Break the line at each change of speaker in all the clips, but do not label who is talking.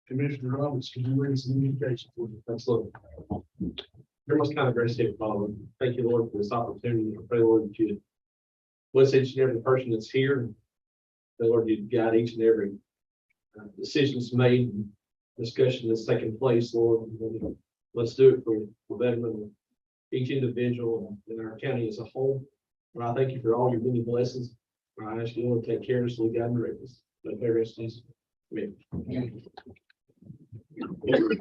Commissioner Roberts, can you read some communication for me?
Absolutely. Your most kind of grace, Heavenly Father, thank you, Lord, for this opportunity. I pray, Lord, that you bless each and every person that's here. That, Lord, you guide each and every decision that's made, and discussion that's taking place, Lord. And let's do it for the betterment of each individual in our county as a whole. And I thank you for all your many blessings. I ask you, Lord, to take care of us, Lord, guide and direct us. Let the rest is. Amen.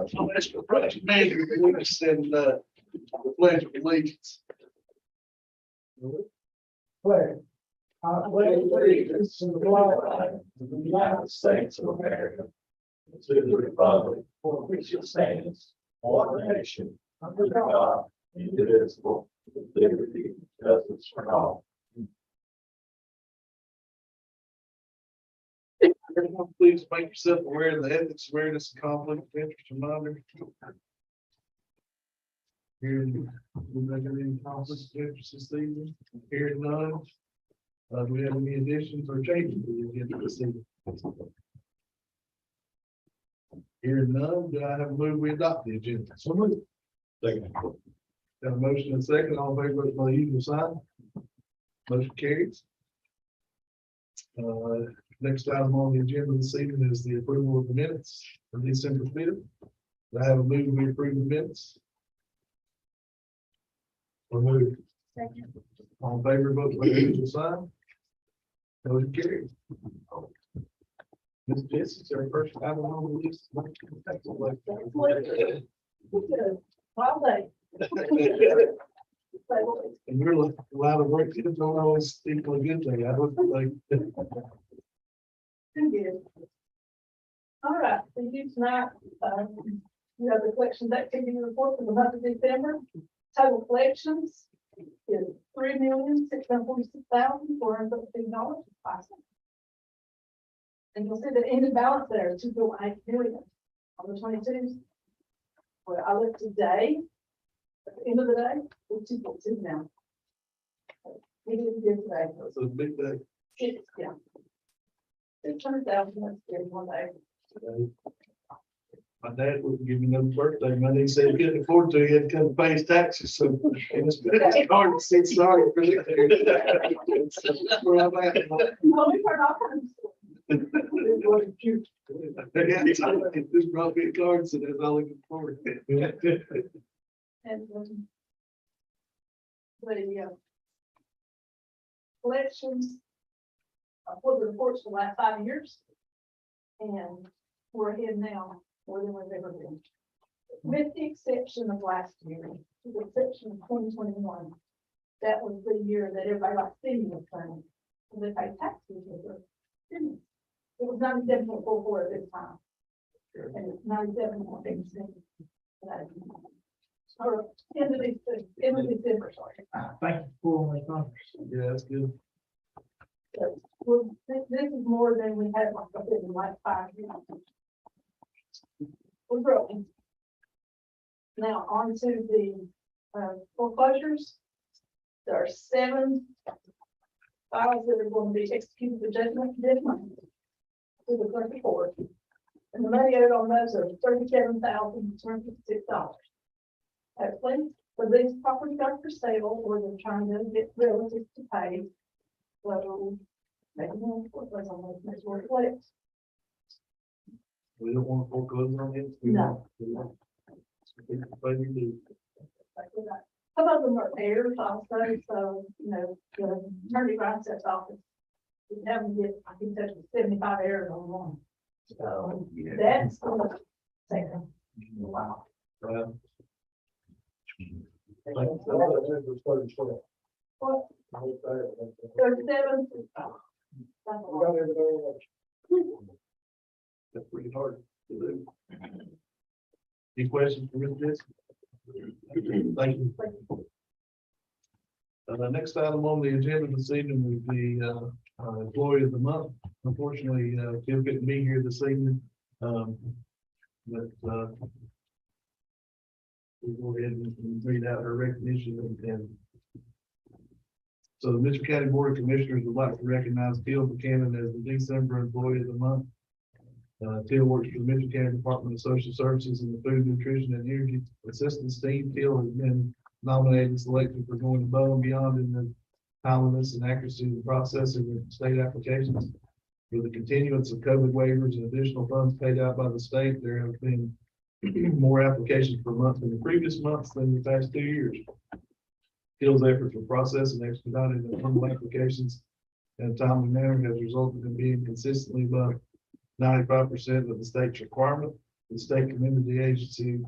So that's the project manager, we send the pledge of allegiance.
Pledge. I pledge allegiance to the flag of the United States of America, to the republic for which it stands, one nation, under God, indivisible, with liberty and justice for all.
Everyone, please make yourself aware of the ethics awareness and conflict of interest reminder. Here, we make any conflicts of interest this evening? Hearing none. Do we have any additions or changes to the agenda this evening? Hearing none, do I have a move we adopt the agenda? So moved.
Second.
Got a motion and a second, all in favor, vote by the usual sign. Motion carries. Next item on the agenda this evening is the approval of the minutes for December 5th. Do I have a move we approve the minutes? Or move?
Second.
All in favor, vote by the usual sign. Motion carries. Ms. Jesse, is there a first item on the list?
Wild day.
And you're like, a lot of work, kids don't always think a good thing. I would like.
Good. All right, for you tonight, you have the collections activity report for the month of December. Total collections is $3,646,413.05. And you'll see the ending balance there, $2.8 million on the 22. Well, I looked today, at the end of the day, it's 2.2 now. We didn't get today.
That's a big day.
Yeah. 600,000, that's good, one day.
My dad wouldn't give me no birthday money. He said he couldn't afford to. He had to come pay his taxes. So it's hard to say sorry for that. That's where I'm at.
No, we heard all kinds of
This brought me a card, so that's all I can afford.
And, the collections for the reports for the last 5 years. And we're ahead now more than we've ever been. With the exception of last year, with the exception of 2021. That was the year that everybody like city was paying. So they paid taxes with their city. It was 97.44 at this time. And it's 97.8%. Or end of December, sorry.
Thank you for my comments.
Yeah, that's good.
Well, this is more than we had like I said in like 5 years. We're growing. Now on to the foreclosures. There are 7 files that are going to be executed for judgment this month to the clerk of court. And the money owed on those are $37,256. Hopefully, so these properties are for sale or they're trying to get relatives to pay. So maybe we'll foreclose on those next word collects.
We don't want to foreclose on it.
No. Some of them are heirs also, so, you know, the attorney process office. We haven't get, I think that's 75 heirs on one. So that's gonna take a while. What? 37. That's a lot.
That's pretty hard to do. Any questions for Ms. Jessica? Thank you. The next item on the agenda this evening is the employee of the month. Unfortunately, Kim couldn't be here this evening. But we'll go ahead and read out her recognition and so the Mitchell County Board of Commissioners would like to recognize Bill Buchanan as the December employee of the month. Teal works for the Michigan County Department of Social Services and the Food, Nutrition and Energy Assistance Team. Teal has been nominated and selected for going above and beyond in the timeliness and accuracy of the processing of state applications. For the continuance of COVID waivers and additional funds paid out by the state, there have been more applications per month than the previous months than the past 2 years. Teal's efforts for processing and expediting the normal applications in a timely manner has resulted in being consistently above 95% of the state's requirement. The state commended the agency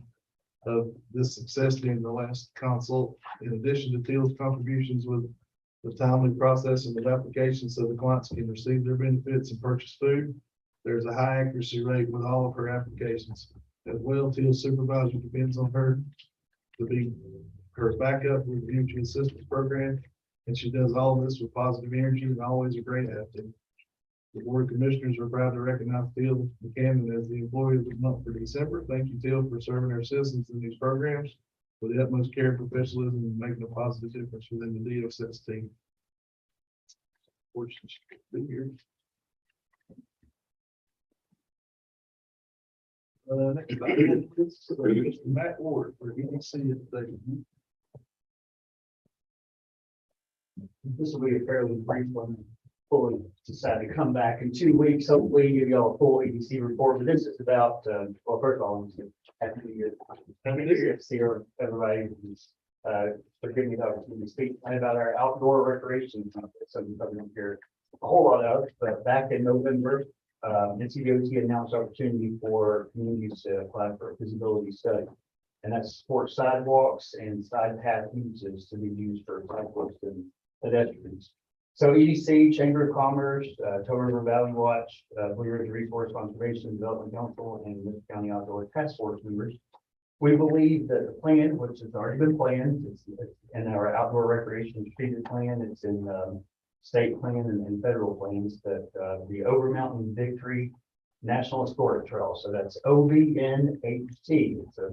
of this success during the last consult. In addition to Teal's contributions with the timely processing of applications so the clients can receive their benefits and purchase food, there's a high accuracy rate with all of her applications. As well, Teal's supervisor depends on her to be her backup with the Energy Assistance Program, and she does all this with positive energy and always a great attitude. The Board of Commissioners are proud to recognize Teal Buchanan as the Employee of the Month for December. Thank you, Teal, for serving our citizens in these programs with the utmost care and professionalism and making a positive difference within the DOS team. Fortunate to be here. Next item is Mr. Matt Ward for EDC update.
This will be a fairly brief one. Fully decided to come back in 2 weeks, hopefully give y'all a full EDC report, but this is about, well, first of all, I'm just happy to hear. Happy to hear, see everybody, for giving me the opportunity to speak and about our outdoor recreation. Something I don't hear a whole lot of, but back in November, NCDOT announced opportunity for communities to apply for a feasibility study. And that's sport sidewalks and side path uses to be used for cyclists and pedestrians. So EDC, Chamber of Commerce, Tow River Valley Watch, Blue Ridge Resource Conservation and Development Council, and Michigan County Outdoor Task Force members. We believe that the plan, which has already been planned, it's in our outdoor recreation strategic plan, it's in state plan and federal plans, that the Over Mountain Victory National Historic Trail. So that's OVNHT. It's a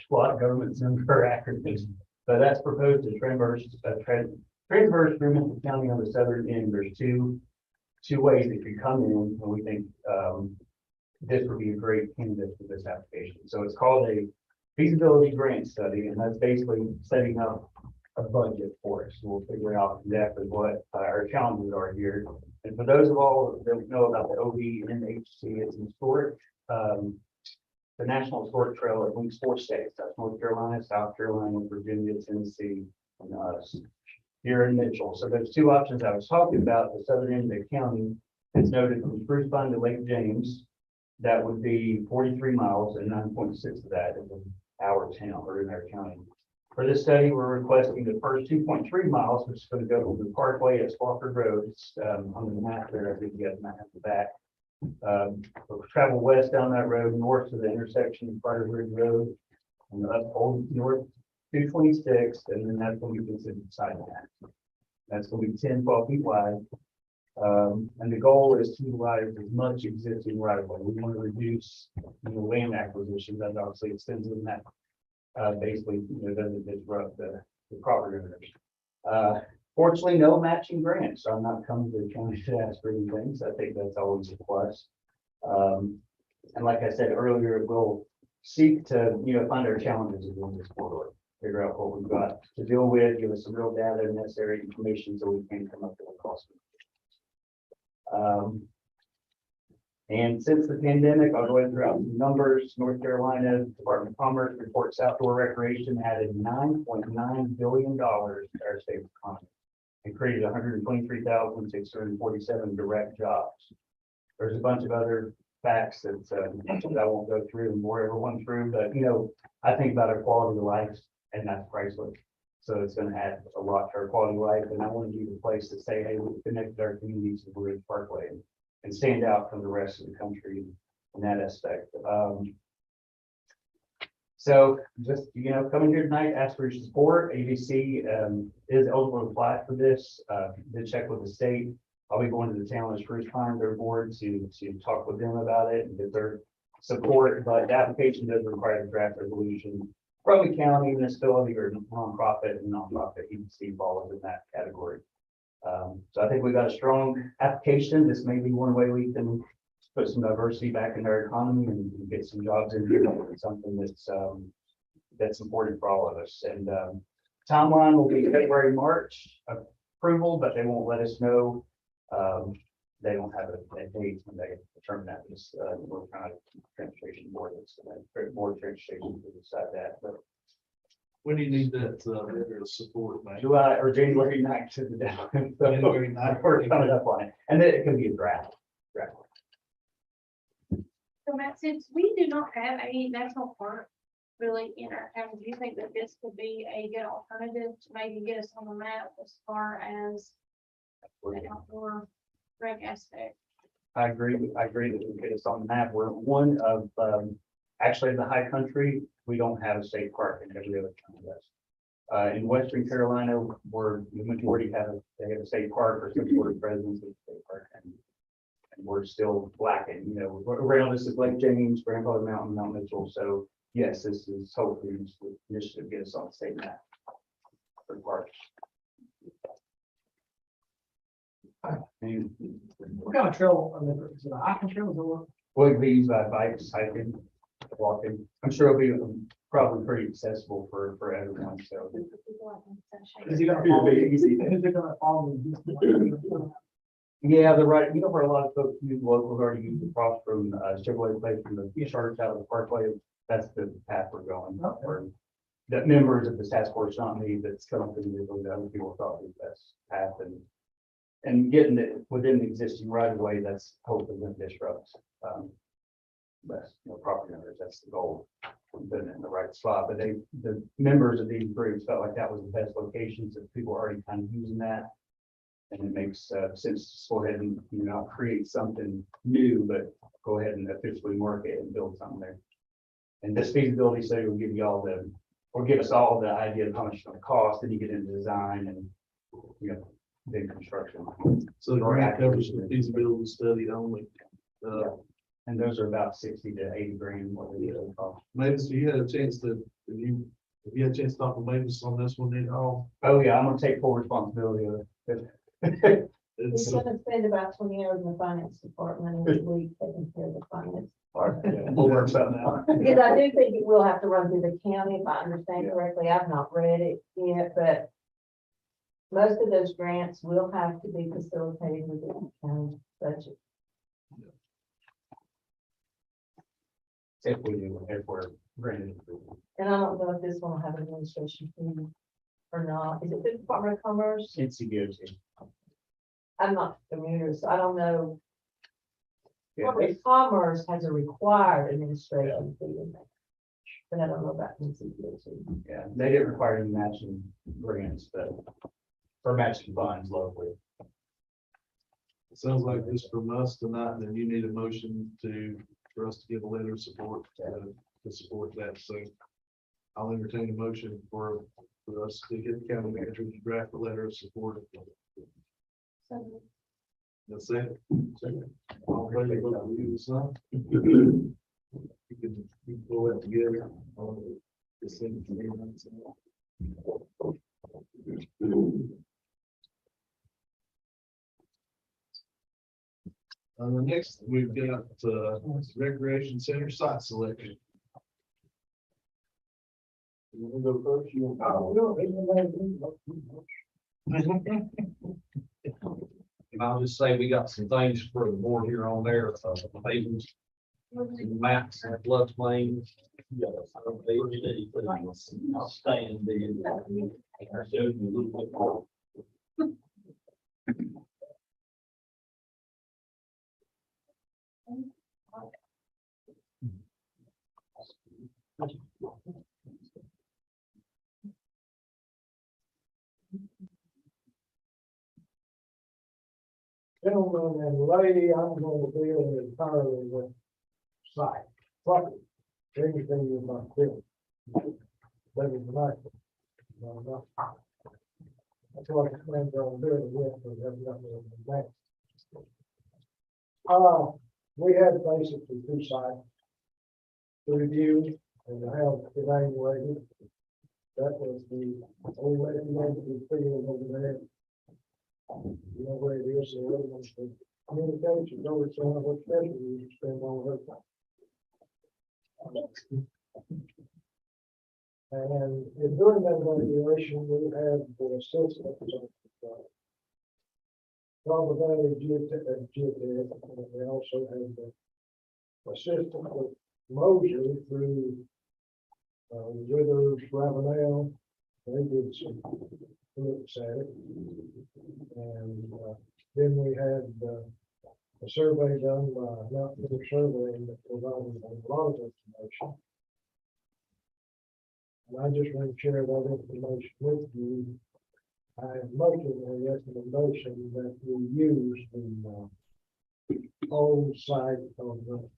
lot of government number acronyms, but that's proposed to traverse through Michigan County on the southern end. There's two ways that you come in, and we think this would be a great candidate for this application. So it's called a feasibility grant study, and that's basically setting up a budget for us. We'll figure out exactly what our challenges are here. And for those of all that know about the OVNHC, it's an historic, the National Historic Trail that links 4 states. That's North Carolina, South Carolina, Virginia, Tennessee, and us here in Mitchell. So there's 2 options I was talking about. The southern end of the county is noted from Spruce Pine to Lake James. That would be 43 miles, and 9.6 of that is in our town or in our county. For this study, we're requesting the first 2.3 miles, which is going to go to the Parkway at Spofford Road. It's on the map there. I think you guys might have the back. We'll travel west down that road, north to the intersection of Carter Ridge Road, and up Old North 226, and then that's going to be considered side path. That's going to be 10, 12 feet wide. And the goal is to utilize as much existing right of way. We want to reduce land acquisition that obviously extends the map. Basically, doesn't disrupt the property owners. Fortunately, no matching grants, so I'm not coming to the county to ask for anything. So I think that's always a plus. And like I said earlier, we'll seek to find our challenges in this corridor, figure out what we've got to deal with, give us some real data and necessary information so we can come up with a cost. And since the pandemic, I'll go ahead and throw out some numbers. North Carolina Department of Commerce reports outdoor recreation added $9.9 billion to our state economy and created 123,647 direct jobs. There's a bunch of other facts that I won't go through and bore everyone through, but I think about our quality of life, and that's priceless. So it's going to add a lot to our quality of life, and I want to be the place to say, hey, we've connected our communities to Blue Ridge Parkway and stand out from the rest of the country in that aspect. So just, coming here tonight, ask for your support. ABC is eligible to apply for this. Did check with the state. I'll be going to the town of Spruce Pine, their board, to talk with them about it and get their support. But the application does require a draft resolution from the county, municipality, or nonprofit, and nonprofit EDC falls in that category. So I think we've got a strong application. This may be one way we can
put some diversity back in their economy and get some jobs in here. It's something that's important for all of us. And timeline will be February, March approval, but they won't let us know. They don't have a date when they determine that. This we're kind of transportation board, board of transportation to decide that. But
When do you need that, letter of support, man?
July or January 9th to the deadline. So
January 9th.
we're coming up on it, and then it can be a draft.
So Matt, since we do not have a national park really in our county, do you think that this could be a good alternative to maybe get us on the map as far as the outdoor rec aspect?
I agree that we get us on the map. We're one of, actually the high country, we don't have a state park in every other county does. In Western Carolina, where the majority they have a state park or some sort of presence of a state park. And we're still lacking, you know, around us is Lake James, Grandfather Mountain, Mount Mitchell. So yes, this is hopefully this initiative get us on the state map for parks. And
What kind of trail, I mean, is it a hiking trail or what?
will it be used by bikes, hiking, walking? I'm sure it'll be probably pretty accessible for everyone, so.
Is it gonna follow? Is it gonna follow?
Yeah, the right, you know, where a lot of folks use locals already use across from Chevrolet Place from the church out of the parkway. That's the path we're going.
Okay.
Or the members of the task force, not me, that's coming through the other people thought was the best path and getting it within the existing right of way, that's hopefully going to disrupt less, you know, property owners. That's the goal. We've been in the right spot, but the members of these groups felt like that was the best location since people are already kind of using that. And it makes sense to go ahead and, you know, create something new, but go ahead and officially market and build something there. And this feasibility study will give you all give us all the idea of how much it's going to cost, then you get into design and, you know, then construction.
So the grant covers the feasibility study only.
And those are about 60 to 80 grand what they cost.
Mavis, you had a chance to, if you had a chance to talk to Mavis on this one, then
Oh yeah, I'm gonna take full responsibility of it.
He's gonna spend about 20 hours in the finance department each week taking care of the finance.
Yeah, we'll work something out.
Because I do think it will have to run through the county, if I understand correctly. I've not read it yet, but most of those grants will have to be facilitated within the county budget.
If we're granted.
And I don't know if this one will have an administration fee or not. Is it the Department of Commerce?
It's a guarantee.
I'm not familiar, so I don't know.
Yeah,
Department of Commerce has a required administration fee in there. But I don't know about NCDOT.
yeah, they didn't require any matching grants, but or matching funds locally.
it sounds like this from us tonight, then you need a motion for us to give a letter of support to support that. So I'll entertain a motion for us to get the county manager to draft a letter of support. That's it. All ready to vote for you, son? You can pull that together. Just send it to me. Next, we've got recreation center site selection. You want to go first? You want
And I'll just say, we got some things for the board here on there, tables, some maps and floodplains. I'll stand there. I'll show you a little bit more.
Gentlemen and lady, I'm going to deal entirely with site, property, anything you might do. That is nice. That's what I plan on doing with, but that's not what I'm doing. We had basically two sites to review and to have evaluated. That was the only recommended field over there. You know where it is, the other one's the communications, over to what special you spend on her time. And during that evaluation, we had the assessment of Robert Valley Geotech, and we also had the assistant with Moser through Withers, Ravenel. They did some looks at it. And then we had a survey done by Mountain Surveying that provided a lot of information. And I just want to share that information with you. I am making a recommendation that we use the whole site of the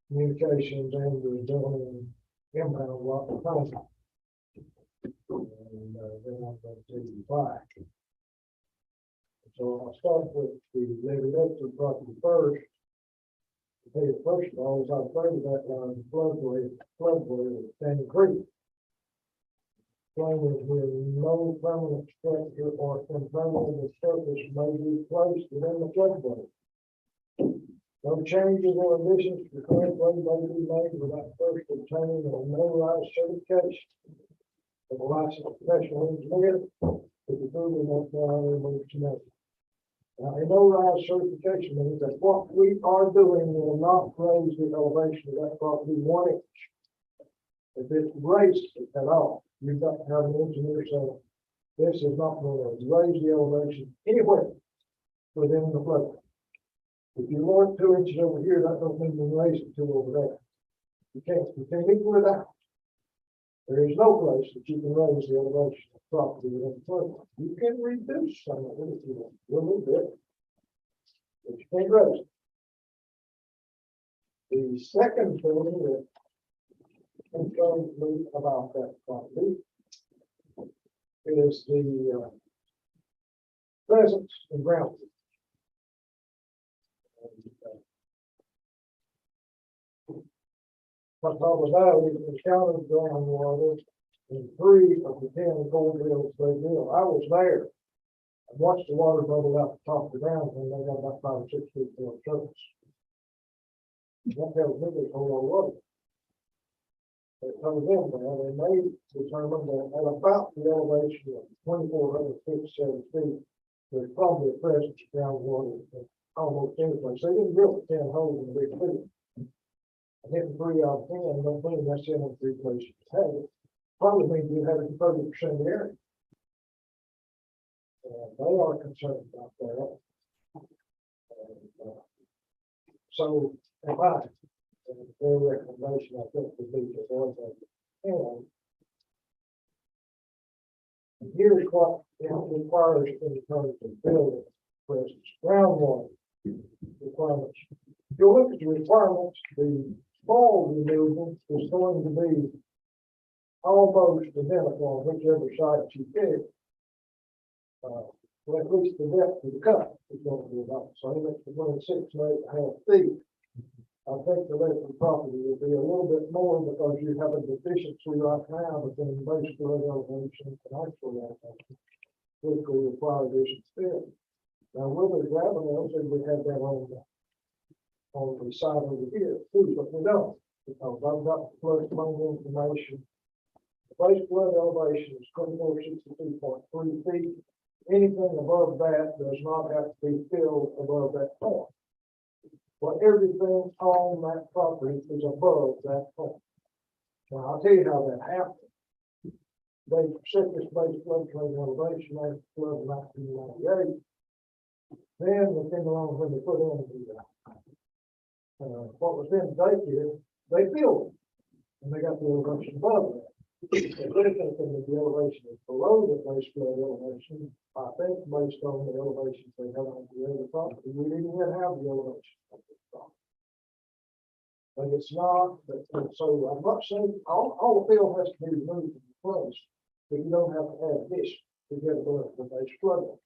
communications and the building impound lot of time. And then I'm going to take you back. So I'll start with the residential property first. To tell you, first of all, is I've heard that floodway of Sandy Creek. Claiming with no permanent structure or component of the surface may be placed within the floodway. No changes or additions to the floodway may be made without first obtaining a notarized certification of a licensed professional engineer with the approval of the emergency method. Now, a no-rise certification means that what we are doing will not raise the elevation of that property 1 inch. If it raises it at all, you've got to have an engineer say, this is not going to raise the elevation anywhere within the flood. If you want 2 inches over here, that don't mean you raise it 2 over there. You can't equal it out. There is no place that you can raise the elevation of property within the flood. You can reduce some of it if you want, a little bit, but you can't raise it. The second thing that concerns me about that property is the presence of ground. What Papa Valley encountered groundwater in 3 of the 10 cold drills they drilled. I was there. I watched the water bubble out the top of the ground when they got about 5 or 6 feet below the surface. That tells me there's a whole lot of water. They told them that, and they determined that at about the elevation of 2,457 feet, there's probably a presence of groundwater in almost any place. They didn't drill 10 holes in the big field. And hitting 3 out of 10 don't mean that's the only 3 places to have it. Probably means you have it in 30% of the area. And they are concerned about that. And, so, if their recommendation, I think, would be to avoid that. And here's what it requires in terms of building, for instance, groundwater requirements. If you look at the requirements, the fall removal is going to be almost identical on whichever side you pick. Well, at least the depth of the cut is going to be about the same. It's between 6 and 8.5 feet. I think the rest of the property will be a little bit more because you have a deficiency right now between base flood elevation and actual elevation, which will require additional fill. Now, whether Ravenel said we had that on the side over here too, but we don't, because I've got the flood plain information. The base flood elevation is 2462.3 feet. Anything above that does not have to be filled above that point. Well, everything on that property is above that point. Now, I'll tell you how that happened. They set this base floodplain elevation after the flood in 1998. Then they came along when they put in what was then daycare, they filled it. And they got the elevation above that. If anything, the elevation is below the base flood elevation, I think based on the elevations they have on the other property, we didn't even have the elevation of this property. But it's not, so I'm not saying all the field has to be removed from the place, but you don't have to add this to get above the base flood elevation.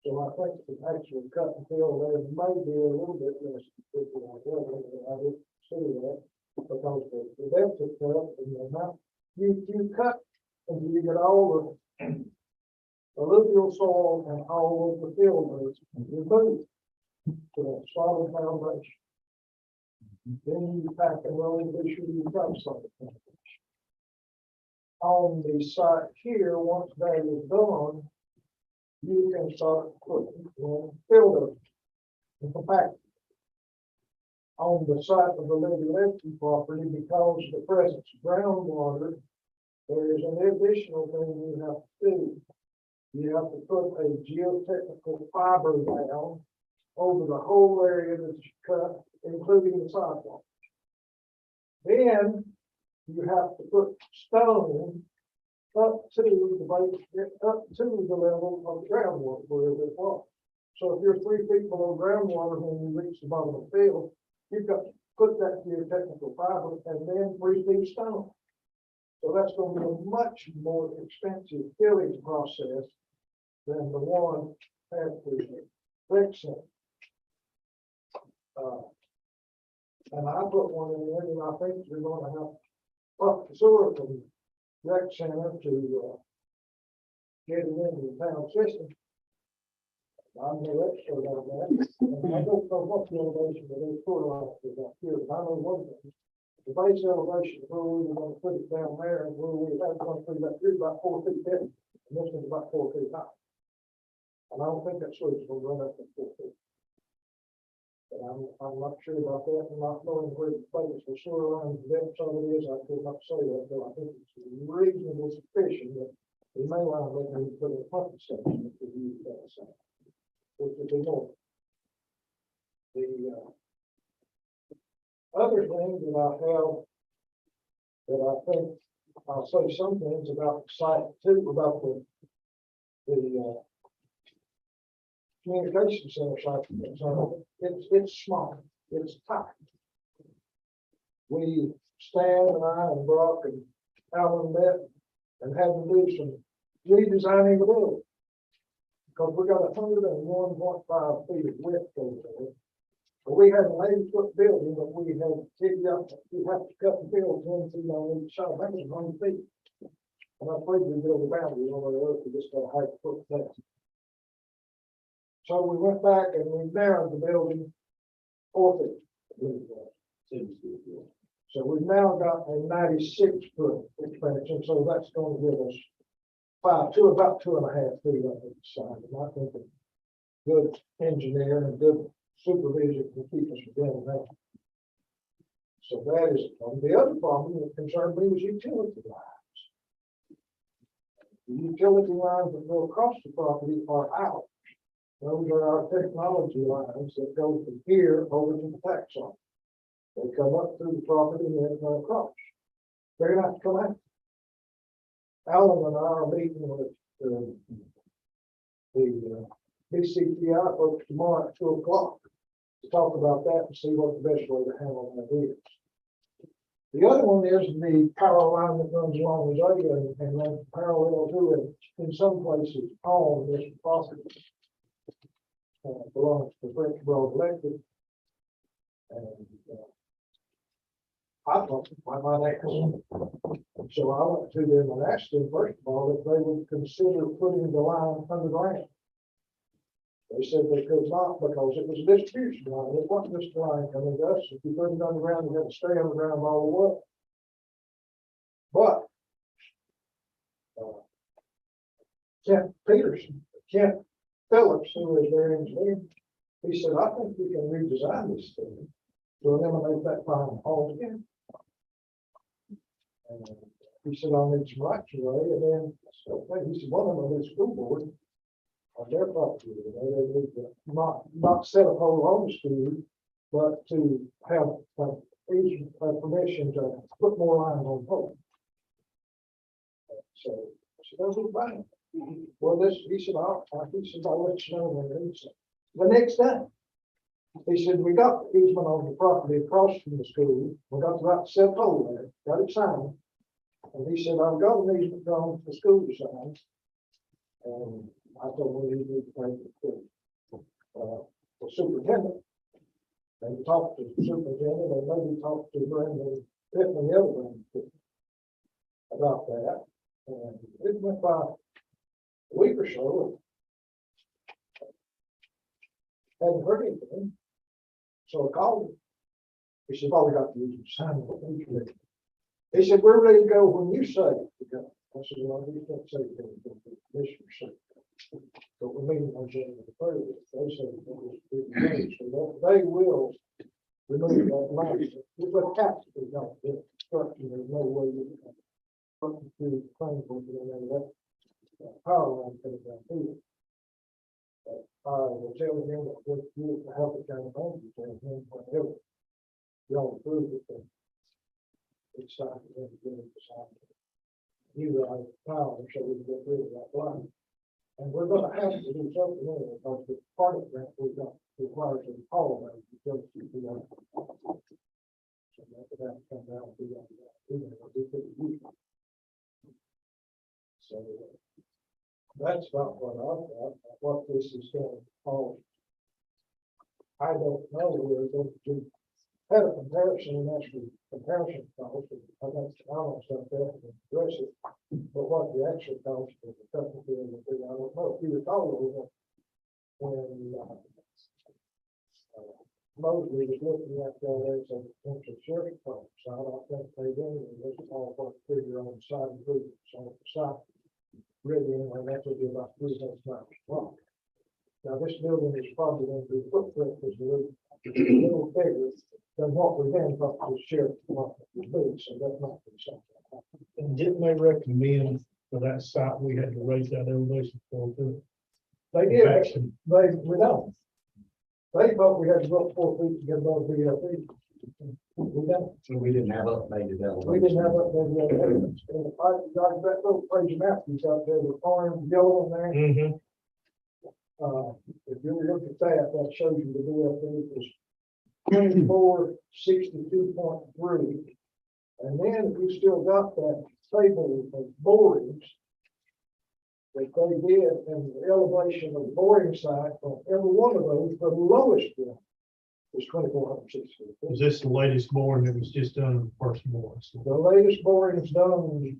So I think the actual cut and fill there may be a little bit less than 50 like that. I didn't see that because the depth is cut and the amount you cut until you get all alluvial soil and all of the field beds removed to a solid foundation. Then you pack and roll and be sure you've got solid foundation. On the site here, once that is done, you can start putting in filters and compact. On the site of the Levy Lefty property, because of the presence of groundwater, there is an additional thing you have to do. You have to put a geotechnical fiber down over the whole area that's cut, including the sidewalk. Then you have to put stone up to the base, up to the level of the groundwater wherever it was. So if you're 3 feet below groundwater when you reach the bottom of the field, you've got to put that geotechnical fiber and then 3 feet stone. So that's going to be a much more expensive filling process than the one at the rec center. And I put one in there, and I think we're going to have up the sewer from rec center to get it into the town system. I'm no expert on that, and I don't know what the elevation of those sewer lines is up here, but I know one thing. The base elevation, where we were going to put it down there, and where we had going to put it up here, about 4 feet deep, and this one's about 4 feet high. And I don't think that sewer's going to run up to 4 feet. But I'm not sure about that, and not knowing where the place for sewer lines, the depth of it is, I could not say that, but I think it's reasonably sufficient that we may want to let them put a pumping station if we use that site, which would be more. The other thing that I have, that I think I'll say some things about the site too, about the communication center site. So it's small, it's tight. We, Stan and I and Brock and Alan met and had to do some redesigning the building. Because we got 101.5 feet of width over there. But we had an 80-foot building, but we had figured out that we have to cut the building 10 feet on each side, that was 100 feet. And I'm afraid we built a boundary on the earth, we just got a high foot fence. So we went back and we narrowed the building 4 feet. So we've now got a 96-foot expansion, so that's going to give us about 2.5 feet on each side. And I think a good engineer and good supervision can keep us within that. So that is, the other problem that concerned me was utility lines. The utility lines that go across the property are out. Those are our technology lines that go from here over to the tax office. They come up through the property and then go across. They're gonna have to come out. Alan and I are meeting with the BCTI folks tomorrow at 2 o'clock to talk about that and see what the best way to handle that is. The other one is the power line that runs along the road and runs parallel to it in some places on this property. Belongs to French Broad Electric. And I thought, why not ask? So I went to them and asked them, first of all, if they would consider putting the line underground. They said they could not because it was a distribution line. It wasn't just a line coming to us. If you put it underground, you had to stay underground all the way. But Kent Phillips, who is their engineer, he said, I think we can redesign this thing to eliminate that line altogether. And he said, I'll need some rights away. And then he said, one of them is school board on their property. They need to not set up whole home school, but to have permission to put more lines on pole. So those are fine. Well, he said, I'll let you know when it is. The next day, he said, we got the easement on the property across from the school. We got about to set pole there, got it signed. And he said, I've got an easement going to the school to sign. And I told him he needed to take the superintendent. And talk to the superintendent and maybe talk to Brandon Pittman, the other one, about that. And it went by a week or so. Hadn't heard anything. So I called him. He said, "Oh, we got to use the sign." He said, "We're ready to go when you say to go." I said, "Well, we can't say to go, the commissioner said." So we're meeting on January 30th. They said it was 3 days, so they will remove that line. It's a tax, it's not the construction, there's no way you can run through the claim for it, and that power line coming down here. I will tell him that what you to help the county manager, tell him whatever. Y'all approve it, then it's signed, and then give it to sign. You are power, so we can get rid of that line. And we're gonna have to do something there, because the part of that we got requires a power line, because you know. So that would have to come down and do that. So that's about what I've got, what this is going to cause. I don't know, we're going to have a comparison, and actually comparison cost, I think the almost stuff there and address it, but what the actual cost of the company will be, I don't know. If you recall, when Mosley was looking at that as a potential sharing cost, so I don't think they did, and this is all what figure on the side improvements on the side. Really, anyway, that would be about 300 times long. Now, this building is probably going to be footprint is a little bigger than what we then thought the sheriff department would be, so that might be something.
And didn't they recommend for that site, we had to raise that elevation for too?
They did,
Action.
we don't. They thought we had to go up 4 feet to get above VFE. We don't.
So we didn't have updated
We didn't have that, and the pipe, you got that little crazy map you got there, the orange, yellow in there.
Mm-hmm.
If you look at that, that shows you the VFE is 2462.3. And then if you still got that table of borings that they did, and the elevation of the boring site on every one of those, the lowest one is 2460.
Is this the latest boring that was just done in the first boring? So
The latest boring is done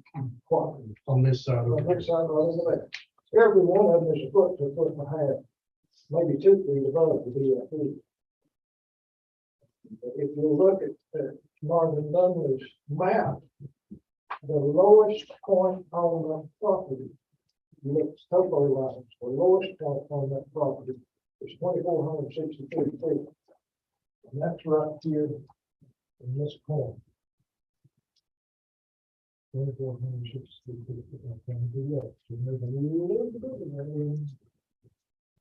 what,
on this side
on
of
the
it.
side of that. Every one of them is a foot to a foot and a half, maybe 2 feet above the VFE. If you look at Marvin Dunley's map, the lowest point on the property, you look at topo lines, the lowest point on that property is 2463 feet. And that's right here in this corner. 2463 feet. Okay, yes, so there's a little bit of that.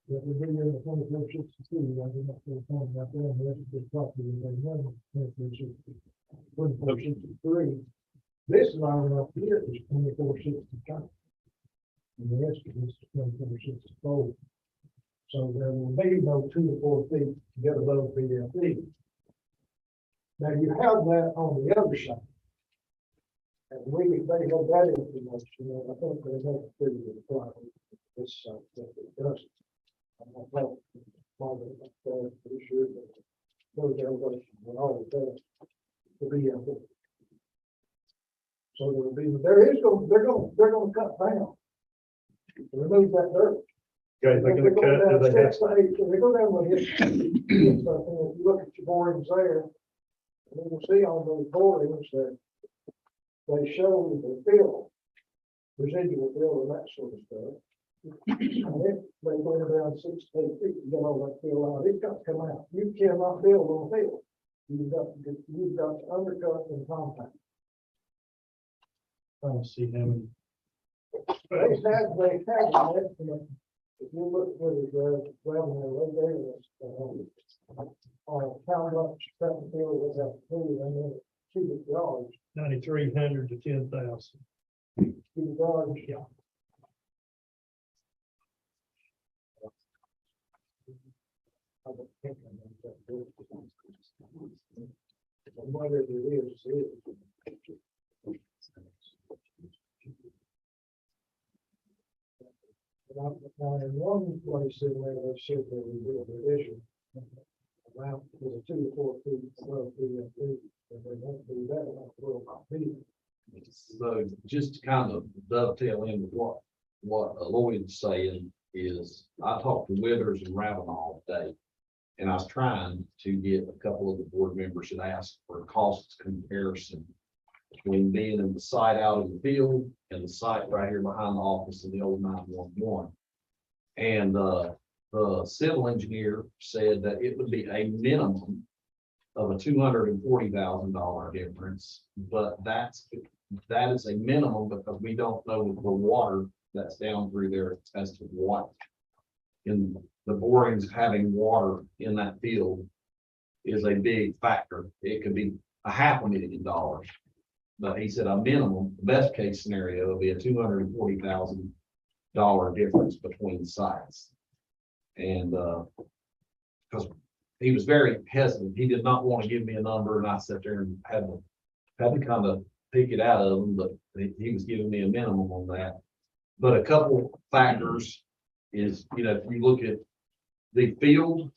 That would be in the 2463, I did not feel fine about that, and the rest of the property is like 2463. This line up here is 2465. And the rest of this is 2464. So there will be no 2 or 4 feet to get above VFE. Now you have that on the other side. And they have that information, and I think they make a pretty good problem. This side, that it doesn't. I'm not pretty sure that those elevations are all there to be up there. So there is going, they're going to cut down. To remove that dirt.
Okay, they're gonna cut, do they have,
They go down with it. If you look at your borings there, you will see on those borings that they show the fill, residual fill and that sort of stuff. And if they go down 6 to 8 feet to get all that fill out, it's got to come out. You cannot build on fill. You've got to undercut and compact.
trying to see how many.
They have an estimate. If you look at the well, they how much cut and fill was that food, and then cubic yards.
9,300 to 10,000.
Cubic yards.
Yeah.
Whatever it is, it is. Now, in one place in there, they said that we did a revision. Around was a 2 to 4 feet above VFE, and they won't do that, like, will not be.
So just to kind of dovetail in with what what Lloyd's saying is, I talked to Withers and Ravenall today. And I was trying to get a couple of the board members that asked for a cost comparison between being in the site out in the field and the site right here behind the office of the old 911. And the civil engineer said that it would be a minimum of a $240,000 difference, but that is a minimum because we don't know the water that's down through there as to what in the borings having water in that field is a big factor. It could be $500,000. But he said a minimum, best case scenario would be a $240,000 difference between sites. And because he was very hesitant, he did not want to give me a number, and I sat there and had to kind of pick it out of him, but he was giving me a minimum on that. But a couple factors is, you know, if you look at the field,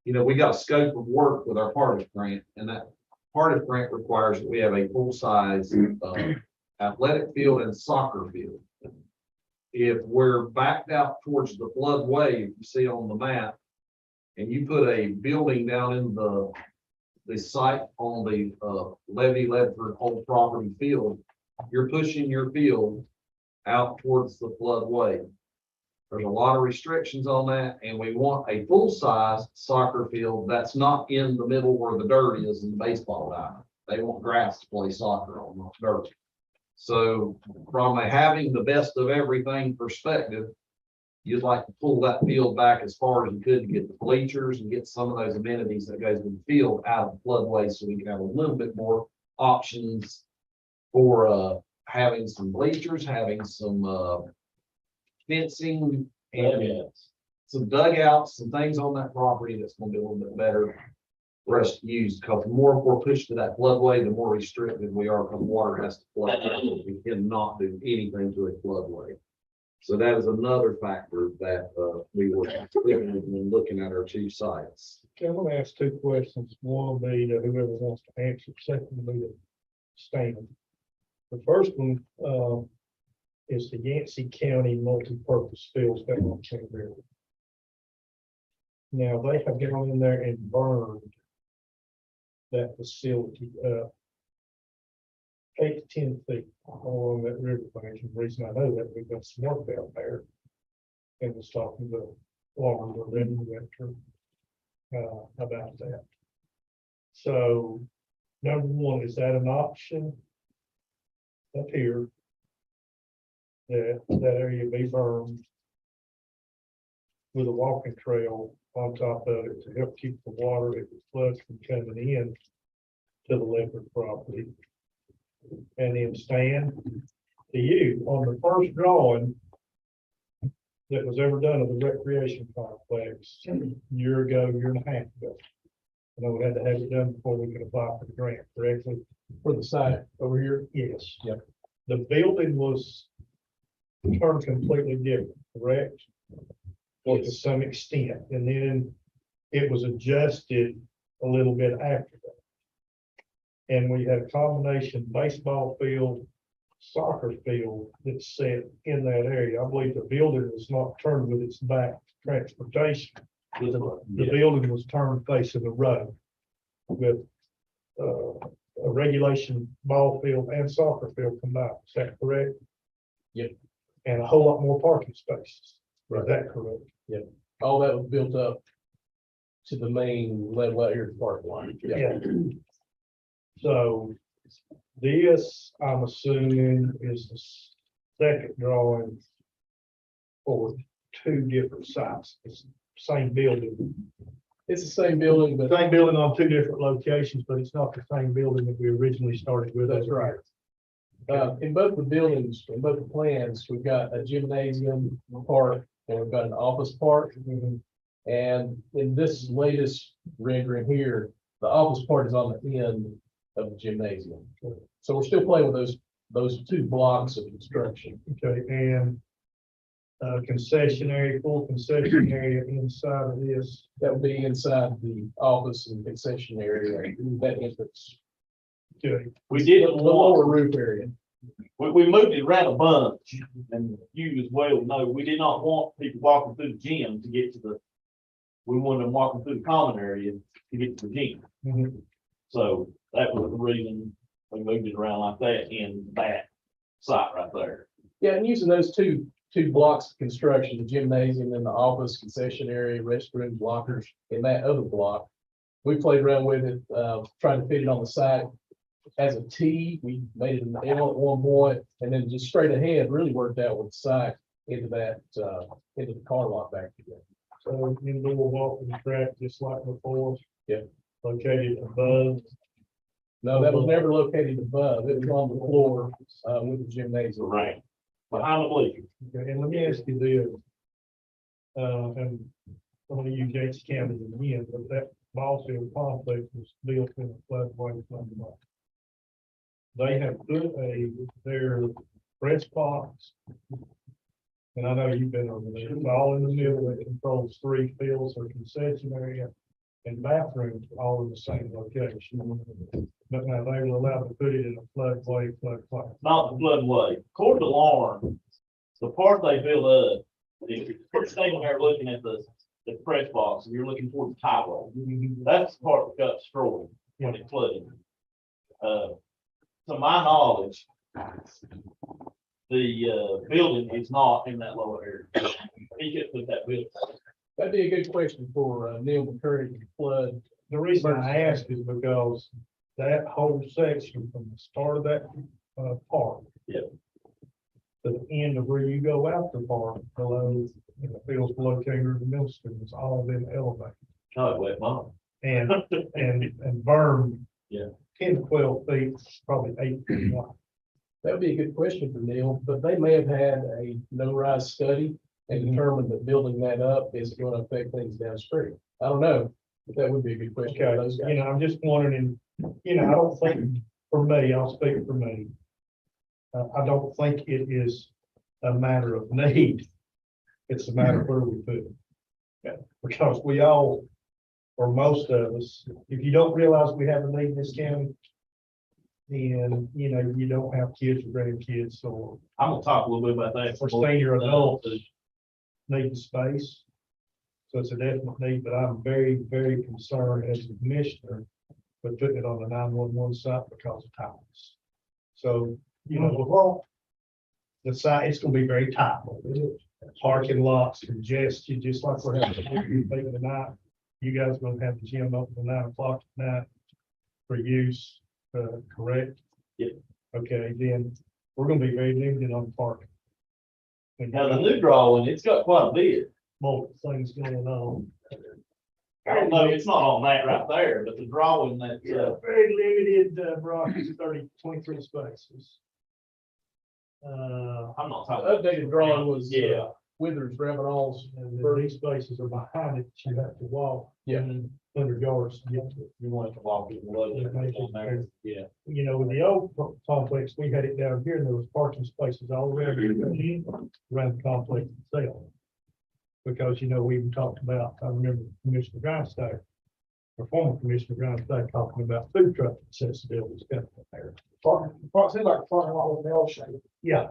you know, we got a scope of work with our Hardest grant, and that Hardest grant requires that we have a full-size athletic field and soccer field. If we're backed out towards the floodway, you see on the map, and you put a building down in the site on the Levy Ledford Old Property Field, you're pushing your field out towards the floodway. There's a lot of restrictions on that, and we want a full-size soccer field that's not in the middle where the dirt is in the baseball diamond. They want grass to play soccer on, not dirt. So from a having the best of everything perspective, you'd like to pull that field back as far as you could to get the bleachers and get some of those amenities that goes with the field out of the floodway, so we can have a little bit more options for having some bleachers, having some fencing and some dugouts, some things on that property that's going to be a little bit better for us to use. Because the more we're pushed to that floodway, the more restricted we are, because water has to flood. We cannot do anything to a floodway. So that is another factor that we were considering when looking at our two sites.
Okay, I'm gonna ask two questions. One will be to whoever wants to answer, second will be to Stan. The first one, is the Yancey County multipurpose fields down on King River. Now, they have gone in there and burned that facility, 8 to 10 feet along that river bank. And the reason I know that, we've got some work out there. And was talking to Lauren, the revenue director, about that. So, number one, is that an option up here? That area be burned with a walking trail on top of it to help keep the water, if it floods, from coming in to the Leopard property. And then Stan, to you, on the first drawing that was ever done of the recreation complex, year and a half ago. I know we had to have it done before we could apply for the grant, correctly? For the site over here? Yes. Yep. The building was turned completely different, correct? Well, to some extent, and then it was adjusted a little bit after that. And we had a combination baseball field, soccer field that's set in that area. I believe the building was not turned with its back to transportation. The building was turned facing the road with a regulation ball field and soccer field combined. Is that correct?
Yep.
And a whole lot more parking spaces. Is that correct?
Yeah, all that was built up to the main level out here at the park line.
Yeah. So this, I'm assuming, is the second drawing for two different sites. It's the same building.
It's the same building, but
Same building on two different locations, but it's not the same building that we originally started with.
that's right. In both the buildings, in both the plans, we've got a gymnasium park and we've got an office park. And in this latest rendering here, the office part is on the end of the gymnasium. So we're still playing with those two blocks of construction.
Okay, and concession area, full concession area inside of this.
That would be inside the office and concession area, that entrance.
Okay,
We
The
didn't want,
lower roof area. we moved it around a bunch, and you as well know, we did not want people walking through the gym to get to the, we wanted them walking through the common area to get to the gym.
Mhm.
So that was the reason we moved it around like that in that site right there.
Yeah, and using those two blocks of construction, the gymnasium and the office concession area, restroom blockers in that other block. We played around with it, trying to fit it on the side as a T. We made it an L at one point, and then just straight ahead really worked out with the side into that, into the car lot back there.
So indoor walking track, just like before.
Yeah.
Located above.
No, that was never located above. It was on the floor, with the gymnasium.
Right. Behind the bleachers.
Okay, and let me ask you this. And I'm gonna use Yates County again, but that ball field complex was built in a floodway. They have put their press box. And I know you've been over there, it's all in the middle, it controls 3 fields or concession area. And bathrooms all in the same location. But now they were allowed to put it in a floodway.
Not the floodway. According to Lauren, the part they built up, if you're standing there looking at the press box, and you're looking toward the highway, that's the part that got destroyed when it flooded. To my knowledge, the building is not in that lower area. He could put that building.
That'd be a good question for, Neil McCurry to flood.
The reason I ask is because that whole section from the start of that park.
Yep.
To the end of where you go out the park, below, the fields below Kangaroo Middle School, it's all been elevated.
No, wait, mom.
And bermed.
Yeah.
10 to 12 feet, probably 8 feet wide.
That would be a good question for Neil, but they may have had a no-rise study and determined that building that up is going to affect things downstream. I don't know, but that would be a good question for
Okay,
those guys.
I'm just wondering, I don't think, for me, I'll speak for me. I don't think it is a matter of need. It's a matter of where we put it. Yeah, because we all, or most of us, if you don't realize we have a need in this county, then, you don't have kids or grandkids, or
I'm gonna talk a little bit about that.
or senior adults need the space. So it's a definite need, but I'm very, very concerned as a commissioner with putting it on the 911 site because of times. So, the site, it's gonna be very tight. Parking lots, congested, just like we're having tonight. You guys are gonna have the gym open at 9 o'clock at night for use, correct?
Yep.
Okay, then we're gonna be very limited on parking.
Now, the new drawing, it's got quite a bit.
Multiple things going on.
I don't know, it's not on that right there, but the drawing that,
Very limited, Brock, is 23 spaces.
I'm not
The
talking.
updated drawing was,
Yeah.
Withers, Ravenall's,
And these spaces are behind it, you have to walk.
Yeah.
100 yards to get to it.
You want to walk it below
Yeah,
on there, yeah.
With the old complex, we had it down here and there was parking spaces all around the complex itself. Because, we even talked about, I remember Commissioner Grindstack, or former Commissioner Grindstack talking about food truck accessibility stuff there.
Seems like a fun lot with L shape.
Yeah.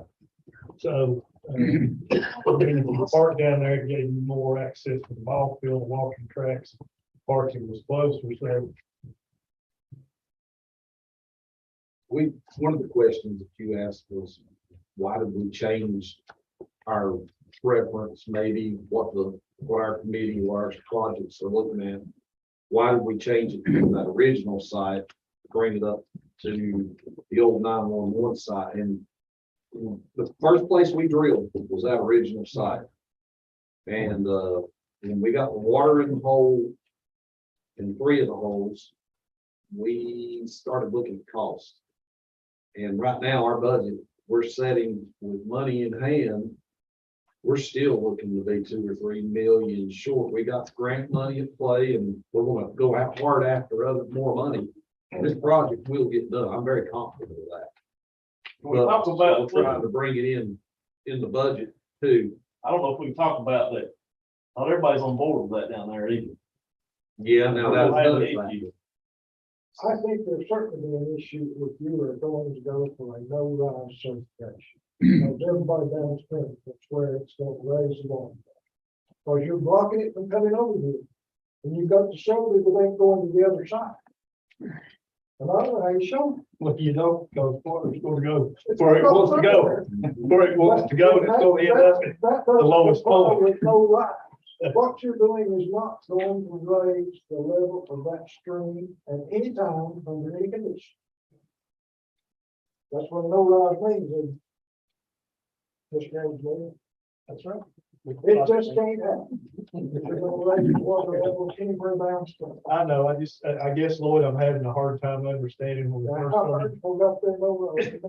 So, the park down there gave you more access to the ball field, walking tracks, parking was closer, so.
One of the questions that you asked was, why did we change our reference, maybe what our committee or our projects are looking at? Why did we change it from that original site, bring it up to the old 911 site? And the first place we drilled was that original site. And when we got the water in the hole, in 3 of the holes, we started looking at cost. And right now, our budget, we're setting with money in hand, we're still looking to be 2 or 3 million short. We got grant money at play, and we're gonna go out hard after more money. This project will get done. I'm very confident of that.
We talked about,
We're trying to bring it in the budget too.
I don't know if we can talk about that. Not everybody's on board with that down there either.
Yeah, now that's
We'll have
another
an
thing.
issue. I think there's certainly be an issue if you are going to go for a no-rise certification. Because everybody downstream, that's where it's going to raise the water. Because you're blocking it from coming over here. And you've got to show that it ain't going to the other side. And I don't know how you show.
Well, you know, because water's gonna go where it wants to go, where it wants to go, and it's gonna end up at
the
lowest point.
With no rise. What you're doing is not going to raise the level of that stream at any time under any condition. That's what no rise means. And just James,
That's right.
it just can't happen. If you're gonna raise the water level anywhere downstream.
I know, I guess, Lloyd, I'm having a hard time understanding when we
Now,
first
how
started.
much people got their no rise,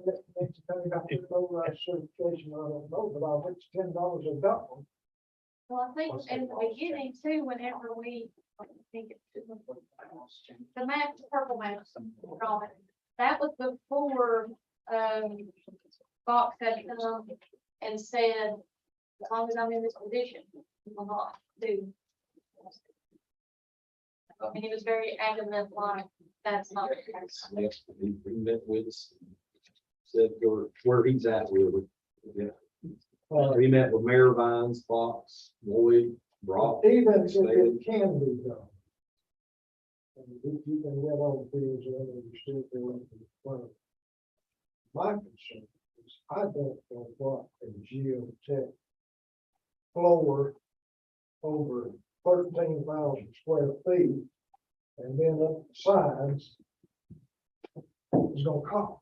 no rise certification, I don't know, but I bet you $10 they've got one.
Well, I think in the beginning too, whenever we, I think it's the map, the purple map, that was before, Fox had come and said, as long as I'm in this position, I'm not do. I mean, he was very adamant, like, that's not the case.
Yes, he met with us. Said where he's at with it. Yeah. We met with Mayor Vines, Fox, Lloyd, Brock.
Even if it can be done. And if you can get all the fields in and you still go into the front. My concern is I don't know what a geotech floor over 13,000 square feet and then up the sides is gonna cost.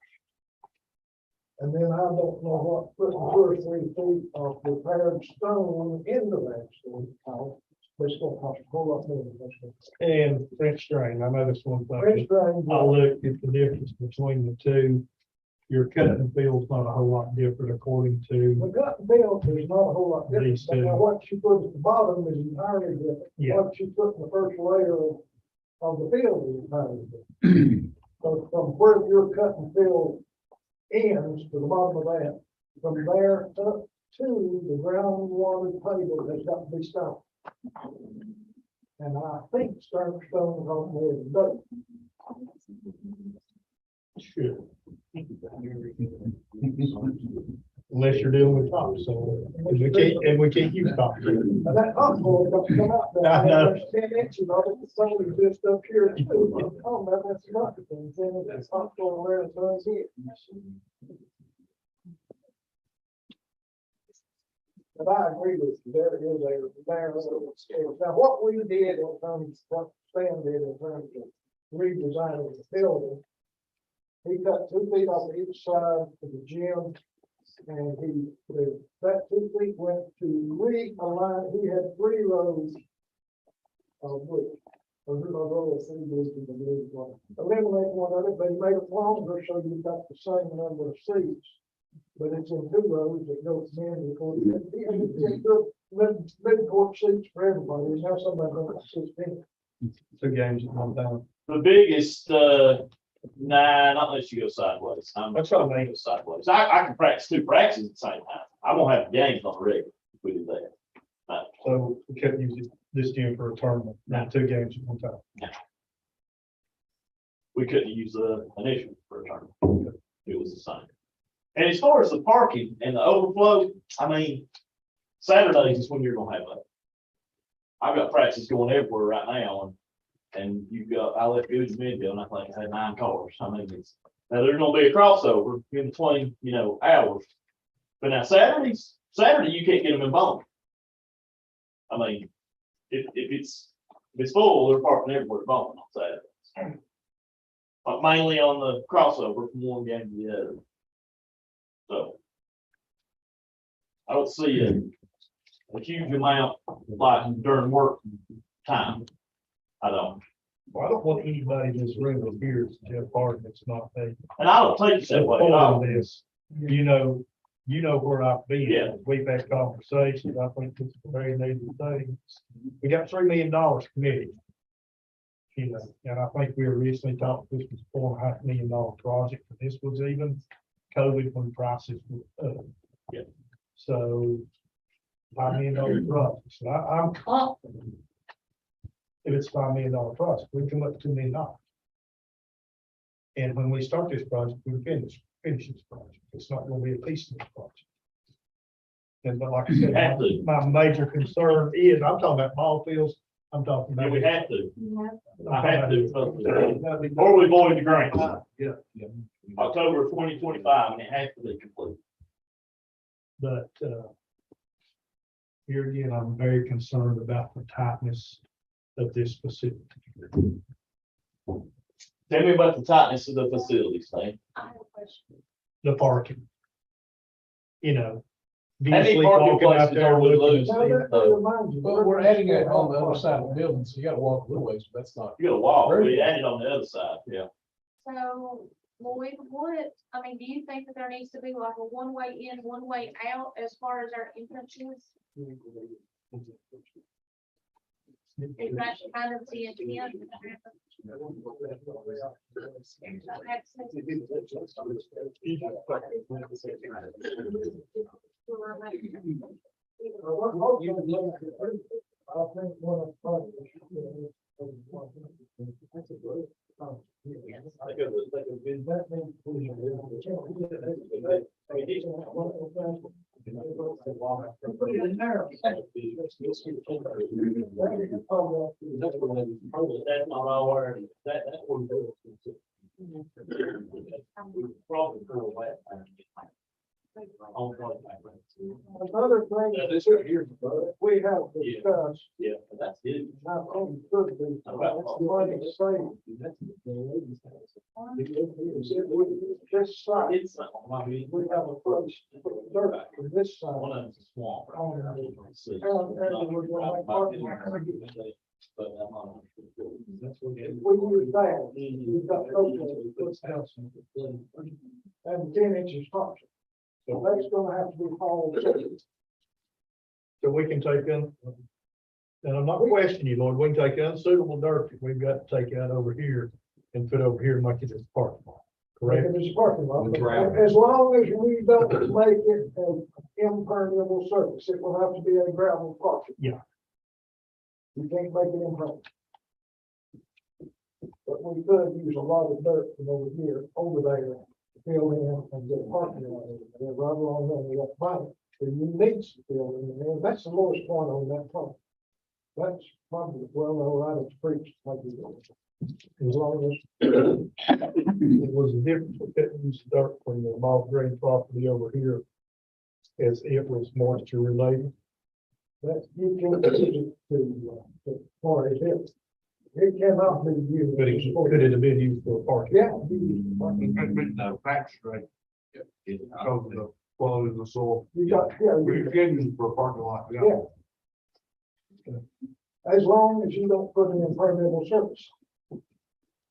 And then I don't know what putting 2 or 3 feet of prepared stone into that stone cost, but it's gonna cost a whole lot more than that's gonna cost.
And French drain, I know that's one
French
thing.
drain,
I looked at the difference between the two. Your cut and fill's not a whole lot different according
the
to,
gut and build is not a whole lot different,
These
but
two.
now what you put at the bottom is entirely different.
Yeah.
What you put in the first layer of the field is entirely different. So from where your cut and fill ends to the bottom of that, from there up to the groundwater table has got to be stone. And I think stone is on there today.
sure. Unless you're dealing with topsoil, and we can't use topsoil.
And that topsoil got to come out there.
I know.
There's 10 inches of it, it's only just up here too. Oh, man, that's not the thing, then it's topsoil there, it's right here. But I agree with you, there is a narrow scale. Now, what we did in terms, what Stan did in terms of redesigning the building, he cut 2 feet off each side of the gym. And that 2 feet went to realign, he had 3 rows of wood. Eliminate one of it, but he made it longer, so you've got the same number of seats. But it's in 2 rows that go from in the court. Mid-court seats for everybody, and now somebody wants to sit in.
2 games at one time.
The biggest, nah, not unless you go sideways.
That's what I mean.
Go sideways. I can practice 2 practices at the same time. I won't have games on the regular if we do that.
So we kept using this gym for a tournament, not 2 games at one time.
We couldn't use the initial for a tournament. It was the same. And as far as the parking and the overflow, I mean, Saturdays is when you're gonna have that. I've got practice going everywhere right now, and you've got, I left Good's Midville, and I think I had 9 cars. I mean, it's, now there's gonna be a crossover in between, hours. But now Saturday, you can't get them in Bowman. I mean, if it's full, they're parking everywhere at Bowman on Saturdays. But mainly on the crossover from one game to the other. So I don't see a huge amount like during work time. I don't.
Well, I don't want anybody in this room up here to Jeff Harden that's not a.
And I don't take it that way at all.
Part of this, you know where I've been.
Yeah.
We've had conversations. I think it's a very needed thing. We got $3 million committed. And I think we originally thought this was $4.5 million project, but this was even COVID when prices were up.
Yeah.
So $5 million project. So I'm confident if it's $5 million project, we can come up to $2 million. And when we start this project, we finish this project. It's not gonna be a piecemeal project. And but like I said,
Have to.
my major concern is, I'm talking about ball fields, I'm talking
Yeah,
about.
we have to.
Yeah.
I have to. Or we void the grant.
Yeah.
October 2025, and it has to be complete.
But, here again, I'm very concerned about the tightness of this facility.
Tell me about the tightness of the facilities, man.
I have a question.
The parking. You know. do you
How many
sleep
parking
walking out
places
there
are we
looking
losing?
and seeing-
But we're adding it on the other side of the building, so you gotta walk a little ways, but that's not.
You got a wall, we added on the other side, yeah.
So, well, we would, I mean, do you think that there needs to be like a one-way in, one-way out as far as our entrances? Is that kind of the intent?
That's not all where, that's what we do. Probably for a while.
Another thing
Yeah, this right here.
we have discussed,
Yeah, but that's it.
not only could be, that's money saved. This site,
It's, I mean,
we have a place to put dirt in this side.
one of them's a swamp.
Oh, yeah.
But I'm not.
If we use that, we've got no place to put house and 10 inches top. So that's gonna have to be hauled.
So we can take in, and I'm not questioning you, Lord, we can take unsuitable dirt that we've got to take out over here and put over here and make it as parking lot. Correct?
Make it as a parking lot,
With
but
gravel.
as long as we don't make it an impermeable surface, it will have to be a gravel parking.
Yeah.
You can't make it impermeable. But we could use a lot of dirt from over here, over there, to fill in and get a parking lot. And then right along there, we got to find it. So you need to fill in there. That's the lowest point on that part. That's probably, well, no, right at the creek, like we do. As long as
It was a difference with putting this dirt from the mob green property over here as it was moisture related.
that you can use it to, for it. It cannot be used.
But it could it have been used for parking?
Yeah.
No, facts, right? Because of the quality of the soil.
You got, yeah,
We
you-
can use it for a parking lot.
yeah. As long as you don't put an impermeable surface.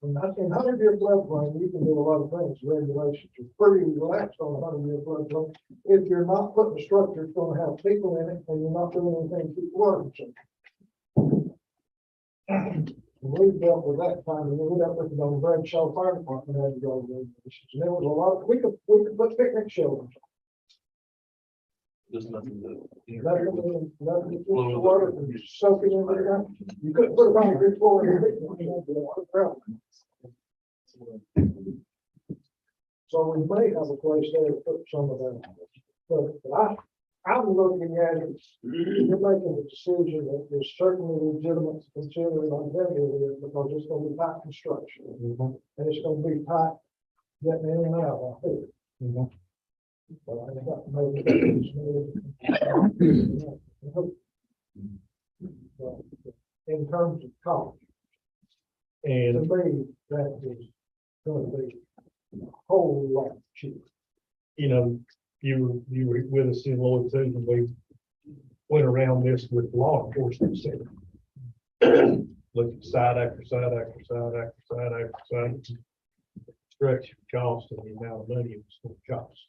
In 100-year floodplain, you can do a lot of things, regulations are pretty relaxed on 100-year floodplain. If you're not putting a structure, it's gonna have people in it, and you're not doing anything to keep water. We dealt with that time, and we dealt with it on Bradshaw Fire Department, had to go over regulations, and there was a lot, we could put picnic shelters.
There's nothing to.
Nothing to keep the water from soaking into the ground. You couldn't put a concrete floor in it. So we may have a place there to put some of that. But I'm looking at it, you're making a decision that is certainly legitimate to consider it on them here, because it's gonna be tight construction. And it's gonna be tight getting in and out of here. But I got maybe in terms of cost, to
And
me, that is gonna be a whole lot cheaper.
you know, you were with us in Lloyd too, and we went around this with law enforcement center. Look at side after side after side after side after side. Structure cost and the amount of money it's gonna cost.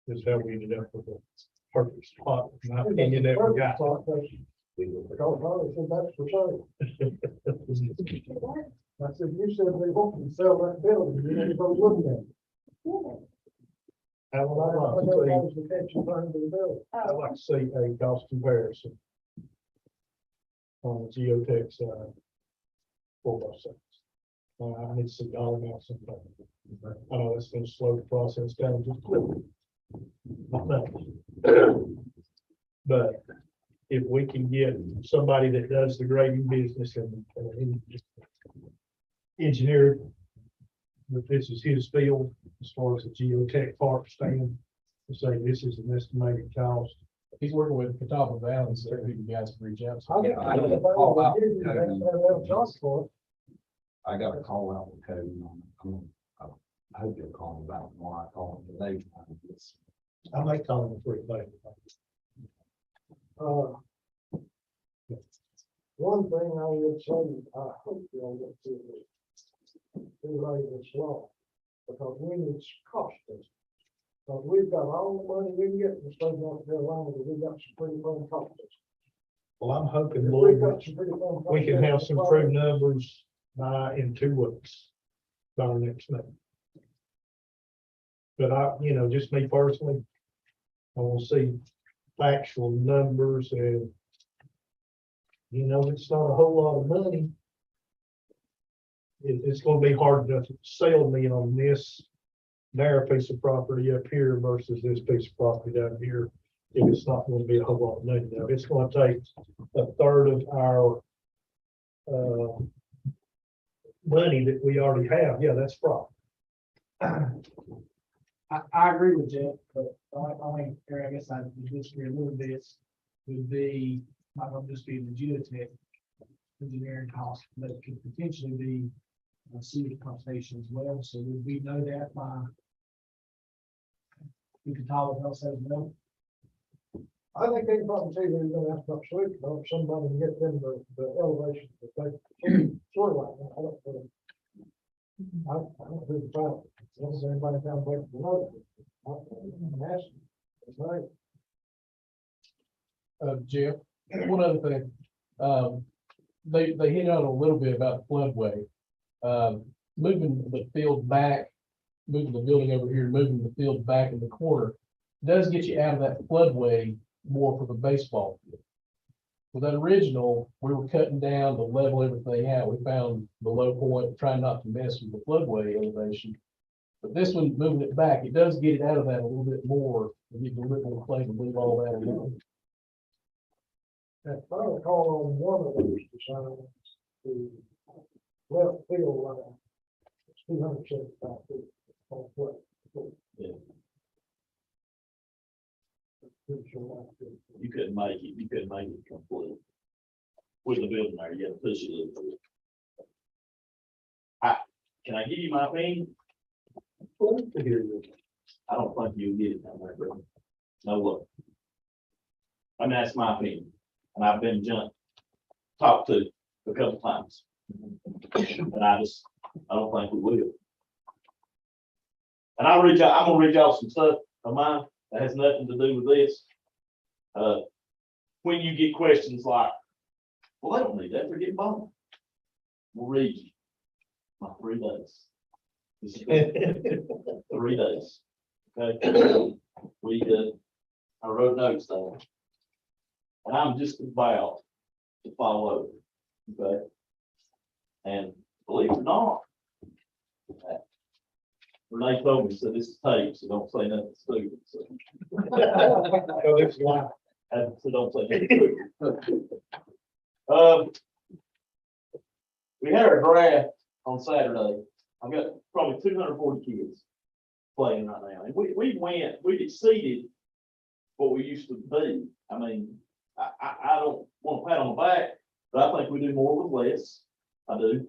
This is how we ended up with a perfect spot, in my opinion, that we got.
Because I said that's for sale. I said, you said they want to sell that building, you need to go look at it.
I would like
I
to
know
see-
that was the attention turned to the building.
I'd like to see a cost comparison on the geotech side for those things. I need to see dollar amounts. I know it's gonna slow the process down just a little. Not much. But if we can get somebody that does the grading business and engineer, that this is his field, as far as the geotech part stand, to say this is an estimated cost.
He's working with Catawba Valley, so you guys can reach out. to
I
him.
got- I got a call out with Cody.
I got a call out with Cody on, I hope you'll call him about why I called him today.
I might call him before he plays.
One thing I would say, I hope you'll get to this. Rewrite this law, because we need to cost us. Because we've got all the money we can get from the state of North Carolina, but we got some pretty fun costs.
Well, I'm hoping,
If
Lord,
we've got
that
some pretty fun
we can have some
costs,
true numbers in 2 weeks, by our next meeting. But just me personally, I want to see actual numbers and, it's not a whole lot of money. It's gonna be hard to sell me on this narrow piece of property up here versus this piece of property down here. If it's not gonna be a whole lot of money. Now, if it's gonna take a third of our money that we already have, yeah, that's problem.
I agree with Jeff, but I think, I guess I disagree a little bit, would be, not gonna just be the geotech engineering cost, but it could potentially be a city consultation as well, so would we know that by? We could talk about says no.
I think they can probably say they're gonna ask about sweet, or if somebody can get them the elevation, that they, sort of like that, I don't know. I don't think about, as long as everybody down there below. I'm asking, it's right.
Jeff, one other thing, they hit on a little bit about the floodway. Moving the field back, moving the building over here, moving the field back in the corner, does get you out of that floodway more for the baseball field. With that original, we were cutting down to level everything out. We found the low point, trying not to mess with the floodway elevation. But this one, moving it back, it does get it out of that a little bit more, and you can a little more play to leave all that alone.
If I recall on one of those designs, the left field line, it's 275 feet. On foot.
Yeah.
Pretty sure that's good.
You couldn't make it complete. With the building there, you had to push it a little bit. Can I give you my opinion? I don't think you'll get it down there, bro. No way. I mean, that's my opinion, and I've been talked to a couple times. And I don't think we will. And I'm gonna read y'all some stuff of mine that has nothing to do with this. When you get questions like, well, they don't need that, they're getting boned. We'll read you my 3 days. This is 3 days. Okay. I wrote notes down. And I'm just about to follow. Okay. And believe it or not, Renee told me, so this is tape, so don't say nothing stupid. So.
So it's like,
So don't say nothing stupid. We had our draft on Saturday. I've got probably 240 kids playing right now. And we exceeded what we used to be. I mean, I don't want to pat on the back, but I think we do more with less. I do.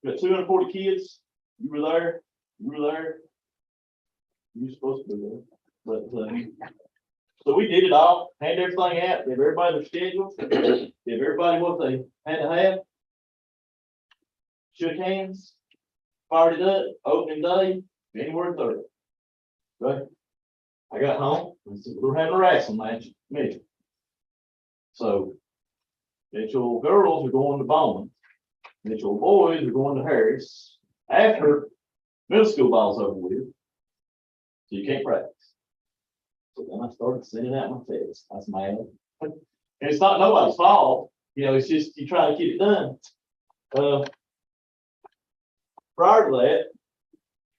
Got 240 kids. You were there. You were supposed to be there. But so we did it all, had everything out, gave everybody their schedule, gave everybody what they had to have. Shook hands, fired it up, opening day, January 3rd. Right? I got home, and said, we're having a wrestling match, Mitchell. So Mitchell girls are going to Bowman. Mitchell boys are going to Harris after middle school ball's over with. So you can't practice. So then I started sending out my text. That's mad. And it's not nobody's fault. It's just you try to get it done. Prior to that,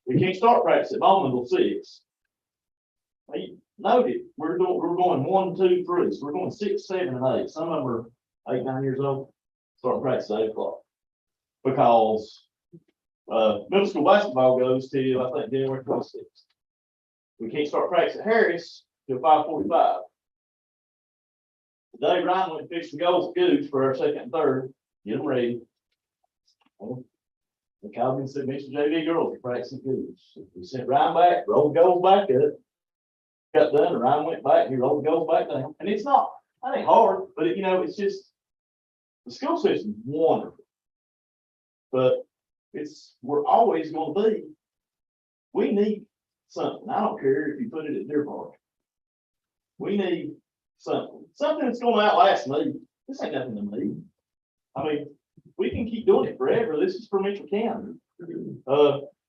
we can't start practice at Bowman until 6. Hey, noted, we're going 1, 2, 3, so we're going 6, 7, and 8. Some of them are 8, 9 years old, starting practice at 8 o'clock. Because, middle school basketball goes till, I think, January 26th. We can't start practice at Harris till 5:45. Today, Ryan went and fixed the goals at Goose for our second and third, get them ready. Well, the Calvin said, Mr. JV girls are practicing Goose. We sent Ryan back, rolled the goals back up. Got done, and Ryan went back, he rolled the goals back down. And it's not, that ain't hard, but you know, it's just, the school system's wonderful. But we're always gonna be, we need something. I don't care if you put it at Deer Park. We need something that's gonna outlast me. This ain't nothing to me. I mean, we can keep doing it forever. This is for Mitchell County.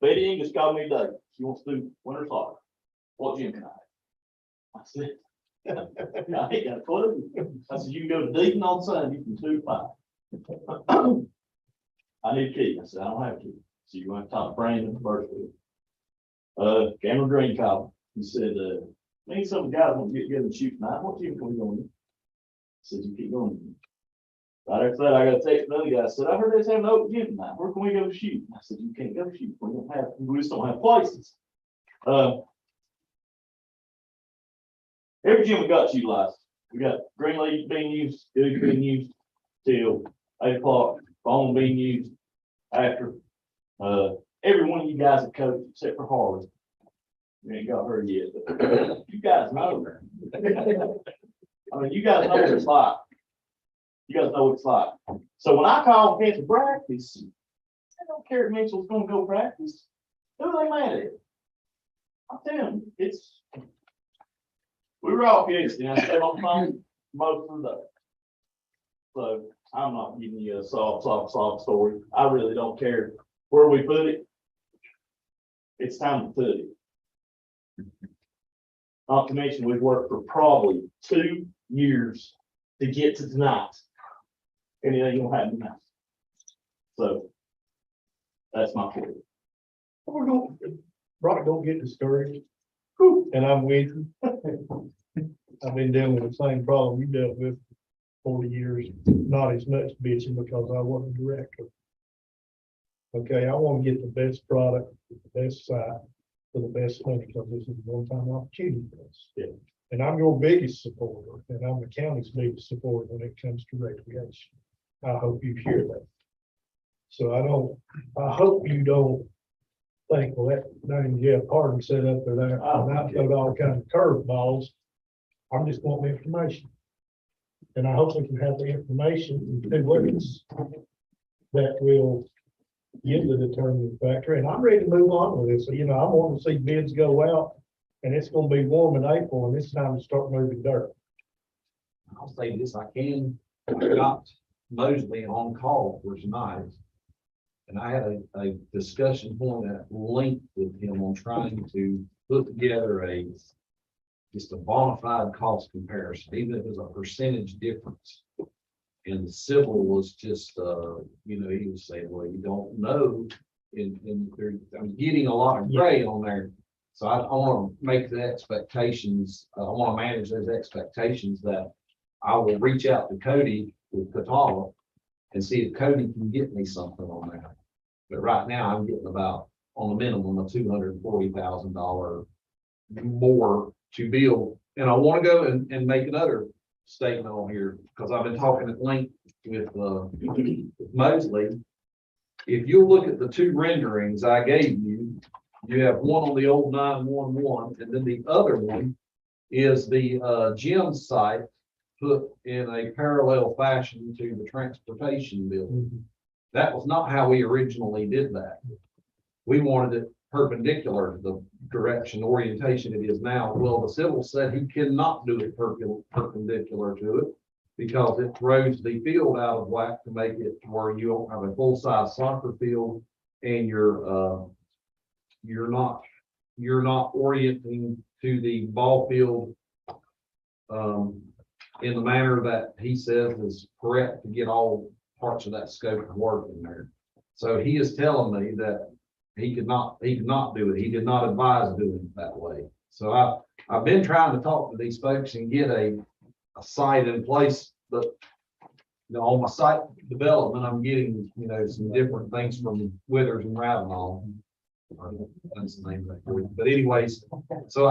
Betty English called me today. She wants to do winter soccer. What gym can I have? I said, I ain't got a clue. I said, you can go to Deaton on Sunday from 2 to 5. I need a key. I said, I don't have a key. So you're going to talk to Brandon first. Cameron Green called. He said, me and some of the guys want to get together and shoot tonight. What gym can we go in? I said, you keep going. Right after that, I got a text from another guy. I said, I heard there's having an open gym tonight. Where can we go shoot? I said, you can't go shoot. We just don't have places. Every gym we got utilized. We got Green Leaf being used, Goose being used till 8 o'clock, Bone being used after. Every one of you guys have coached except for Harley. You ain't got her yet, but you guys know her. I mean, you guys know what it's like. You guys know what it's like. So when I call Mitchell practice, I don't care if Mitchell's gonna go practice. Who are they mad at? I'm telling you, we were all kids, and I stayed on the phone most of the day. So I'm not giving you a soft story. I really don't care where we put it. It's time to put it. Not to mention, we've worked for probably 2 years to get to tonight. And it ain't gonna happen now. So that's my point.
We're going, Brock, don't get discouraged. And I'm with you. I've been dealing with the same problem you dealt with 40 years, not as much bitching because I wasn't a director. Okay, I want to get the best product, the best site, for the best money, because this is a one-time opportunity for us.
Yeah.
And I'm your biggest supporter, and I'm the county's biggest supporter when it comes to recreation. I hope you hear that. So I hope you don't think, well, that name Jeff Harden set up there, and I throw all kinds of curveballs. I'm just wanting information. And I hope we can have the information in 2 weeks that will give the determining factor. And I'm ready to move on with this. So, you know, I want to see bids go out, and it's gonna be warm in April, and it's time to start moving dirt.
I'll say this, I got Mosley on call for tonight. And I had a discussion point at length with him on trying to put together just a bona fide cost comparison, even if it was a percentage difference. And the civil was just, you know, he was saying, well, you don't know. I'm getting a lot of gray on there. So I want to make the expectations, I want to manage those expectations that I will reach out to Cody with Catawba and see if Cody can get me something on that. But right now I'm getting about, on a minimum, of $240,000 more to build. And I want to go and make another statement on here, because I've been talking at length with Mosley. If you look at the 2 renderings I gave you, you have one on the old 911, and then the other one is the gym site put in a parallel fashion to the transportation building. That was not how we originally did that. We wanted it perpendicular to the direction orientation it is now. Well, the civil said he cannot do it perpendicular to it because it throws the field out of whack to make it to where you don't have a full-size soccer field, and you're not orienting to the ball field in the manner that he says is correct to get all parts of that scope of work in there. So he is telling me that he could not do it. He did not advise doing it that way. So I've been trying to talk to these folks and get a site in place, but you know, on my site development, I'm getting, you know, some different things from Withers and Ravenel. That's the name of that group. But anyways, so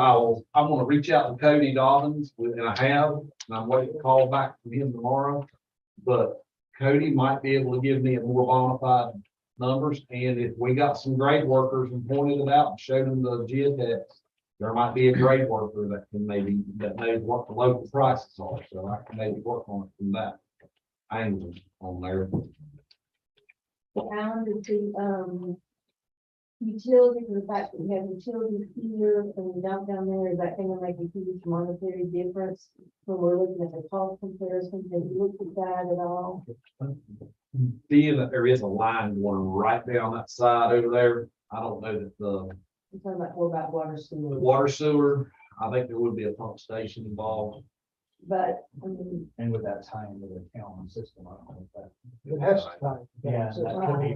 I'm gonna reach out to Cody Dobbins, and I have, and I'm waiting to call back from him tomorrow. But Cody might be able to give me a more bona fide numbers, and if we got some grade workers and pointed it out and showed them the geotechs, there might be a grade worker that knows what the local prices are, so I can maybe work on it from that angle on there.
Alan, the utilities, the fact that we have utilities here and we dump down there, is that gonna make a huge monetary difference when we're looking at the cost comparison? Have you looked at that at all?
Being that there is a line going right down that side over there, I don't know that the
I'm talking about more about water sewer,
water sewer, I think there would be a pump station involved.
but I mean,
And with that tying to the town system, I don't know if that.
It has to time.
Yeah,
So,
that could be.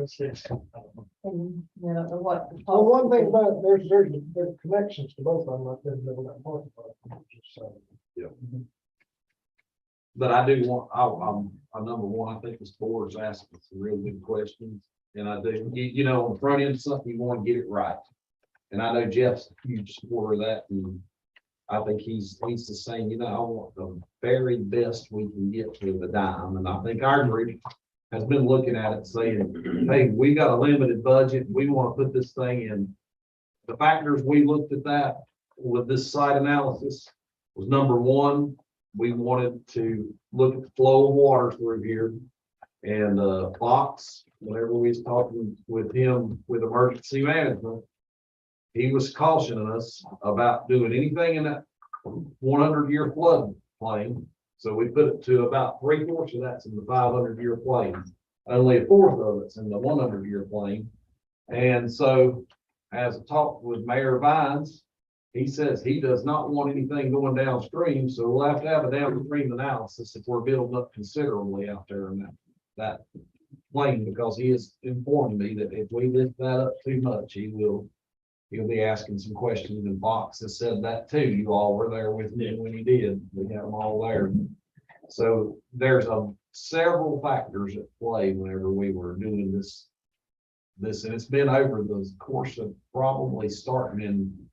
and you know, what. the
Well,
cost-
one thing about it, there's connections to both of them, like there's that part of it, so.
But I do want, I'm number one, I think this board's asking some real good questions. And I do, you know, on the front end of something, you want to get it right. And I know Jeff's a huge supporter of that, and I think he's the same, you know, I want the very best we can get to the dime. And I think our group has been looking at it saying, hey, we got a limited budget, we want to put this thing in. The factors we looked at that with this site analysis was number one, we wanted to look at the flow of water through here. And Fox, whenever we was talking with him with emergency management, he was cautioning us about doing anything in that 100-year flood plain. So we put it to about 3/4 of that's in the 500-year plain. Only a fourth of it's in the 100-year plain. And so as I talked with Mayor Vines, he says he does not want anything going downstream, so we'll have to have a downstream analysis if we're building up considerably out there in that plain, because he has informed me that if we lift that up too much, he'll be asking some questions, and Fox has said that too. You all were there with me when he did. We have them all there. So there's several factors at play whenever we were doing this, and it's been over the course of probably starting in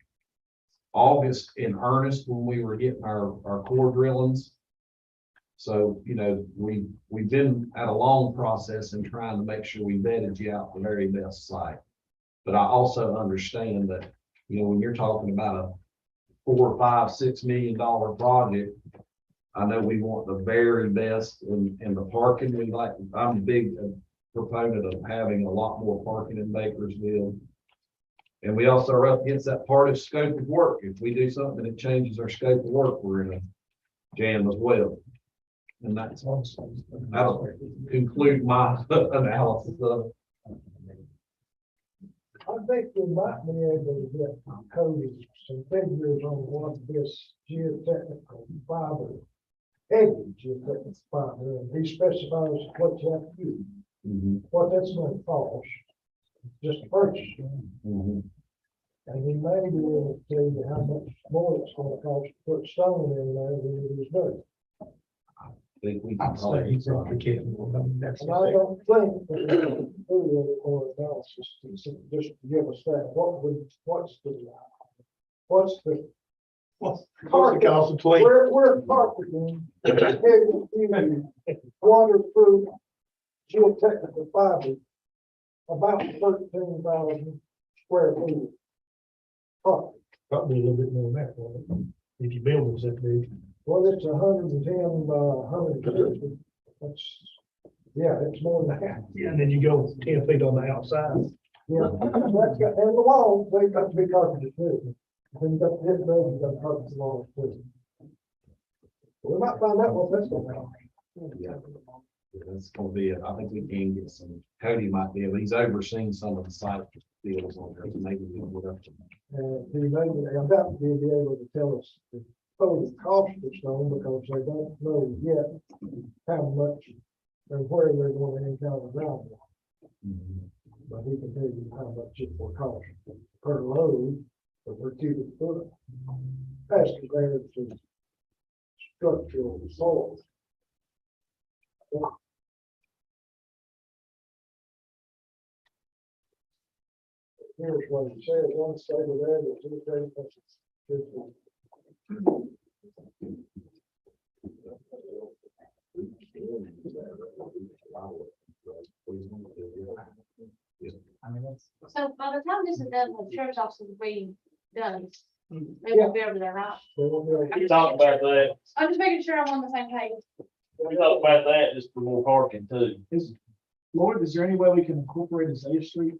August in earnest when we were getting our core drillings. So, you know, we've been at a long process in trying to make sure we vetted you out the very best site. But I also understand that, you know, when you're talking about a $4, $5, $6 million project, I know we want the very best in the parking. I'm a big proponent of having a lot more parking in Bakersville. And we also are up against that part of scope of work. If we do something that changes our scope of work, we're in a jam as well. And that'll conclude my analysis of it.
I think we might be able to get Cody some figures on what this geotechnical fiber, heavy geotechnical fiber, and he specifies what you have to do, what that's going to cost, just to purchase. And he may be able to tell you how much more it's going to cost to put stone in there than it is dirt.
I think we can call it.
And I don't think that we can do or analysis, just to give us that, what's the
cost between?
we're targeting waterproof geotechnical fiber, about 13,000 square feet.
Probably a little bit more than that, won't it? If you build it that big.
Well, it's 110 by 150. That's, yeah, it's more than that.
Yeah, and then you go 10 feet on the outside.
Yeah, that's got, and the walls, they've got to be carpeted too. When you got the hip road, you got to carpet the walls too. We might find out what that's going to be.
Yeah. That's gonna be, I think we can get some, Cody might be able, he's overseen some of the site deals on there, so maybe we can work up to.
He may, I'm about to be able to tell us the total cost of stone, because they don't know yet how much and where they're going to encounter groundwater. But we can tell you how much it will cost per load or per cubic foot. As compared to structural soil. Here's what it says, one side of that is two things.
I mean, that's.
So by the time this is done, the sheriff's office will be done. They won't be over there, right?
They won't be able to-
We talked about that,
I'm just making sure I'm on the same page.
we talked about that just for more parking too.
Lord, is there any way we can incorporate Azalea Street?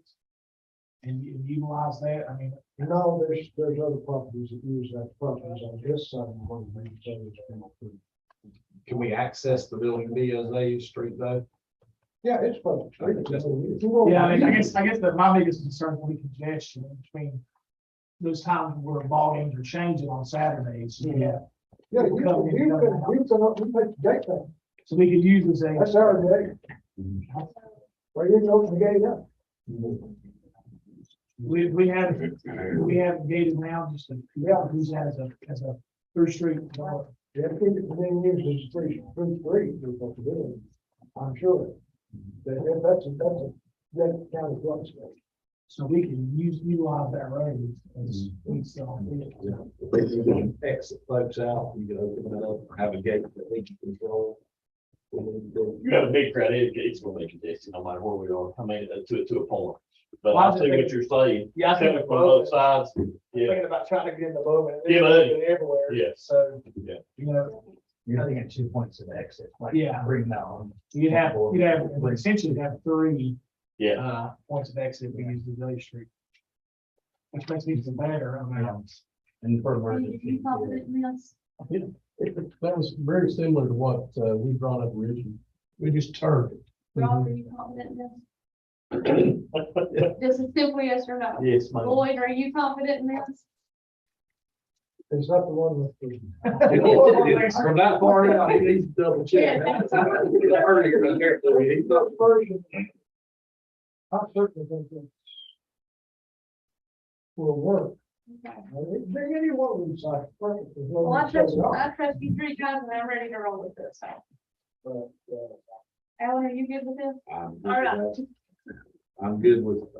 And utilize that? I mean,
No, there's other properties that use that properties on this side of the road. They say it's been approved.
Can we access the building via Azalea Street though?
Yeah, it's public. street.
yeah, I mean, I guess that my biggest concern will be congestion between those times where volumes are changing on Saturdays. Yeah.
Yeah, you can take the gate down.
So we could use as
That's
a,
our gate. Where you can open the gate up.
we have gated now, just to, use that as a through street.
Yeah, if it's being used as free, is what it is. I'm sure. That's a great county plus.
So we can utilize that road as we sell.
Exit folks out, you can open it up, or have a gate that we can control.
You have a big crowd, it's gonna be congested no matter where we are, I mean, to a point. But I see what you're saying,
Yeah, I think
coming from both sides, yeah,
thinking about trying to get in the boat and
Yeah, but-
everywhere.
Yes.
So,
Yeah.
you know,
You're looking at 2 points of exit. like
Yeah.
Bring that on.
you'd have essentially have three,
yeah.
points of exit if we use the Village Street. Which makes me feel better, I mean,
And for
Are
emergency.
you confident in this?
That was very similar to what we brought up originally.
We just turned it.
Rob, are you confident in this? Just a simple yes or no.
Yes, ma'am.
Lloyd, are you confident in this?
Is that the one with the?
From that far out, he needs to double check.
Yeah.
Earlier, right there, he's not-
Version. I certainly think that will work.
Okay.
Bring any one of these sites.
Well, I trust you three guys and I'm ready to roll with this, so. Alan, are you good with this?
I'm good
All right.
with that.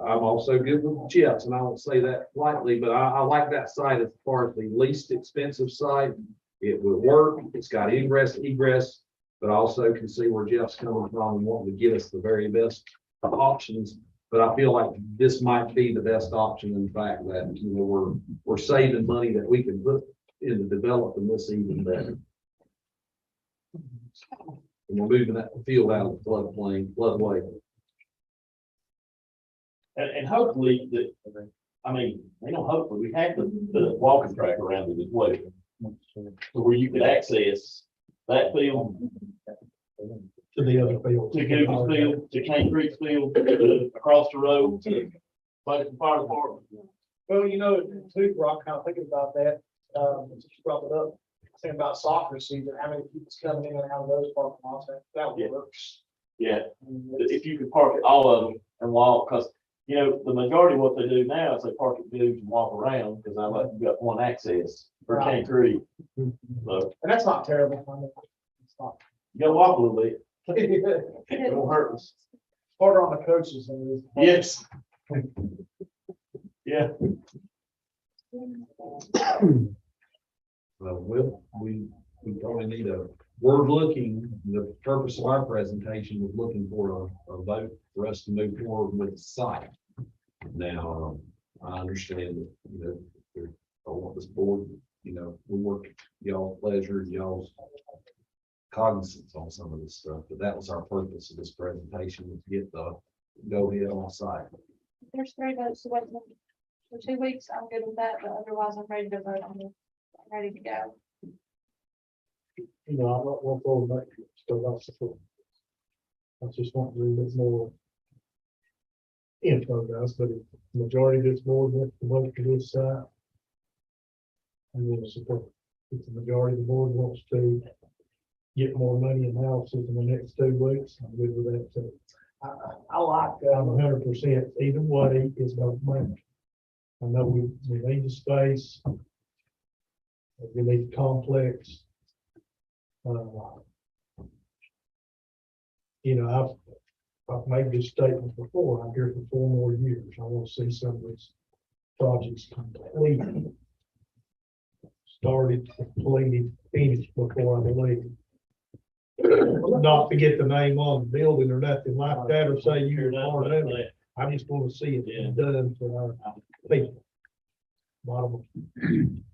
I'm also good with chips, and I won't say that lightly, but I like that site as far as the least expensive site. It will work, it's got ingress, egress, but I also can see where Jeff's coming from and wanting to get us the very best options. But I feel like this might be the best option in the fact that, you know, we're saving money that we can put into developing this even better. And we're moving that field out of the floodway.
And hopefully that, I mean, you know, hopefully we have the walking track around it as well. So where you could access that field
To the other field.
to Google's field, to Cane Creek's field, across the road to Fire Department.
Well, you know, too, Rob, kind of thinking about that, since you brought it up, saying about soccer season, how many people's coming in and out of those parking lots, that
Yeah.
works.
Yeah, if you could park at all of them and walk, because, you know, the majority of what they do now is they park at Google's and walk around, because I like, you got one access for Cane Creek. So
And that's not terrible. I mean, it's not.
you gotta walk a little bit, it won't hurt us.
Harder on the coaches than it is.
Yes. Yeah.
Well, we probably need the purpose of our presentation was looking for a vote for us to move forward with the site. Now, I understand that, you know, I want this board, you know, we work y'all's pleasure, y'all's cognizance on some of this stuff, but that was our purpose of this presentation, was to get the go ahead on site.
There's 3 votes to wait for 2 weeks. I'm good with that, but otherwise I'm ready to vote on it. I'm ready to go.
You know, I'm not one for that, still got support. I just want a little bit more info, guys, but if the majority gets more than the vote to this side, I'm going to support. If the majority of the board wants to get more money in houses in the next 2 weeks, I'm good with that too.
I like,
I'm 100%, either way is no money. I know we need the space. We need the complex. You know, I've made this statement before, I'm here for 4 more years, I want to see some of these projects completed. Started, completed, finished before I leave. Not to get the name on the building or nothing like that, or say you're part of it. I just want to see it done for our people. Bottom.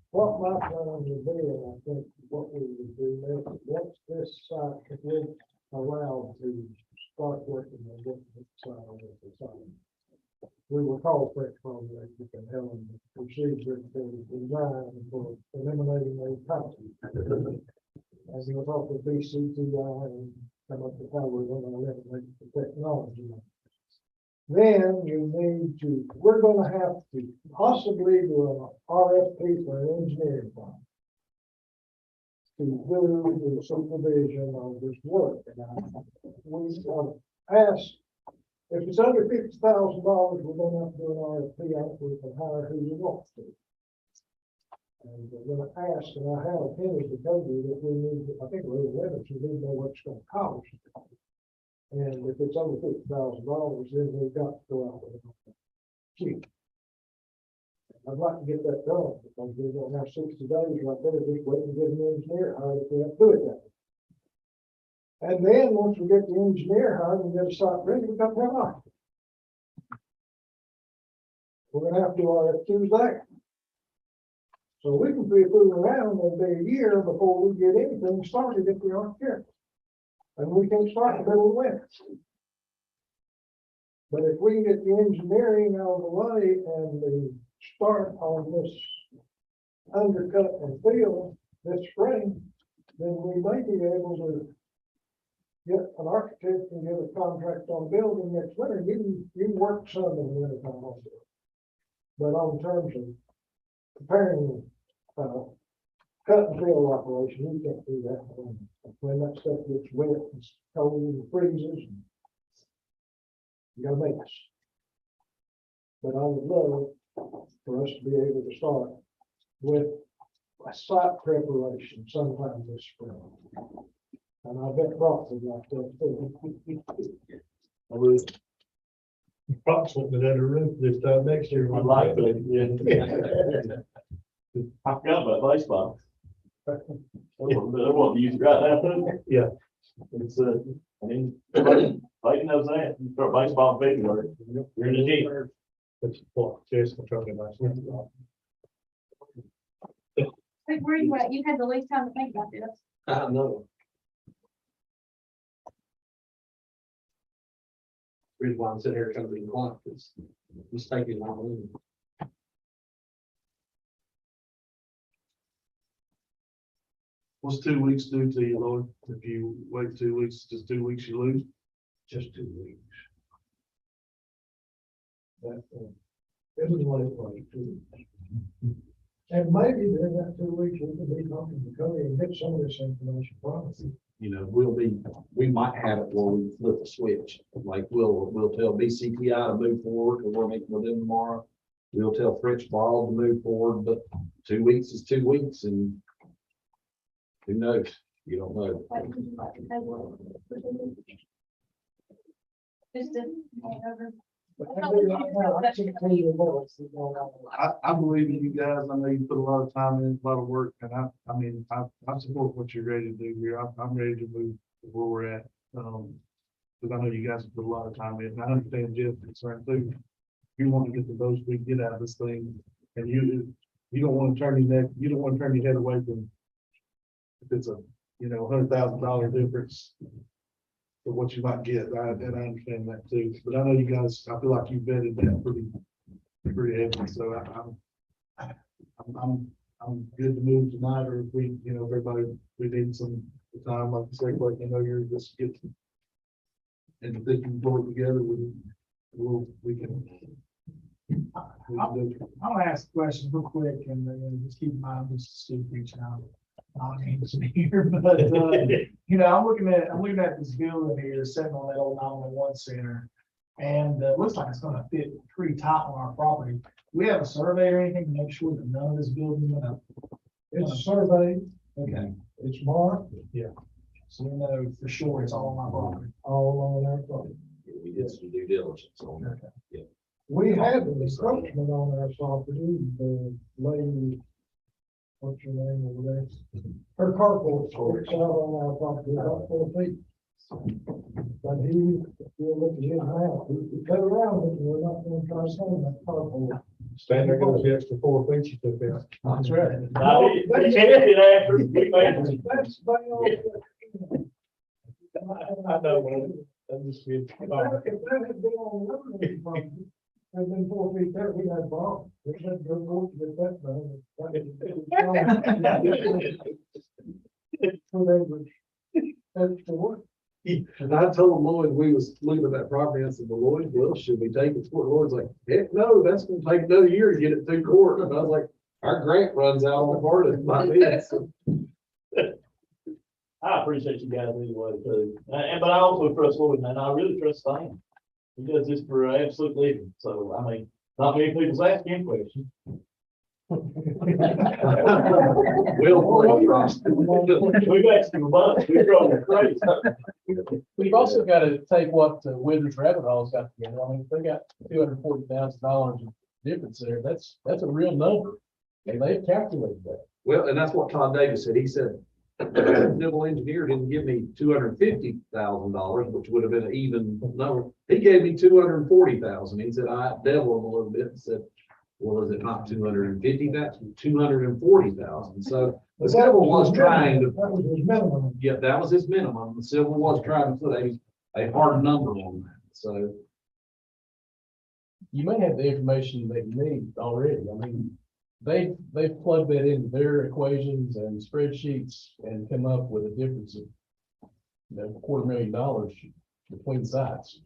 What my plan would be, and I think what we would do next, once this site is allowed to start working on this side of the site. We will call for it project, we can help them procedure for the design for eliminating those costs. As we'll talk with BCTI and come up with how we're gonna eliminate the technology. Then you need to, we're gonna have to possibly do an RFP for an engineering firm to do the supervision of this work. And we asked, if it's under $50,000, we're gonna have to do an RFP out, we can hire who we want to. And we're gonna ask, and I have a penny to tell you that we need, I think we're limits, we need to know what it's gonna cost. And if it's over $50,000, then we've got to go out with it. Cheap. I'd like to get that done, because we're gonna have 60 days right there, just waiting to get an engineer hired if we have to do it that way. And then, once we get the engineer hired and get a site ready, we got to have our. We're gonna have to do RFQs there. So we can be fooling around and be a year before we get anything started if we aren't careful. And we can start in the middle of winter. But if we can get the engineering out of the way and the start on this undercut and fill this spring, then we may be able to get an architect and get a contract on building next winter. You can work some in the winter time also. But on terms of preparing cut and fill operation, you can't do that. When that stuff gets wet and cold and freezes, you got a mess. But I would love for us to be able to start with a site preparation sometime this spring. And I bet Brock would like that too.
I would. Approximately under roof this time next year.
I'd like to, yeah. I forgot about baseball. They want to use it right now, too.
Yeah.
It's, I mean, everybody knows that. You start baseball in February, you're in the gym.
That's what Jason told me last night.
Like, where you at? You had the least time to think about this.
I know. Reason why I'm sitting here trying to be quiet is mistaken.
What's 2 weeks do to you, Lord? If you wait 2 weeks, just 2 weeks you lose?
Just 2 weeks. That, it was what it was. 2 weeks.
And maybe during that 2 weeks, we could be talking to Cody and get some of this information from us.
You know, we might have it where we flip a switch, like we'll tell BCTI to move forward, or we're meeting with them tomorrow. We'll tell Fritz Ball to move forward, but 2 weeks is 2 weeks, and who knows? You don't know.
Like, would you like to table it? Just to, whatever.
But I can't tell you what else is going on.
I believe in you guys. I know you put a lot of time in, a lot of work, and I support what you're ready to do here. I'm ready to move to where we're at. Because I know you guys have put a lot of time in, and I understand Jeff's concern too. You want to get the most we can get out of this thing, and you don't want to turn your neck, you don't want to turn your head away from if it's a, $100,000 difference for what you might get. And I understand that too, but I know you guys, I feel like you vetted that pretty heavily, so I'm good to move tonight, or if we, everybody, we need some time, like you say, like, you're just get and if they can pull it together, we can do it.
I'm gonna ask a question real quick and then just keep in mind, this is Steve reaching out. not an engineer, but, you know, I'm looking at this building here, sitting on that old 911 center. And, it looks like it's gonna fit pretty tight on our property. Do we have a survey or anything to make sure that none of this building went up?
It's surveyed,
Okay,
it's marked,
so we know for sure it's all on my property.
all on our property.
We did some due diligence on that.
We have an encroachment on our property, the lady, what's her name over there? Her carport sticks out on our property about 4 feet. But we'll look at his now, we cut around it, we're not gonna try to save that carport. Stand there goes the extra 4 feet you took out.
That's right.
Now, he finished it after we made it.
That's I know, man. I'm just kidding. If that had been on the other property, had been 4 feet there, we had a problem. We had to go to get that done. So they would, that's the work.
And I told Lloyd, we was looking at that property, I said, well, Lloyd, well, should we take it to court? Lloyd's like, heck, no, that's gonna take another year to get it through court. And I was like, our grant runs out on the part of it. So,
I appreciate you guys anyway, too. But I also trust Lloyd, and I really trust Stan. He does this for absolute living. So, I mean, not many people's asking him questions.
We'll,
We've asked him a bunch. We've grown crazy.
We've also got to take what Withers Rabbit Hole's got together. I mean, if they got $240,000 of difference there, that's a real number. And they've calculated that.
well, and that's what Todd Davis said. He said, civil engineer didn't give me $250,000, which would have been an even number. He gave me $240,000. He said, I deviled him a little bit and said, well, is it not 250? That's 240,000. So the civil was trying to,
That was his minimum.
yeah, that was his minimum. The civil was trying to put a hard number on that. So
You may have the information that you need already. I mean, they've plugged that into their equations and spreadsheets and come up with a difference of, $250,000 between sites.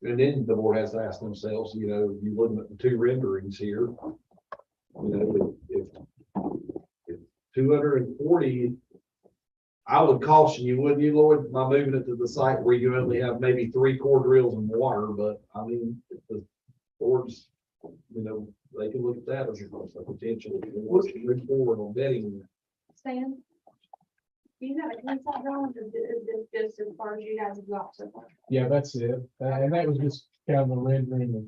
and then the board has to ask themselves, you looking at the two renderings here, if 240, I would caution you, wouldn't you, Lloyd, by moving it to the site where you only have maybe 3 core drills and water, but I mean, if the boards, they can look at that as a potential, move forward on betting.
Stan? Do you have an inside drawing, or is this just as far as you guys have got so far?
Yeah, that's it. And that was just kind of a rendering of,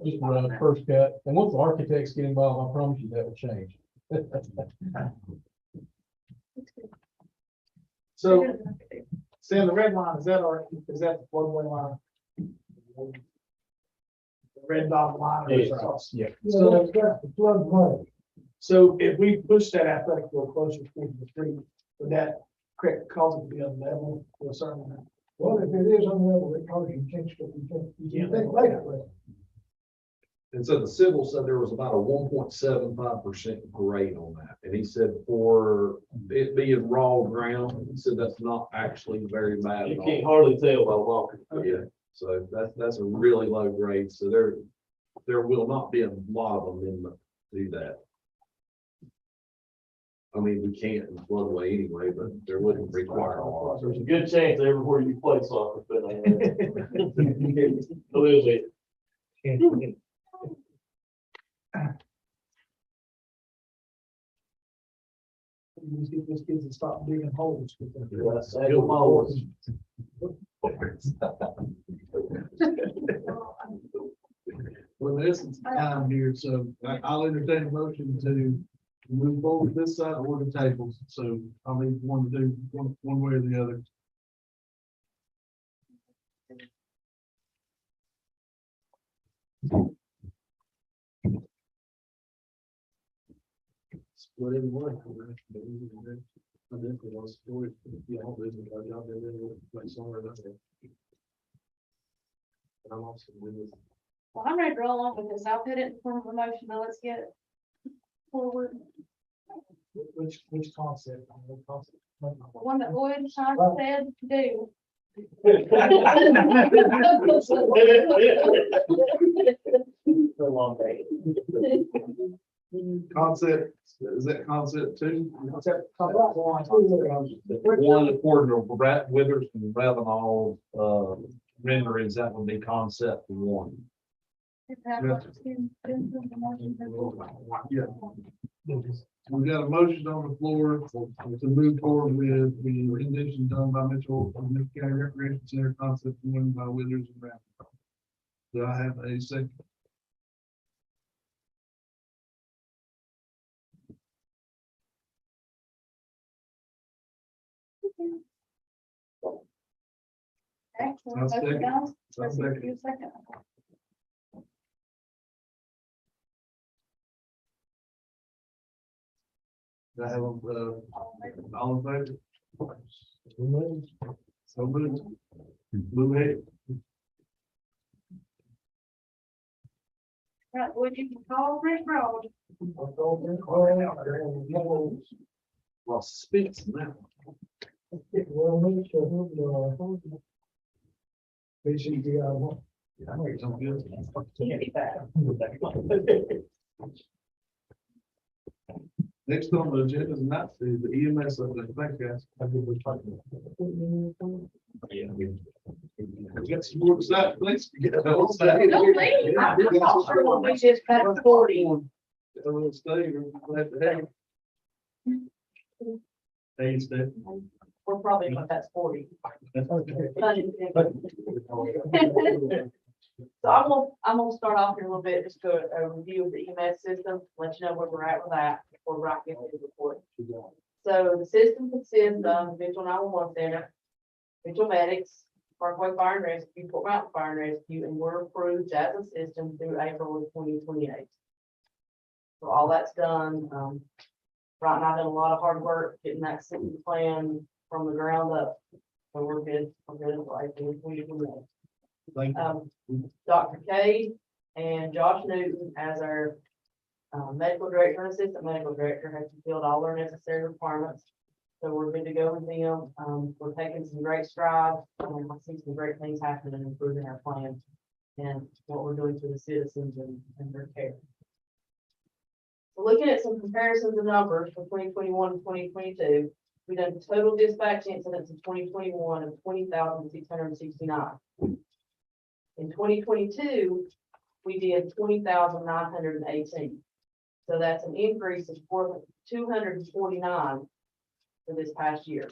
just a first cut. And once the architects get involved, I promise you that will change.
So, Sam, the red line, is that the floodway line? The red dot line.
Yeah. Yeah.
So that's the floodplain.
So if we push that athletic field closer to the street, would that correct cause it to be unlevel to a certain amount?
Well, if it is unlevel, it causes you can't, you can't lay it with.
And so the civil said there was about a 1.75% grade on that. And he said for it being raw ground, he said that's not actually very bad
You
at all.
can't hardly tell by walking.
Yeah, so that's a really low grade. So there will not be a lot of them in the, do that. I mean, we can't in the floodway anyway, but there wouldn't require a lot.
There's a good chance everywhere you play soccer, but a little bit.
Just get those kids to stop digging holes.
That's what my was.
Well, there's some time here, so I'll entertain a motion to move forward this side or the tables. So I'll need one to do one way or the other. Split in one. I think it was split. Yeah, I'll do it. I'll do it. Like somewhere else. I'm also with.
Well, I'm ready to roll on with this. I'll put it in form of a motion, but let's get it forward.
Which concept? What concept?
The one that Lloyd Sean said to do.
A long day.
Concept, is that concept two?
One according to Brad Withers and Ravenall, renderings, that would be concept one.
Yeah. We got a motion on the floor to move forward with the rendition done by Mitchell, County Recreation Center, concept one by Withers and Ravenall. Do I have a second? I'll second. I'll second.
Second.
Do I have a, all in favor? So moved. Move ahead.
Right, would you call Rick Road?
Well, spits now.
I know it's something good. Next on the agenda is not the EMS update. Thank you, guys. We got some more beside, please.
Don't leave. I'm sure when we just got 40.
Everyone stay, we're glad to have you. Hey, Steph.
We're probably, but that's 40. So I'm gonna start off here a little bit, just to a review of the EMS system, let you know where we're at with that before we're rocking into the report. So the system consists of Mitchell 911 Center, Mitchell Medics, Parkway Fire and Rescue, Fort Mountain Fire and Rescue, and we're approved as a system through April of 2028. So all that's done. Right now, I've done a lot of hard work getting that system plan from the ground up. So we're good until April of 2028.
Thank you.
Dr. K and Josh Newton as our medical director and assistant medical director have fulfilled all their necessary requirements. So we're good to go with them. We're taking some great strides. I see some great things happening and improving our plan and what we're doing for the citizens and their care. So looking at some comparisons of numbers from 2021 and 2022, we done total dispatch incidents in 2021 of 20,669. In 2022, we did 20,918. So that's an increase of 249 for this past year.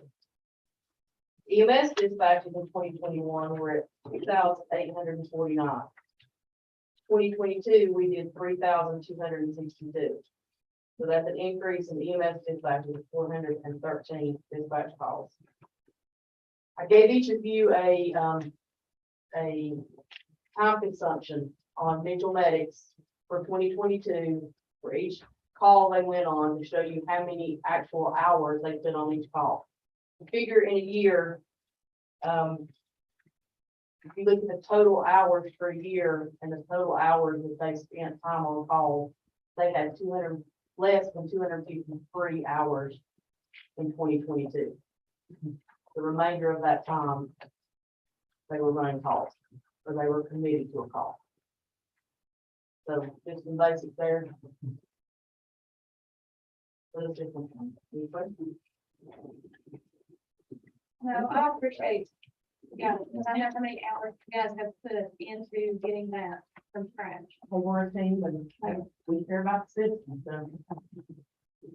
EMS dispatches in 2021 were at 2,849. 2022, we did 3,262. So that's an increase in EMS dispatches of 413 dispatch calls. I gave each of you a time consumption on Mitchell Medics for 2022 for each call they went on to show you how many actual hours they spent on each call. The figure in a year, if you look at the total hours per year and the total hours that they spent time on call, they had less than 253 hours in 2022. The remainder of that time, they were running calls, or they were committed to a call. So just some basics there. Any questions?
No, I appreciate, yeah, because I know how many hours you guys have put into getting that from scratch.
They were a team, and we care about the citizens, so.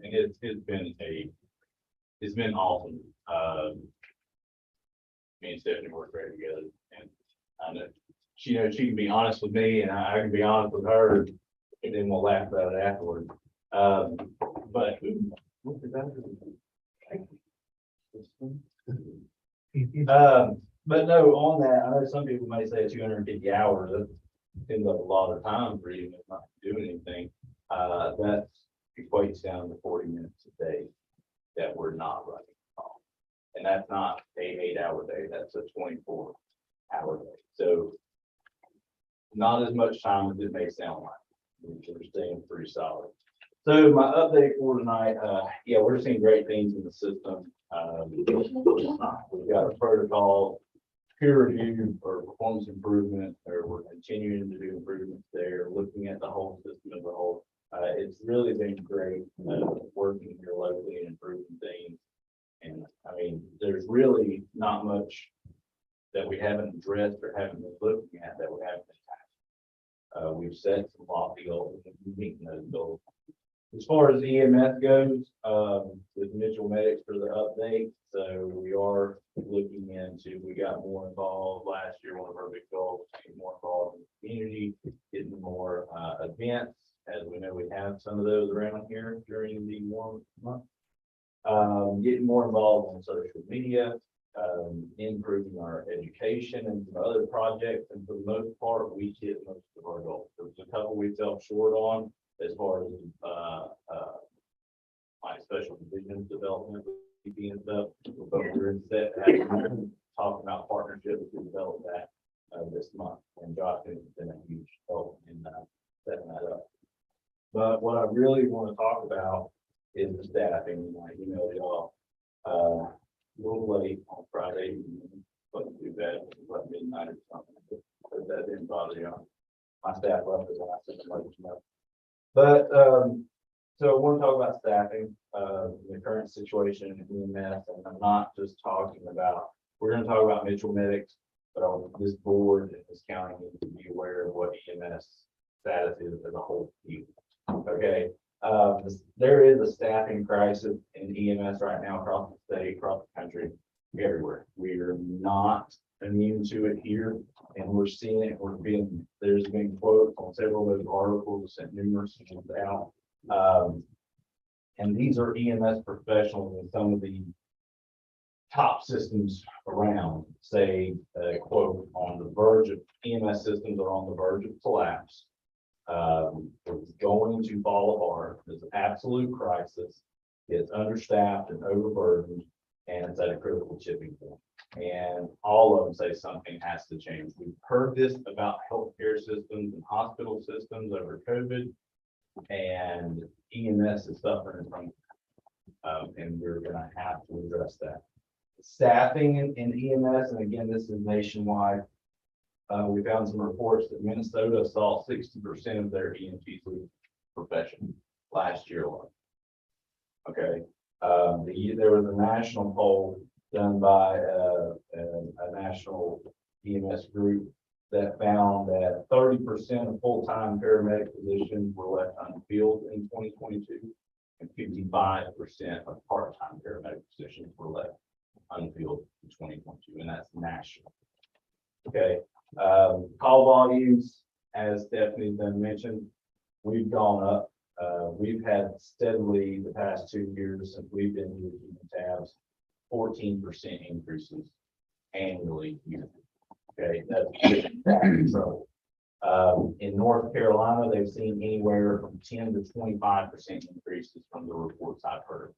And it's been awesome. Me and Stephanie work great together, and I know she knows she can be honest with me, and I can be honest with her, and then we'll laugh about it afterwards. But but no, on that, I know some people may say 250 hours, that seems like a lot of time for you not doing anything. That equates down to 40 minutes a day that we're not running. And that's not a 8-hour day, that's a 24-hour day. So not as much time as it may sound like. We're staying pretty solid. So my update for tonight, yeah, we're seeing great things in the system. We've got a protocol, peer review or performance improvement, or we're continuing to do improvements there, looking at the whole system as a whole. It's really been great, working here locally and improving things. And I mean, there's really not much that we haven't addressed or haven't been looking at that we haven't been tackling. We've set some lofty goals and we're meeting those goals. As far as EMS goes, with Mitchell Medics for the update, so we are looking into, we got more involved last year. One of our big goals, was to get more involved in the community, getting more events, as we know we have some of those around here during the warm month. Getting more involved in social media, improving our education and some other projects, and for the most part, we hit most of our goals. There was a couple we fell short on as far as my special division development and stuff, but we're instead talking about partnerships to develop that this month, and Josh has been a huge help in setting that up. But what I really want to talk about is the staffing. I emailed y'all a little late on Friday, but too bad, like midnight or something. But that didn't bother you. My staff left us and I sent them like, you know. But so I want to talk about staffing, the current situation in EMS, and I'm not just talking about. We're going to talk about Mitchell Medics, but this board and this county needs to be aware of what EMS status is as a whole. Okay. There is a staffing crisis in EMS right now across the state, across the country, everywhere. We are not immune to it here, and we're seeing it. There's been quotes on several of those articles, sent numerous ones out. And these are EMS professionals in some of the top systems around, say, quote, on the verge of EMS systems are on the verge of collapse. It's going to fall apart. There's an absolute crisis. It's understaffed and overburdened, and it's at a critical tipping point. And all of them say something has to change. We've heard this about healthcare systems and hospital systems over COVID, and EMS is suffering from it. And we're going to have to address that. Staffing in EMS, and again, this is nationwide. We found some reports that Minnesota saw 60% of their EMTs leave the profession last year alone. Okay, there was a national poll done by a national EMS group that found that 30% of full-time paramedic positions were left unfilled in 2022, and 55% of part-time paramedic positions were left unfilled in 2022, and that's national. Okay. Call volumes, as Stephanie's been mentioned, we've gone up. We've had steadily the past 2 years since we've been using tabs, 14% increases annually. Okay, that's trouble. In North Carolina, they've seen anywhere from 10 to 25% increases from the reports I've heard,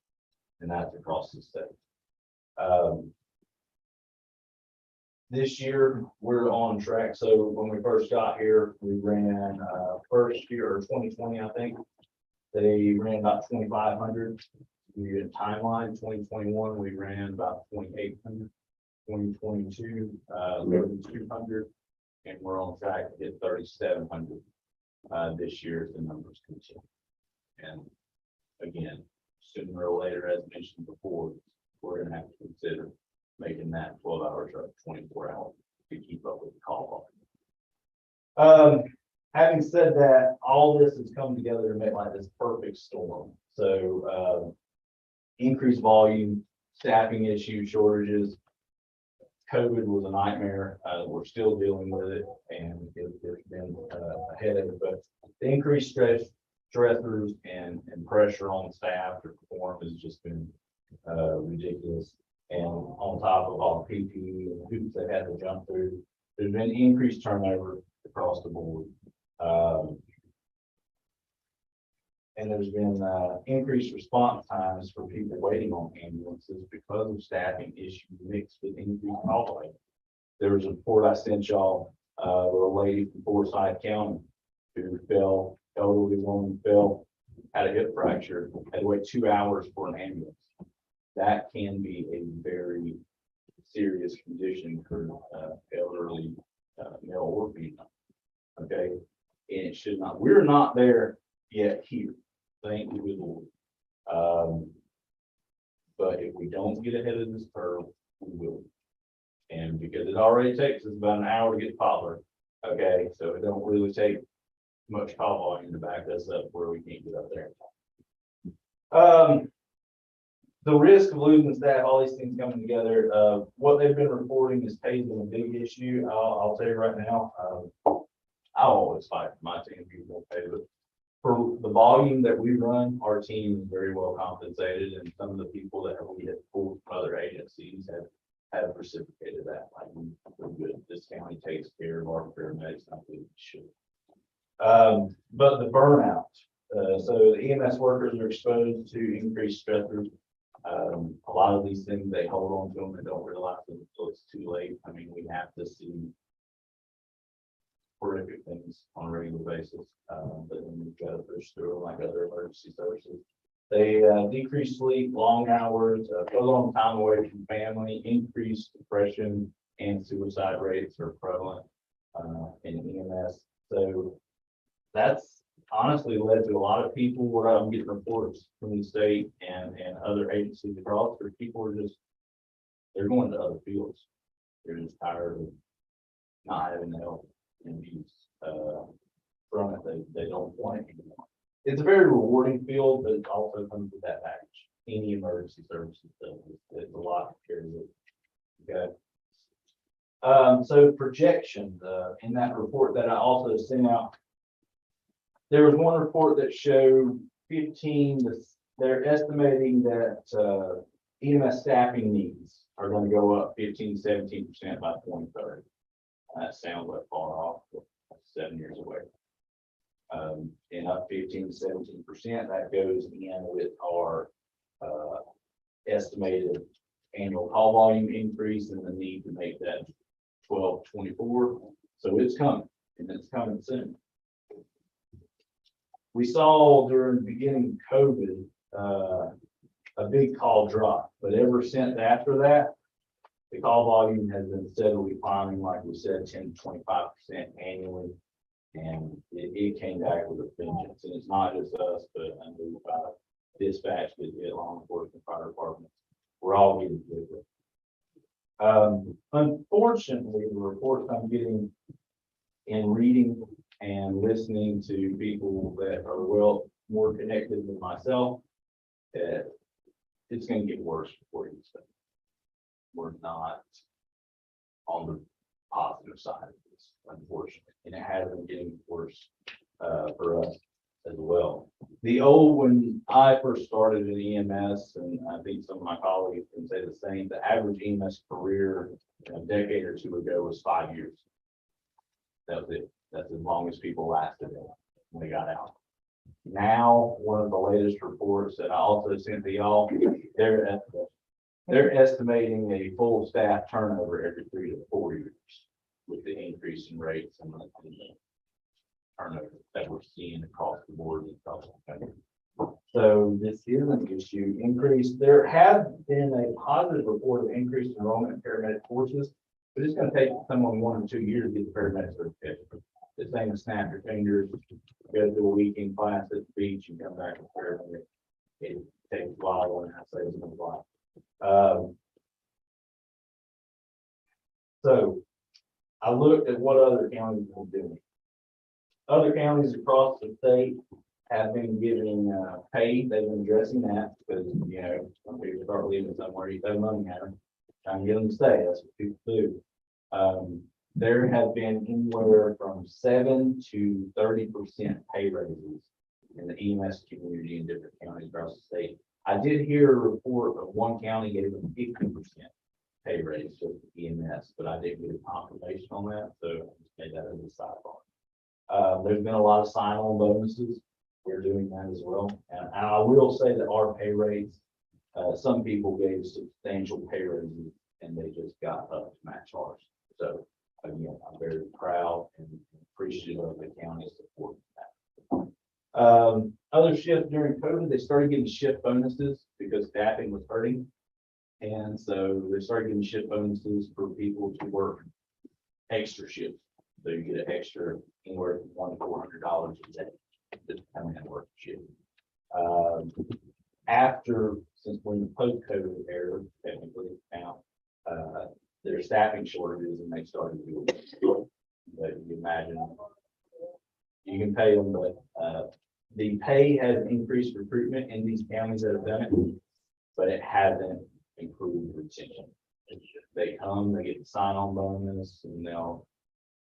and that's across the state. This year, we're on track. So when we first got here, we ran first year or 2020, I think. They ran about 2,500. We did timeline 2021, we ran about 2,800. 2022, 3,200, and we're on track to hit 3,700 this year as the numbers continue. And again, sooner or later, as mentioned before, we're going to have to consider making that 12 hours or 24 hours to keep up with the call volume. Having said that, all this has come together to make like this perfect storm. So increased volume, staffing issues, shortages. COVID was a nightmare. We're still dealing with it, and it's been ahead of it. But the increased stressors and pressure on staff to perform has just been ridiculous. And on top of all the PPE and hoops they had to jump through, there's been increased turnover across the board. And there's been increased response times for people waiting on ambulances because of staffing issues mixed with increased call volume. There was a report I sent y'all with a lady from Forsyth County who fell, elderly woman fell, had a hip fracture, had to wait 2 hours for an ambulance. That can be a very serious condition for elderly male or female. Okay, and it should not. We're not there yet here. Thank you, Lord. But if we don't get ahead of this curve, we will. And because it already takes us about an hour to get Poplar, okay, so it don't really take much call volume to back us up where we can't get up there. The risk of losing staff, all these things coming together, what they've been reporting is pay been a big issue. I'll tell you right now, I always fight for my team, people don't pay, but for the volume that we run, our team is very well compensated, and some of the people that we have pulled from other agencies have reciprocated that. Like, we're good. This county takes care of our paramedics, I think we should. But the burnout, so the EMS workers are exposed to increased stressors. A lot of these things, they hold on to them and don't realize it until it's too late. I mean, we have to see horrific things on a regular basis, but then we've got to push through them like other emergency services. They decrease sleep, long hours, prolonged time away from family, increased depression and suicide rates are prevalent in EMS. So that's honestly led to a lot of people where I'm getting reports from the state and other agencies across where people are just, they're going to other fields. They're just tired of not having the help and use from it. They don't want it anymore. It's a very rewarding field, but it also comes with that package. Any emergency services does. It's a lot to carry with it. Okay. So projections in that report that I also sent out. There was one report that showed 15, they're estimating that EMS staffing needs are going to go up 15–17% by 2030. That sounds like far off, but 7 years away. And up 15–17%, that goes in with our estimated annual call volume increase and the need to make that 1224. So it's coming, and it's coming soon. We saw during the beginning of COVID a big call drop, but ever since after that, the call volume has been steadily climbing, like we said, 10–25% annually, and it came back with a vengeance. And it's not just us, but I know dispatch, law enforcement, fire departments, we're all getting bigger. Unfortunately, the reports I'm getting in reading and listening to people that are well more connected than myself, it's going to get worse before you say. We're not on the positive side of this, unfortunately, and it has been getting worse for us as well. When I first started in EMS, and I think some of my colleagues can say the same, the average EMS career a decade or two ago was 5 years. That was it. That's as long as people lasted when they got out. Now, one of the latest reports that I also sent to y'all, they're estimating a full staff turnover every 3 to 4 years with the increase in rates and the turnover that we're seeing across the board across the country. So this is an issue. There has been a positive report of increased enrollment in paramedic courses, but it's going to take someone 1 or 2 years to get the paramedic certificate. This ain't a snap your fingers, go to a weekend class at the beach and come back with paramedic. It takes a while, and I say it's going to fly. So I looked at what other counties are doing. Other counties across the state have been giving pay. They've been addressing that because, some people start leaving somewhere, you throw money at them, trying to get them to stay. That's what people do. There have been anywhere from 7 to 30% pay raises in the EMS community in different counties across the state. I did hear a report of one county gave them 50% pay raise to EMS, but I didn't get a confirmation on that, so I just made that as a sidebar. There's been a lot of sign-on bonuses. We're doing that as well. And I will say that our pay rates, some people gave substantial pay raises and they just got up to match ours. So again, I'm very proud and appreciative of the county support that. Other shifts during COVID, they started getting shift bonuses because staffing was hurting. And so they started getting shift bonuses for people to work extra shifts. So you get an extra anywhere from $100 to $400 a day to come in and work the shift. Since we're in the post-COVID era, technically now, there's staffing shortages and they started doing it. But you imagine, you can pay them, but, the pay has increased recruitment in these counties that have done it, but it hasn't improved retention. They come, they get the sign-on bonus, and they'll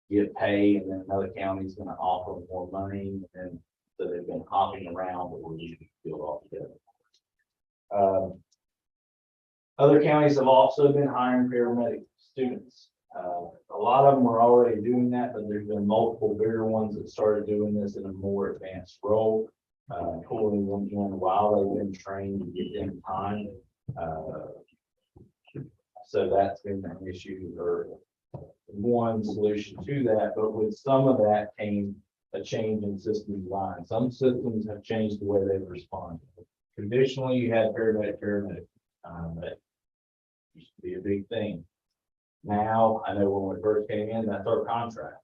get pay, and then another county's gonna offer more money, and so they've been hopping around, but we're usually filled altogether. Other counties have also been hiring paramedic students. A lot of them are already doing that, but there's been multiple bigger ones that started doing this in a more advanced role. Pulling them in while they've been trained to get them time. So that's been an issue or one solution to that, but with some of that came a change in system design. Some systems have changed the way they respond. Traditionally, you had paramedic, that used to be a big thing. Now, I know when we first came in, that's our contract.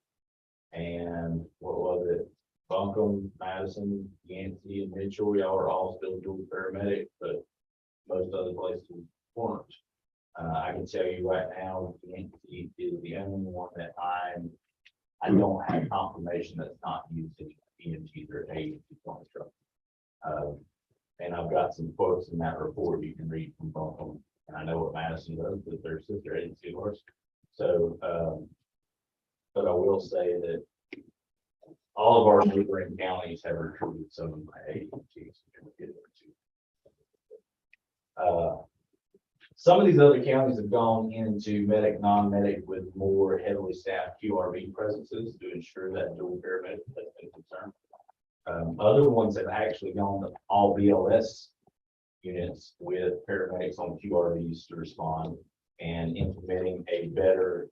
And what was it? Buncombe, Madison, Yancey, and Mitchell, y'all are all still dual paramedic, but most other places weren't. I can tell you right now, Yancey is the only one that I don't have confirmation that's not using EMTs or AEMTs on the truck. And I've got some quotes in that report you can read from Buncombe. And I know what Madison does, but their sister agency works. So, but I will say that all of our neighboring counties have recruited some of my agencies. Some of these other counties have gone into medic, non-medic with more heavily staffed QRV presences to ensure that dual paramedic has been concerned. Other ones have actually gone to all BLS units with paramedics on QRVs to respond and implementing a better,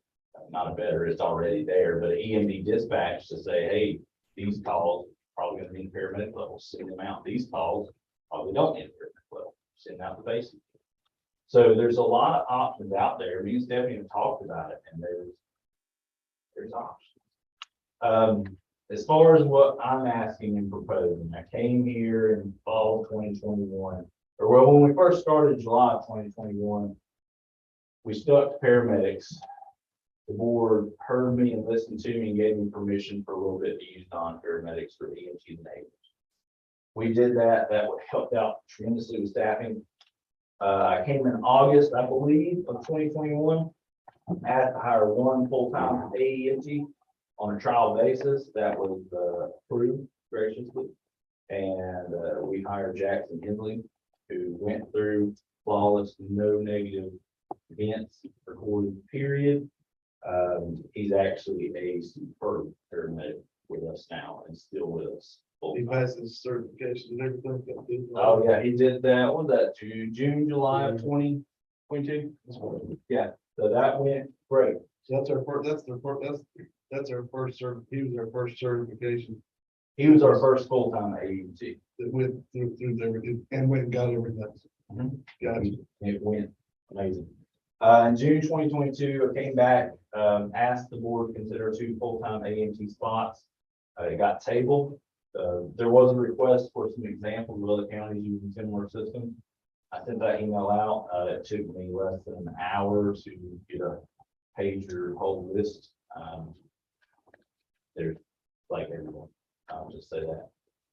not a better, it's already there, but an EMD dispatch to say, hey, these calls probably going to need paramedic level, send them out. These calls probably don't need paramedic level, send out the basic. So there's a lot of options out there. Me and Stephanie have talked about it, and there's options. As far as what I'm asking and proposing, I came here in fall 2021, or well, when we first started July 2021, we stuck to paramedics. The board heard me and listened to me and gave me permission for a little bit to use non-paramedics for EMT and AEMT. We did that. That would help out tremendously with staffing. I came in August, I believe, of 2021. I had to hire one full-time AEMT on a trial basis. That was approved graciously. And we hired Jackson Henley, who went through flawless, no negative events recorded, period. He's actually a superb paramedic with us now and still with us.
He passed his certification and everything.
Oh, yeah, he did that. What was that, June, July of 2022? Yeah, so that went great.
So that's our first, that's our first he was our first certification
He was our first full-time AEMT.
that went through everything and went and got everything.
Mhm.
Gotcha.
It went amazing. In June 2022, I came back, asked the board to consider 2 full-time AEMT spots. It got tabled. There was a request for some examples of other counties using similar systems. I sent that email out. It took me less than an hour to get a pager whole list. There's like everyone, I'll just say that.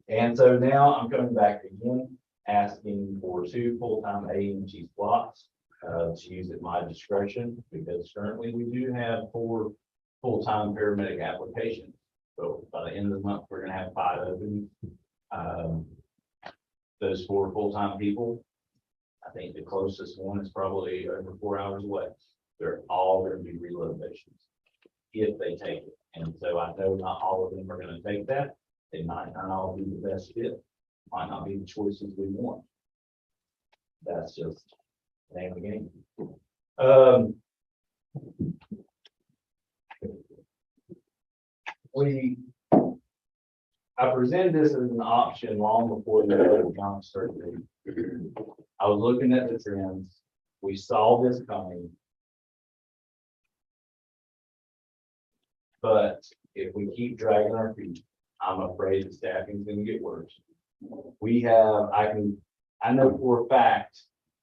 And so now I'm coming back again, asking for 2 full-time AEMT slots to use at my discretion, because currently we do have 4 full-time paramedic applications. So by the end of the month, we're gonna have 5 openings. Those 4 full-time people, I think the closest one is probably over 4 hours away. They're all gonna be relocations if they take it. And so I know not all of them are gonna take that. They might not all be the best fit, might not be the choices we want. That's just the name of the game. I presented this as an option long before the John started. I was looking at the trends. We saw this coming. But if we keep dragging our feet, I'm afraid the staffing's gonna get worse. We have, I know for a fact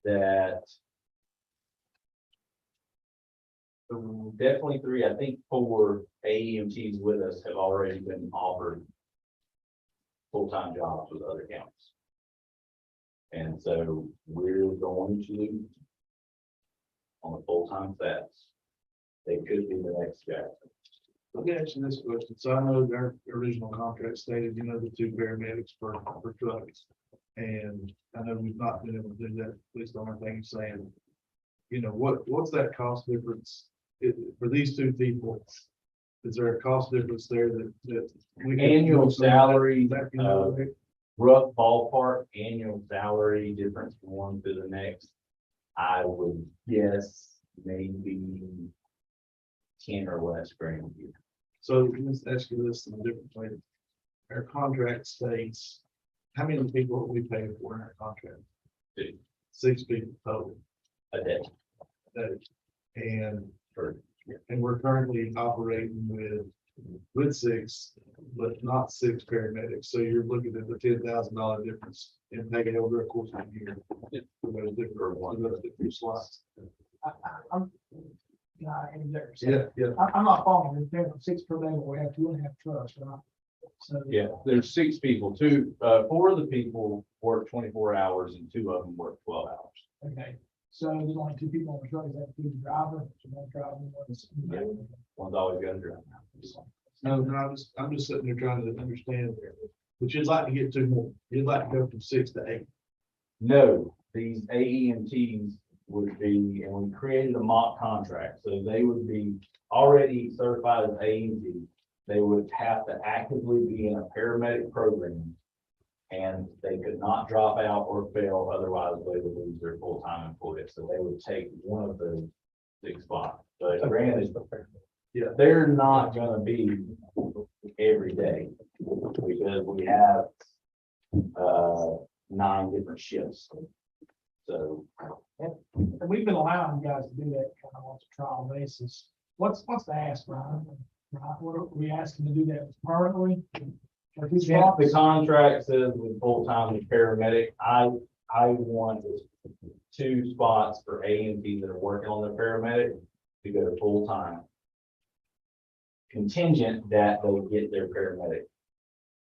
that definitely three, I think four AEMTs with us have already been offered full-time jobs with other counties. And so we're going to, on a full-time status, they could be the next Jackson.
Let me ask you this question. So I know their original contract stated, you know, the 2 paramedics for trucks. And I know we've not been able to do that, at least the only thing you're saying. You know, what's that cost difference for these 2 people? Is there a cost difference there that we can-
Annual salary,
that, you know,
rough ballpark, annual salary difference from one to the next, I would guess maybe 10 or less grand a year.
So let's ask you this in a different way. Our contract states, how many people are we paying for in our contract?
2
6 people total.
a day.
And we're currently operating with 6, but not 6 paramedics. So you're looking at the $10,000 difference in pay over a course of a year. For those different slots.
I'm, yeah, and there's.
Yeah.
I'm not following, there's 6 per day, but we have 2.5 trucks, right? So.
Yeah, there's 6 people, 4 of the people work 24 hours and 2 of them work 12 hours.
Okay, so there's only 2 people on the truck, is that the driver? So one driving, one's.
Yeah. One's always got to drive.
No, I'm just sitting there trying to understand. But you'd like to get 2 more. You'd like to go from 6 to 8.
No, these AEMTs would be, and we created a mock contract, so they would be already certified as AEMT. They would have to actively be in a paramedic program, and they could not drop out or fail, otherwise they would lose their full-time employee. So they would take one of those 6 spots. But granted,
Yeah.
they're not gonna be every day, because we have 9 different shifts. So
And we've been allowing you guys to do that kind of on a trial basis. What's the ask, Ryan? What are we asking to do that permanently? Or who's
the contract says with full-time paramedic, I want 2 spots for AMT that are working on their paramedic to go to full-time. Contingent that they get their paramedic.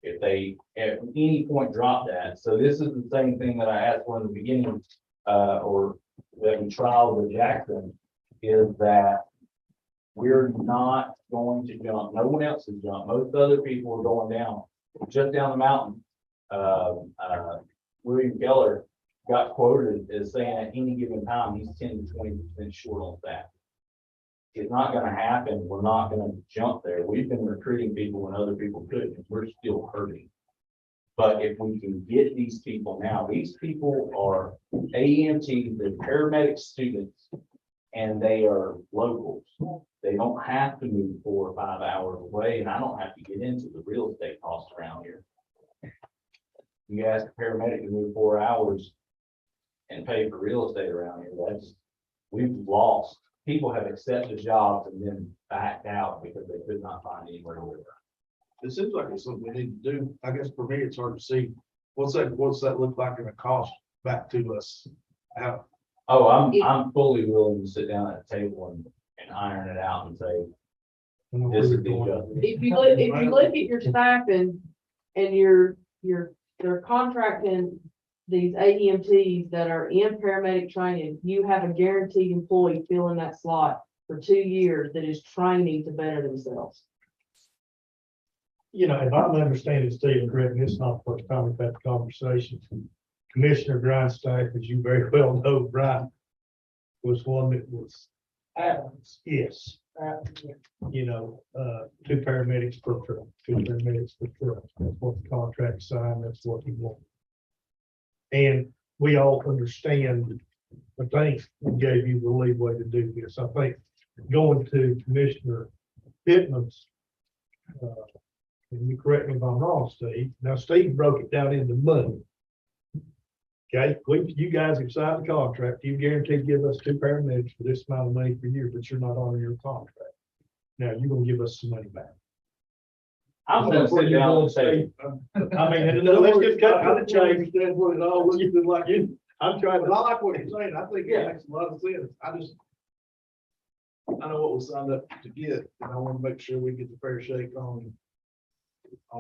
If they at any point drop that, so this is the same thing that I asked for in the beginning, or that we trial with Jackson, is that we're not going to jump, no one else has jumped, most other people are going down, just down the mountain. William Keller got quoted as saying at any given time, he's 10 to 20% short on staff. It's not gonna happen, we're not gonna jump there, we've been recruiting people when other people couldn't, we're still hurting. But if we can get these people now, these people are AEMTs, they're paramedic students, and they are locals. They don't have to move 4 or 5 hours away, and I don't have to get into the real estate costs around here. You ask a paramedic to move 4 hours and pay for real estate around here, we've lost. People have accepted jobs and then backed out because they could not find anywhere to live.
It seems like it's something we need to do. I guess for me, it's hard to see. What's that look like in a cost back to us? How,
Oh, I'm fully willing to sit down at a table and iron it out and say, this is the adjustment.
If you look at your stipend and they're contracting these AEMTs that are in paramedic training, you have a guaranteed employee filling that slot for 2 years that is training to better themselves.
You know, if I'm understanding Stephen correctly, it's not the first time we've had the conversation. Commissioner Grindstaff, as you very well know, Brian, was one that was,
Adams?
yes, you know, 2 paramedics per truck, 2 paramedics per truck. That's what the contract signed, that's what he wanted. And we all understand, I think we gave you the leeway to do this. I think going to Commissioner Pittman's, and you correct me if I'm wrong, Steve. Now, Steve broke it down into money. Okay, you guys have signed the contract. You guaranteed to give us 2 paramedics for this amount of money per year, but you're not honoring your contract. Now, you're gonna give us some money back.
I'm gonna sit down and say,
I mean, let's just cut to the chase.
Understand what it all looks like. I'm trying, but I like what you're saying. I think it makes a lot of sense. I know what we signed up to get, and I want to make sure we get the fair shake on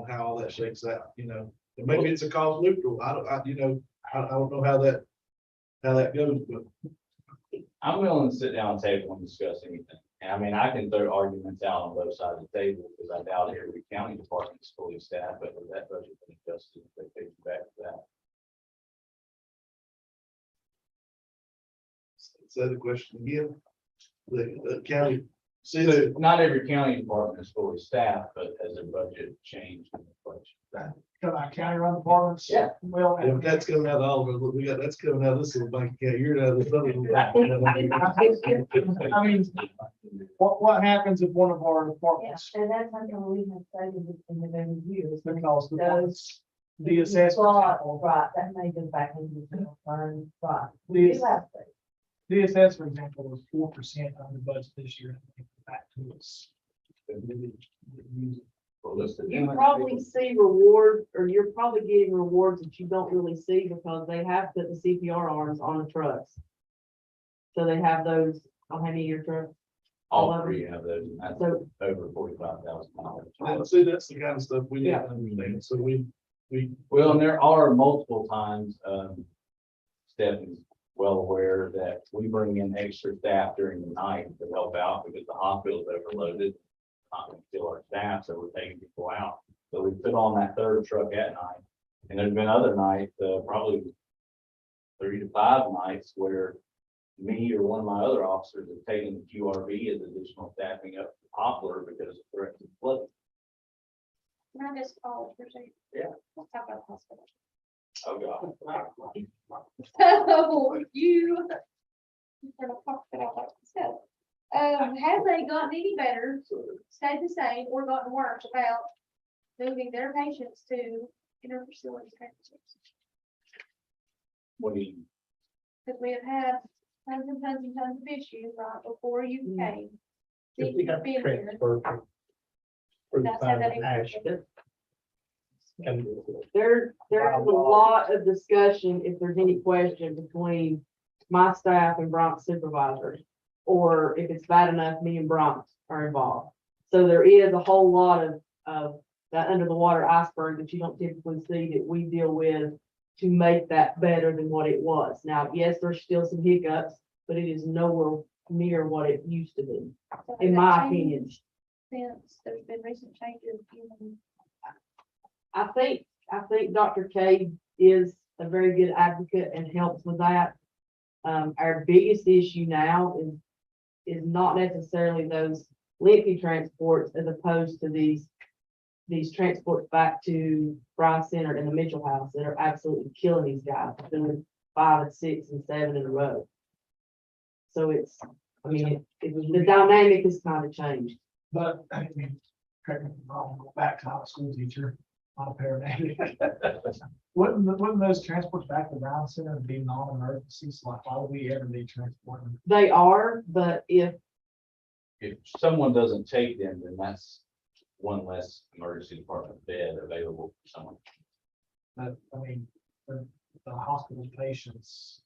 how all that shakes out, you know. And maybe it's a cost neutral. I don't know how that goes, but
I'm willing to sit down and table and discuss anything. And I mean, I can throw arguments out on both sides of the table, because I doubt every county department is fully staffed, but with that budget been adjusted, they take you back to that.
say the question again. The county
So
says,
not every county department is fully staffed, but has their budget changed in the budget?
Come on, county run departments.
Yeah.
Well.
if that's coming out of all of it, we got, that's coming out of this little bank account, you're out of this other little bank account.
I mean, what happens if one of our
Yeah,
departments,
and that's something we have stated in the every year. is
because the
those-
the assessment.
Right, that may go back into the general fund, right.
The-
You have to.
The assessment, for example, was 4% under budget this year. Back to us.
You probably see reward, or you're probably getting rewards that you don't really see because they have put the CPR arms on the trucks. So they have those on how many of your trucks?
All three have those, and that's
So
over $45,000.
Well, see, that's the kind of stuff we need to understand, so we,
Well, and there are multiple times, Stephanie's well aware that we bring in extra staff during the night to help out because the hospital is overloaded. Not gonna fill our staff, so we're taking people out. So we put on that third truck at night. And there's been other nights, probably 3 to 5 nights where me or one of my other officers have taken the QRV as additional staffing up to Poplar because of threats of flooding.
Can I just follow for a second?
Yeah.
Let's talk about the hospital.
Oh, God.
So you. Kind of talked it out like you said. Have they gotten any better, stayed the same, or gotten worse about moving their patients to interfacility transfers?
What do you?
Because we have had tons and tons and tons of issues right before you came.
If we have
Being here.
transfer. For the
That's how
time
that
of
is.
action. And
there's a lot of discussion, if there's any question between my staff and Bronx supervisors. Or if it's bad enough, me and Bronx are involved. So there is a whole lot of that under the water iceberg that you don't typically see that we deal with to make that better than what it was. Now, yes, there's still some hiccups, but it is nowhere near what it used to be,
So has
in
that
my
changed
opinion.
Since there's been recent changes in.
I think Dr. K is a very good advocate and helps with that. Our biggest issue now is not necessarily those lengthy transports as opposed to these transports back to Bryce Center and the Mitchell House that are absolutely killing these guys, doing 5 and 6 and 7 in a row. So it's, I mean, the dynamic has kind of changed.
But, I mean, correct me if I'm wrong, go back to a school teacher, not a paramedic. Wouldn't those transports back to Brown Center be non-emergencies? Like, why would we ever need transporting?
They are, but if
If someone doesn't take them, then that's one less emergency department bed available for someone.
But, I mean, the hospital patients,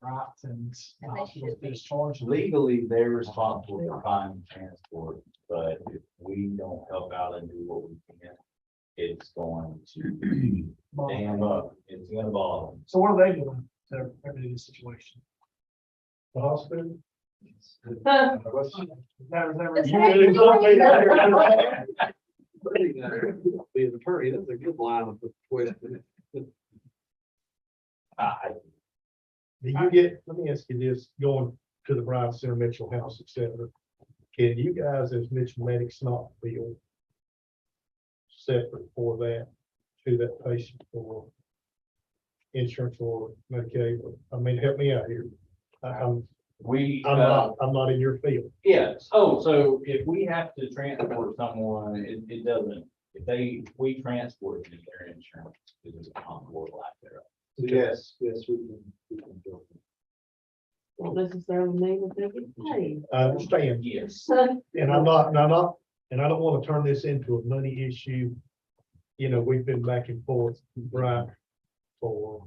right, and the
And they
hospital
should be.
discharged.
Legally, they're responsible for finding transport, but if we don't help out and do what we can, it's going to dam up, it's gonna bother.
So what are they doing to remedy the situation?
the hospital.
That was
It's
be an attorney, that's a good line of question.
Do you get, let me ask you this, going to the Bryan Center, Mitchell House, et cetera. Can you guys as Mitchell Medics not bill separate for that, to that patient for insurance or Medicaid? I mean, help me out here. I'm not in your field.
Yes, so if we have to transport someone, it doesn't, we transport them their insurance, because it's on board like there.
Yes, we can do it.
don't necessarily mean that they get paid.
I understand,
Yes,
and I'm not And I don't want to turn this into a money issue. You know, we've been back and forth, right, for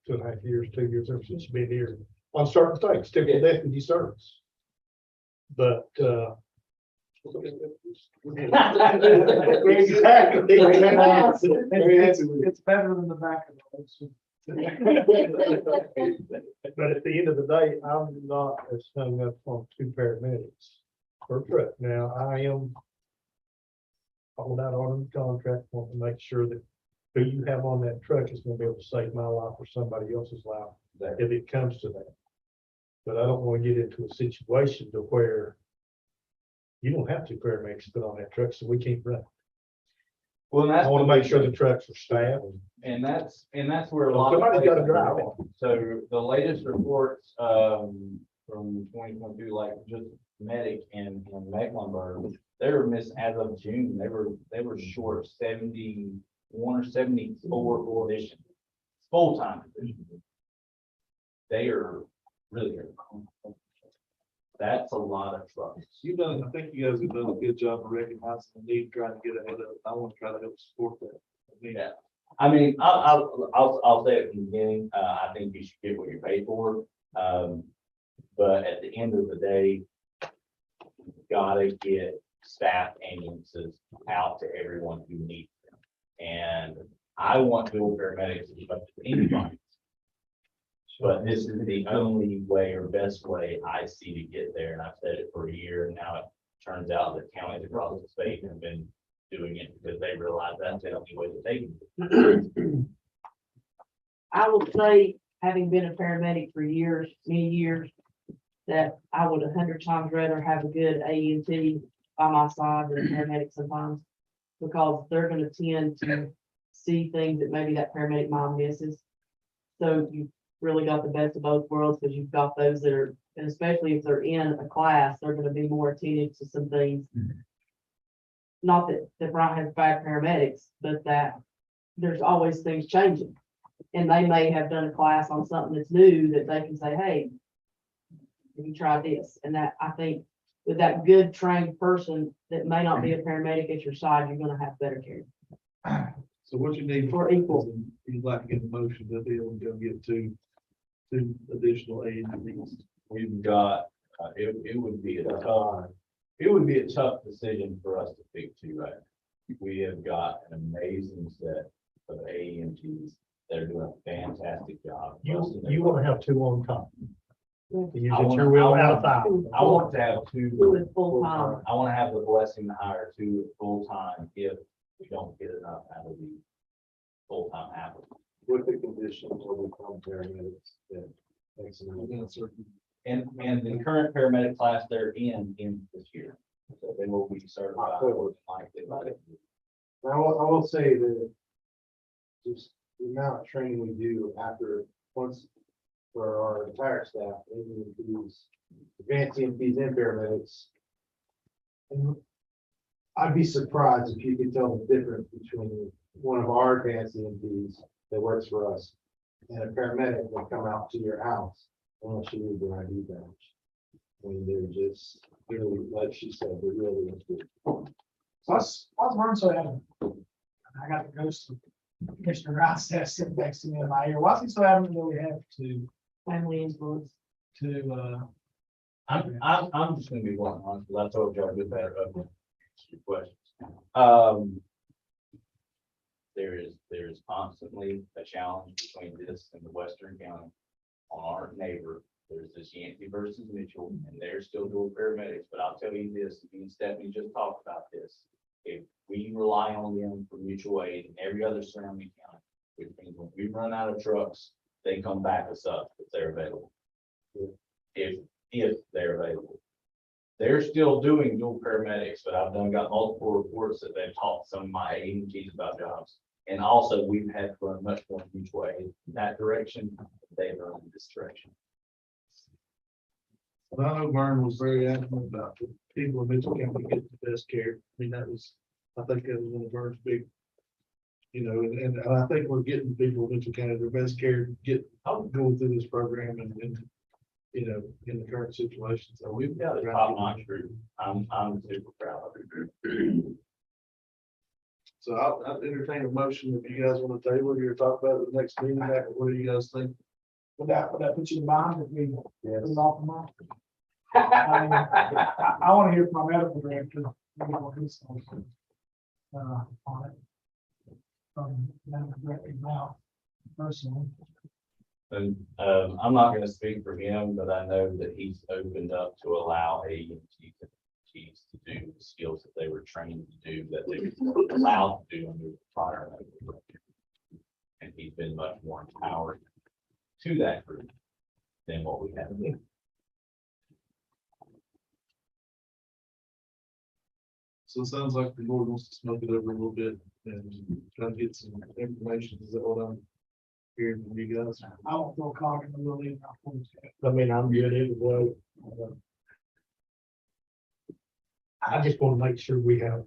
2.5 years, 2 years, ever since you've been here, on certain things, typical deputy service. But, exactly.
It's better than the back of those.
But at the end of the day, I'm not as hung up on 2 paramedics per truck. Now, I am all about on the contract, want to make sure that who you have on that truck is gonna be able to save my life or somebody else's life if it comes to that. But I don't want to get into a situation to where you don't have 2 paramedics put on that truck, so we can't run.
Well, and
I
that's.
want to make sure the trucks are staffed.
And that's where a lot of.
Somebody's gotta
places-
drive.
So the latest reports, from 2022, like just Medic in Mecklenburg, they were missing as of June, they were short 71 or 74 positions, full-time positions. They are really good. That's a lot of trucks.
You've done, I think you guys have done a good job of recognizing the need, trying to get ahead of it. I want to try to help support that.
Yeah, I mean, I'll say it from the beginning, I think you should get what you pay for. But at the end of the day, you've gotta get staff ambulances out to everyone who needs them. And I want dual paramedics as much as anybody. But this is the only way or best way I see to get there, and I've said it for a year, and now it turns out that counties across the state have been doing it because they realize that's the only way that they can do it.
I will say, having been a paramedic for years, many years, that I would 100 times rather have a good AEMT by my side than a paramedic sometimes. Because they're gonna tend to see things that maybe that paramedic mom misses. So you really got the best of both worlds, because you've got those that are, and especially if they're in a class, they're gonna be more attentive to some things. Not that Bryant has bad paramedics, but that there's always things changing. And they may have done a class on something that's new that they can say, hey, have you tried this? And that, I think, with that good trained person that may not be a paramedic at your side, you're gonna have better care.
So what you need.
For equal.
You'd like to get a motion to be able to go get two additional aides.
We've got, it would be a tough decision for us to pick two, right? We have got an amazing set of AEMTs that are doing a fantastic job.
You want to have 2 on top. You
I
get
wanna-
your will
I
out of
wanna-
that.
I want to have two.
Two is full-time.
I want to have the blessing to hire 2 full-time if we don't get enough out of the full-time applicants.
With the conditions of the paramedics, that makes it.
And the current paramedic class they're in this year. So they will be certified. Like they might.
I will say that just the amount of training we do after, once for our entire staff, even these advanced EMTs and paramedics. And I'd be surprised if you could tell the difference between one of our advanced EMTs that works for us and a paramedic that come out to your house unless you need their ID badge. I mean, they're just, really, like she said, they're really good.
Plus learn so I got the ghost of Commissioner Rice that's sitting next to me in my ear. Why is he so adamant that we have
Family influence.
to,
I'm just gonna be blunt, honest, because I told y'all good better of your questions. There is constantly a challenge between this and the Western County. On our neighbor, there's this Yancey versus Mitchell, and they're still doing paramedics, but I'll tell you this, me and Stephanie just talked about this. If we rely on them for mutual aid in every other surrounding county, which means when we run out of trucks, they come back us up if they're available. If they're available. They're still doing dual paramedics, but I've got multiple reports that they've talked to some of my agencies about jobs. And also, we've had to run much more mutual aid in that direction. They've run in this direction.
I know Vern was very adamant about the people of Mitchell County getting the best care. I mean, I think that was one of Vern's big, and I think we're getting people of Mitchell County their best care, going through this program and you know, in the current situation, so
We've got a top-notch group. I'm super proud of it.
So I'll entertain a motion if you guys want to table your talk about it the next meeting, what do you guys think?
Would that put you in mind if we put it off the month? I want to hear from my medical director. Maybe what his thoughts are, on it. From medical director now, personally.
And, I'm not gonna speak for him, but I know that he's opened up to allow AEMTs and chiefs to do the skills that they were trained to do, that they were allowed to do under the prior. And he's been much more empowered to that group than what we have.
So it sounds like the board wants to smoke it over a little bit and try to get some information, is that what I'm hearing from you guys?
I don't feel confident we'll leave.
I mean, I'm good either way. I just want to make sure we have,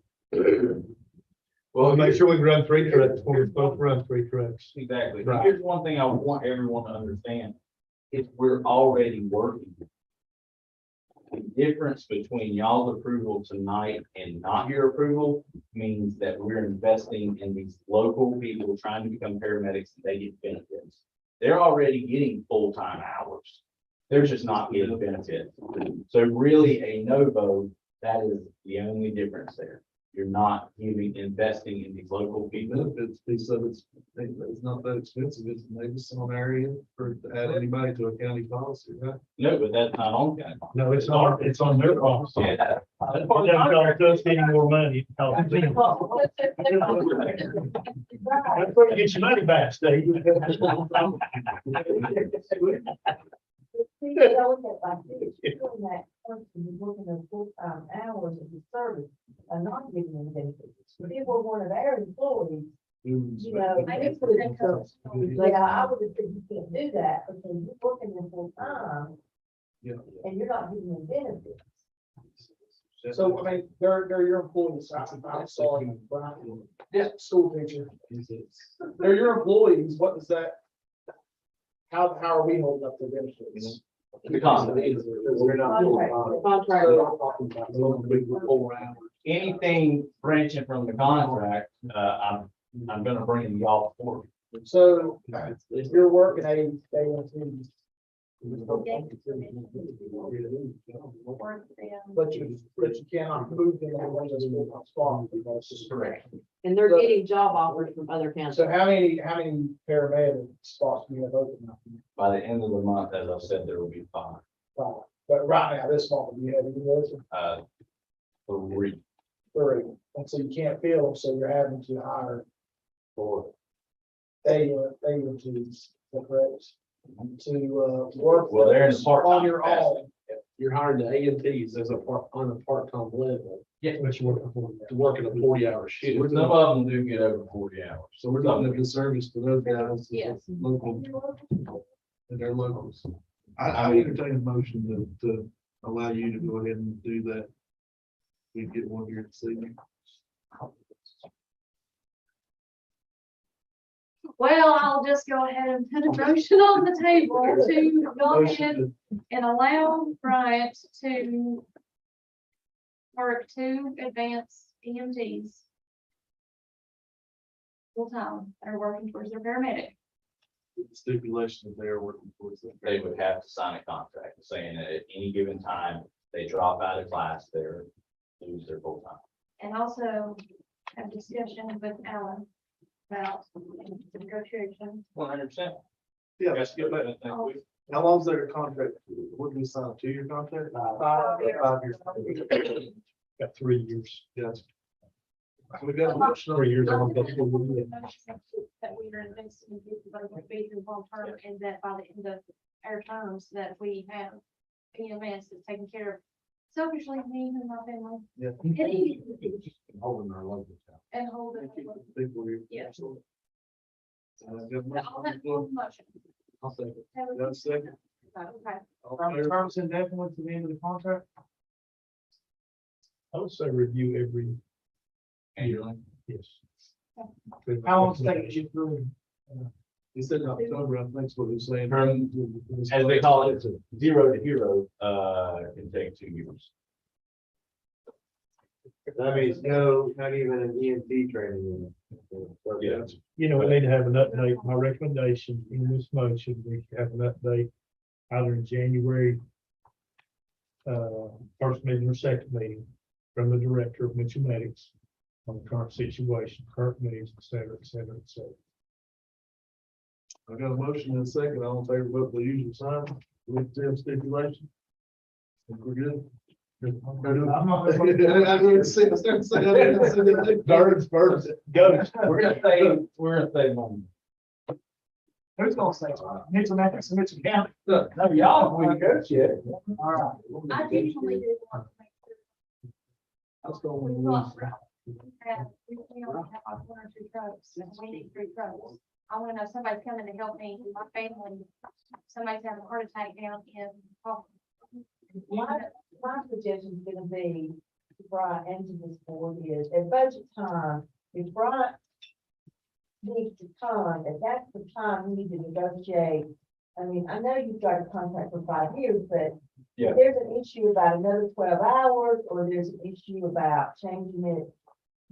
Well,
make sure we run 3 trucks, we're both run 3 trucks.
exactly.
Right.
Here's one thing I want everyone to understand, is we're already working. The difference between y'all's approval tonight and not your approval means that we're investing in these local people trying to become paramedics, and they get benefits. They're already getting full-time hours. They're just not getting benefits. So really a no vote, that is the only difference there. You're not investing in these local people.
Benefits piece of it's not that expensive, it's maybe some area for to add anybody to a county policy, right?
No, but that's not on county.
No, it's on their cost.
Yeah.
That's part of us getting more money. That's where you get your money back, Steve.
See, I look at like this, doing that person who's working those full-time hours of the service are not giving them benefits. If it were one of our employees, you know,
I
they
just
could
think
have,
so.
like, I would have said you can't do that because you're working them full-time
Yeah.
and you're not giving them benefits.
So, I mean, they're your employees, I'm sorry, Brian. Yeah, school teacher. They're your employees, what does that? How are we holding up their benefits?
The contract.
We're not doing
Contract.
Anything branching from the contract, I'm gonna bring y'all forward.
So, if you're working but you cannot move them on those full-time spots because it's
Correct.
And they're getting job offers from other counties.
So how many paramedic spots do you have open now?
By the end of the month, as I said, there will be 5,
But right now, this month, you have any of those?
3,
3, and so you can't fill them, so you're having to hire
4.
AMTs, correct? To work.
Well, they're in part-time
On your
capacity.
own.
You're hiring the AMTs as on a part-time level
Yeah, but you work for
to work in a 40-hour shift.
Some of them do get over 40 hours.
So we're not making a service to those guys.
Yes.
Local, and they're locals. I would entertain a motion to allow you to go ahead and do that. We get one here this evening.
Well, I'll just go ahead and put a motion on the table to go ahead
Motion
and allow Bryant to work 2 advanced EMTs full-time, are working towards their paramedic.
to the stipulation that they are working towards that.
They would have to sign a contract saying that at any given time, they drop out of class, they're lose their full time.
And also have discussion with Alan about negotiation.
100%.
Yeah,
Yes, get that.
Oh.
how long's their contract? What do we sign, a 2-year contract? 5 years.
got 3 years.
Yes. So we got a motion on
3 years on
That
that.
we are investing in people that will be through long term, and that by the end of our terms, that we have EMS that's taking care of selfishly me and my family.
Yeah.
Holding our local town.
And hold it.
People here.
Yes.
Got
All that full motion.
I'll second.
Have a-
Got a second?
Okay.
All in favor?
Terms indefinite to the end of the contract?
I would say review every,
Annually.
yes.
How long does it take to get through?
He said October, I think is what he was saying.
As they call it, zero to hero, can take 2 years.
That means no, not even an EMT training.
Yeah.
You know, we need to have an update. My recommendation in this motion, we should have an update either in January, first meeting or second meeting from the director of Mitchell Medics on the current situation, current needs, et cetera, et cetera, et cetera.
I got a motion and a second, all in favor, vote by the usual sign, with the stipulation. Think we're good?
Birds, birds, goats.
We're gonna say moment.
Who's gonna say, Mitchell Memphis, Mitchell County?
No, y'all, we negotiate.
All right.
I usually do want to make sure.
Let's go
We
with
only
Louis.
have like 1 or 2 trucks, and we need 3 trucks. I wanna know somebody's coming to help me, my family, somebody's having a heart attack down in Hoffman.
My suggestion is gonna be, to Brian and to this board is, at budget time, if Brian needs to come, if that's the time we need to negotiate. I mean, I know you've got a contract for 5 years, but
Yeah.
if there's an issue about another 12 hours, or there's an issue about changing it,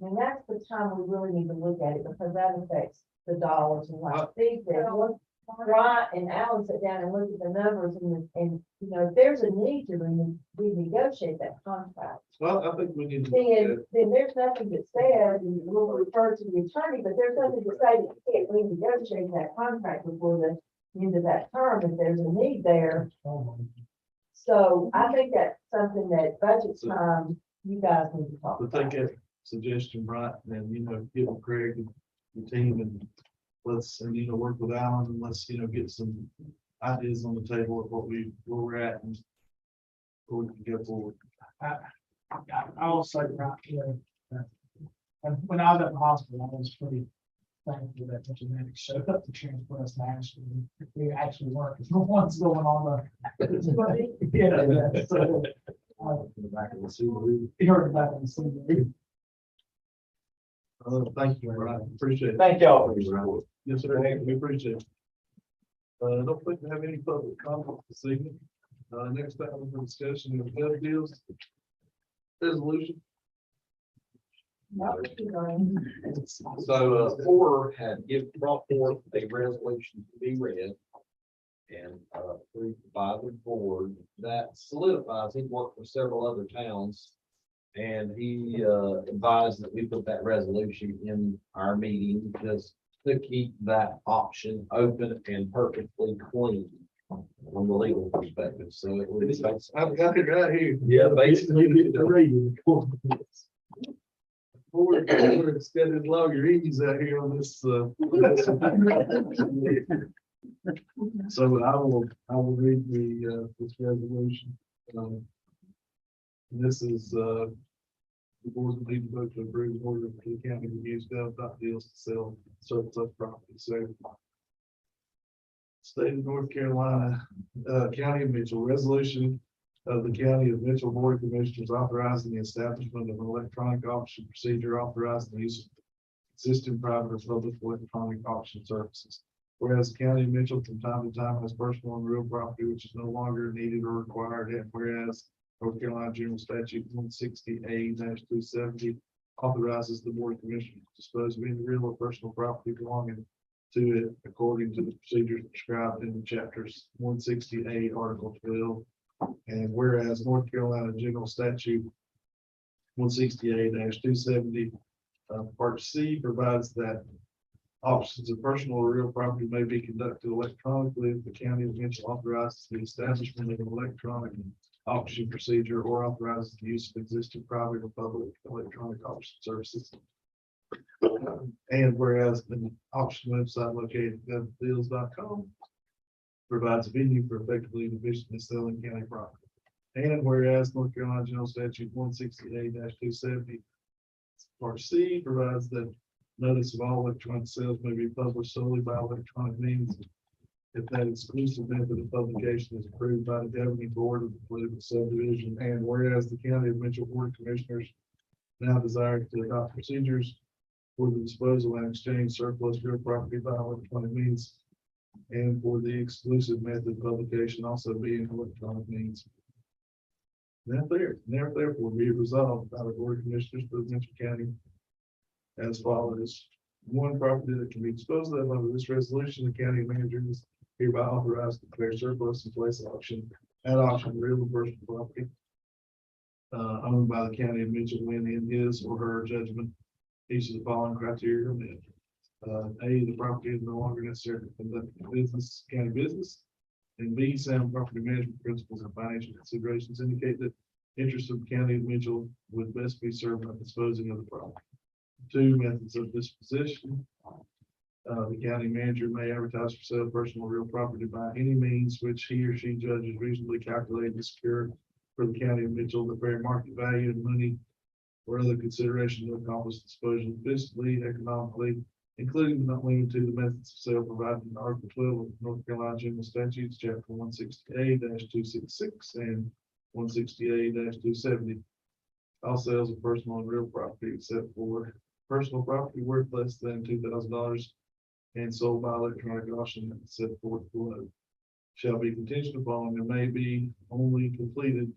I mean, that's the time we really need to look at it, because that affects the dollars and like Steve said, once Brian and Alan sit down and look at the numbers and, you know, if there's a need to renegotiate that contract,
Well, I think we need to. look at
then there's nothing that says, and we'll refer to the attorney, but there's nothing to say that you can't renegotiate that contract before the end of that term if there's a need there. So I think that's something that budget time, you guys need to talk
But
about.
take that suggestion, right, and, you know, give them Craig and the team and let's, and, you know, work with Alan and let's, you know, get some ideas on the table of where we're at and where we can go forward.
I also, right, you know, when I was at the hospital, I was pretty thankful that Mitchell Medics showed up to transport us to Ashland. We actually weren't the ones going on the. Yeah, so,
In the back of the sewer.
he heard about it in the city.
Thank you, Brian, appreciate it.
Thank y'all for your support.
Yes, sir, we appreciate it. I don't think we have any public comment this evening. Next item for discussion of gov deals. Resolution.
So, Porter had brought forth a resolution to be read. And, approved by the board that solidifies, he worked for several other towns. And he, advised that we put that resolution in our meeting just to keep that option open and perfectly clean from the legal perspective, so it was.
I've got it right here.
Yeah, basically.
We're extended lawyer ease out here on this, So I will read this resolution. This is, the board will need to vote to approve the order for the county to use deals to sell surplus property, so. State of North Carolina, County of Mitchell, resolution of the County of Mitchell Board of Commissioners authorizing the establishment of an electronic auction procedure, authorizing the use of existing private or public electronic auction services. Whereas the County of Mitchell from time to time has personal and real property which is no longer needed or required, and whereas North Carolina General Statute 160A-270 authorizes the Board of Commissioners to dispose of any real or personal property belonging to it according to the procedures prescribed in the chapters 168, Article 12. And whereas North Carolina General Statute 168-270, Part C provides that auctions of personal or real property may be conducted electronically if the county of Mitchell authorizes the establishment of an electronic auction procedure or authorizes the use of existing private or public electronic auction services. And whereas the auction website located at govdeals.com provides a venue for effectively and efficiently selling county property. And whereas North Carolina General Statute 168-270, Part C provides that notice of all electronic sales may be published solely by electronic means if that exclusive method of publication is approved by the governing board of the political subdivision. And whereas the County of Mitchell Board of Commissioners now desire to adopt procedures for the disposal and exchange surplus real property by electronic means, and for the exclusive method of publication also being electronic means. Therefore be it resolved by the Board of Commissioners of Mitchell County as follows. One, property that can be disposed of under this resolution, the county manager is hereby authorized to declare surplus and place at auction real and personal property owned by the county of Mitchell when in his or her judgment, each of the following criteria are met. A, the property is no longer necessary to conduct business, county business. And B, sound property management principles and financial considerations indicate that interests of the county of Mitchell would best be served by disposing of the property. Two, methods of disposition. The county manager may advertise for sale personal real property by any means which he or she judges reasonably calculated to secure for the county of Mitchell the fair market value of money or other consideration to accomplish disposal fiscally, economically, including but not limited to the methods of sale provided in Article 12 of North Carolina General Statutes, Chapter 168-266 and 168-270. All sales of personal and real property except for personal property worth less than $2,000 and sold by electronic auction set forth below shall be contingent upon and may be only be completed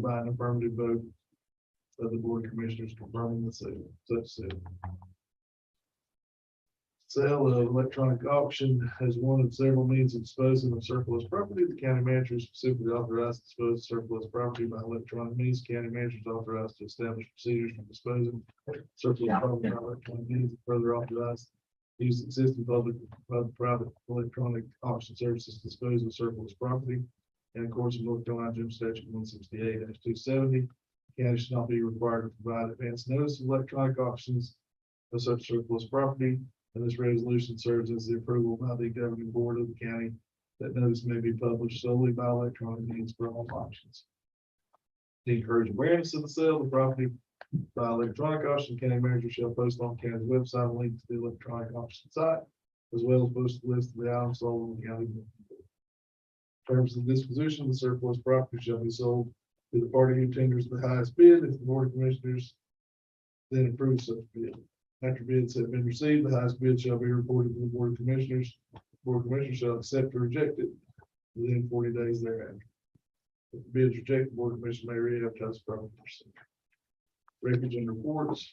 by an affirmative vote of the Board of Commissioners confirming the sale, such sale. Sale of electronic auction as one of several means of disposing of surplus property. The county manager is specifically authorized to dispose of surplus property by electronic means. County manager is authorized to establish procedures for disposing of surplus property by electronic means. Further authorized to use existing public, private electronic auction services to dispose of surplus property. And of course, in North Carolina General Statute 168-270, county should not be required to provide advance notice of electronic auctions of such surplus property. And this resolution serves as the approval by the governing board of the county that notice may be published solely by electronic means for all auctions. To encourage awareness of the sale of the property by electronic auction, county manager shall post on county's website a link to the electronic auction site, as well as post a list of the items sold on the county. In terms of disposition, the surplus property shall be sold to the party who tenders the highest bid if the board of commissioners then approves such bid. After bids have been received, the highest bid shall be reported to the Board of Commissioners. The Board of Commissioners shall accept or reject it within 40 days thereafter. If the bid is rejected, the Board of Commissioners may re-advertise the property. Records and reports.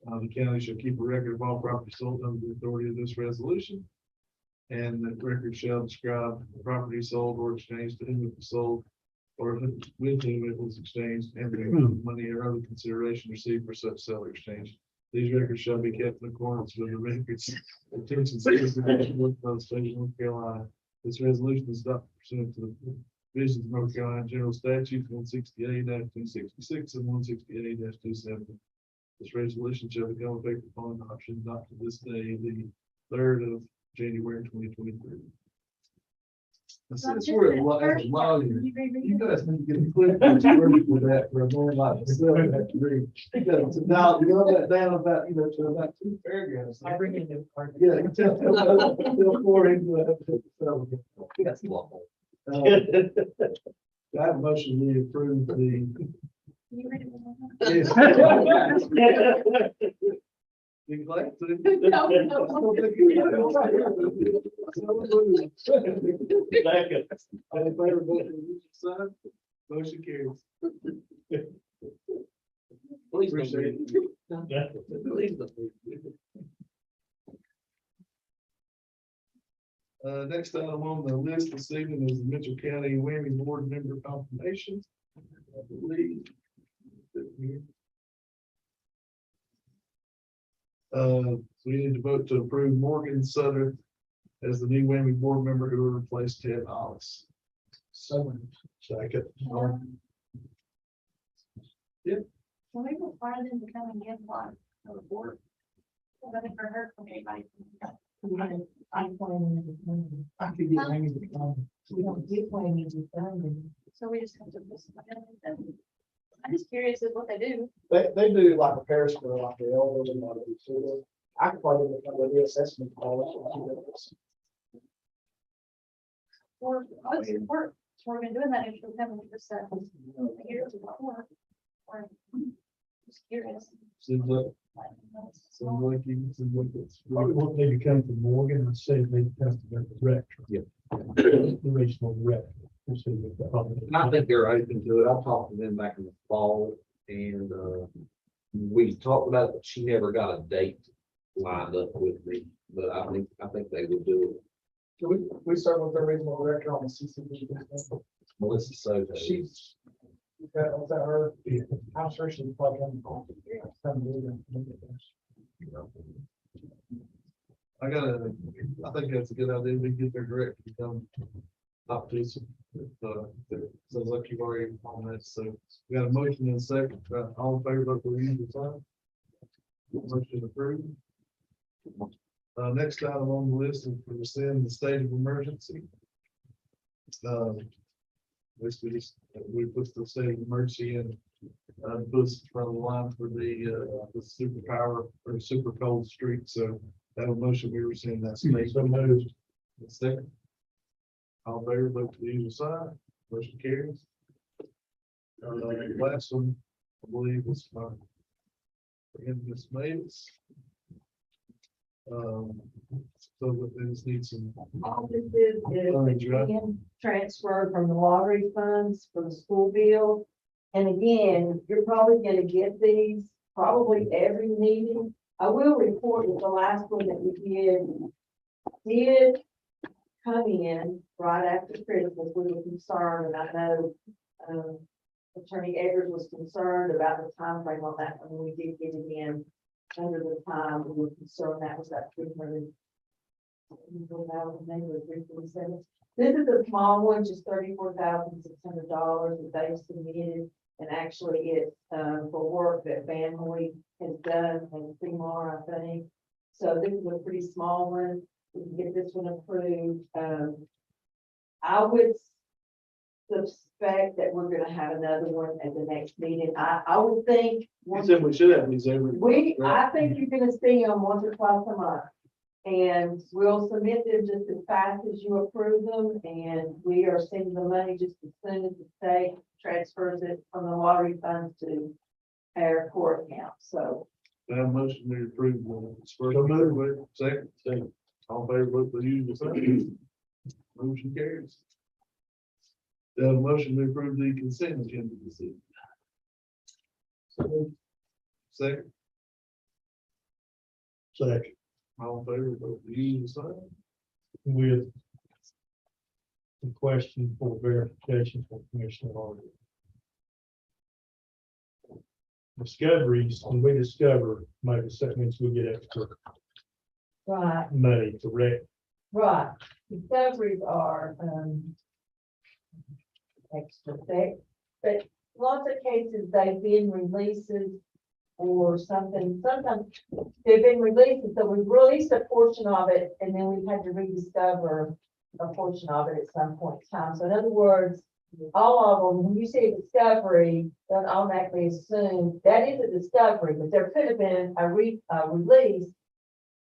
The county shall keep a record of all property sold under the authority of this resolution. And the record shall describe the property sold or exchanged to whom it was sold or with whom it was exchanged and the amount of money or other consideration received for such sale or exchange. These records shall be kept in accordance with the records attention of North Carolina. This resolution is adopted pursuant to the provisions of North Carolina General Statutes 168-266 and 168-270. This resolution shall become effective upon adoption adopted this day, the 3rd of January 2023. Since we're a lawyer, you guys need to get a clip for that for a man like myself. Now, you know that down about, to about 2 paragraphs.
I bring in the part.
Yeah, you tell 4 into it.
That's lawful.
I have a motion to approve the.
You ready to move on?
Yes. You glad to?
No, no.
Second.
All in favor, vote for each side. Motion carries.
Please don't
Appreciate
read.
it.
Please don't read.
Next item on the list this evening is the Mitchell County Whammy Board member confirmations. I believe. So we need to vote to approve Morgan Sutter as the new Whammy board member who will replace Ted Hollis. Second.
Can we require them to come and get one for the board? I've never heard from anybody.
I'm planning to come.
I could get Amy to come.
We don't get planning to come.
So we just have to. I'm just curious of what they do.
They do like a parish for like the elders and like the children. I could probably look at the assessment policy.
Or what's the work? So we're been doing that if we're having this years before. Or just curious.
Seems like Sounds like you, seems like it's.
Probably won't need to come from Morgan, and say they have to go to the director.
Yeah.
The regional director. We'll see what the problem is.
And I think they're open to it. I talked to them back in the fall and, we talked about it, but she never got a date lined up with me, but I think they would do it.
Can we start with the regional director on the CCD?
Melissa Soto.
She's, was that her? I'm sure she's probably come.
I think that's a good idea. We get their director to come up to some. Sounds like you've already on that. So we got a motion and a second. All in favor, vote for the usual sign. Motion approved. Next item on the list is to rescind the state of emergency. We put the state of emergency in, puts from the line for the superpower or super cold streak. So that motion we rescind that state.
So moved.
Second. All in favor, vote for the usual sign. Motion carries. Last one, I believe was my. Miss Mavis. So that they just need some.
All this is being transferred from the lottery funds for the school bill. And again, you're probably gonna get these probably every meeting. I will report that the last one that we did come in right after Christmas. We were concerned, and I know, Attorney Eggers was concerned about the time frame on that one. We did get it in under the time we were concerned. That was that 300. This is a small one, just $34,600 that they submitted, and actually it's for work that family has done and Seymour, I think. So this is a pretty small one. We can get this one approved. I would suspect that we're gonna have another one at the next meeting. I would think.
You said we should have these every.
I think you're gonna see them once or twice a month. And we'll submit them just as fast as you approve them, and we are sending the money just as soon as the state transfers it from the lottery funds to our court account, so.
That motion to approve. Second. All in favor, vote for the usual sign. Motion carries. The motion to approve the consent agenda this evening. Second.
Second.
All in favor, vote for the usual sign.
With the question for verification for Commissioner Harder. Discoveries, when we discover, maybe that means we get extra
Right,
money to wreck.
right. Discoveries are, extra thick, but lots of cases, they've been releases or something, sometimes they've been releases, so we've released a portion of it, and then we've had to rediscover a portion of it at some point in time. So in other words, all of them, when you see a discovery, don't automatically assume that is a discovery, but there could have been a release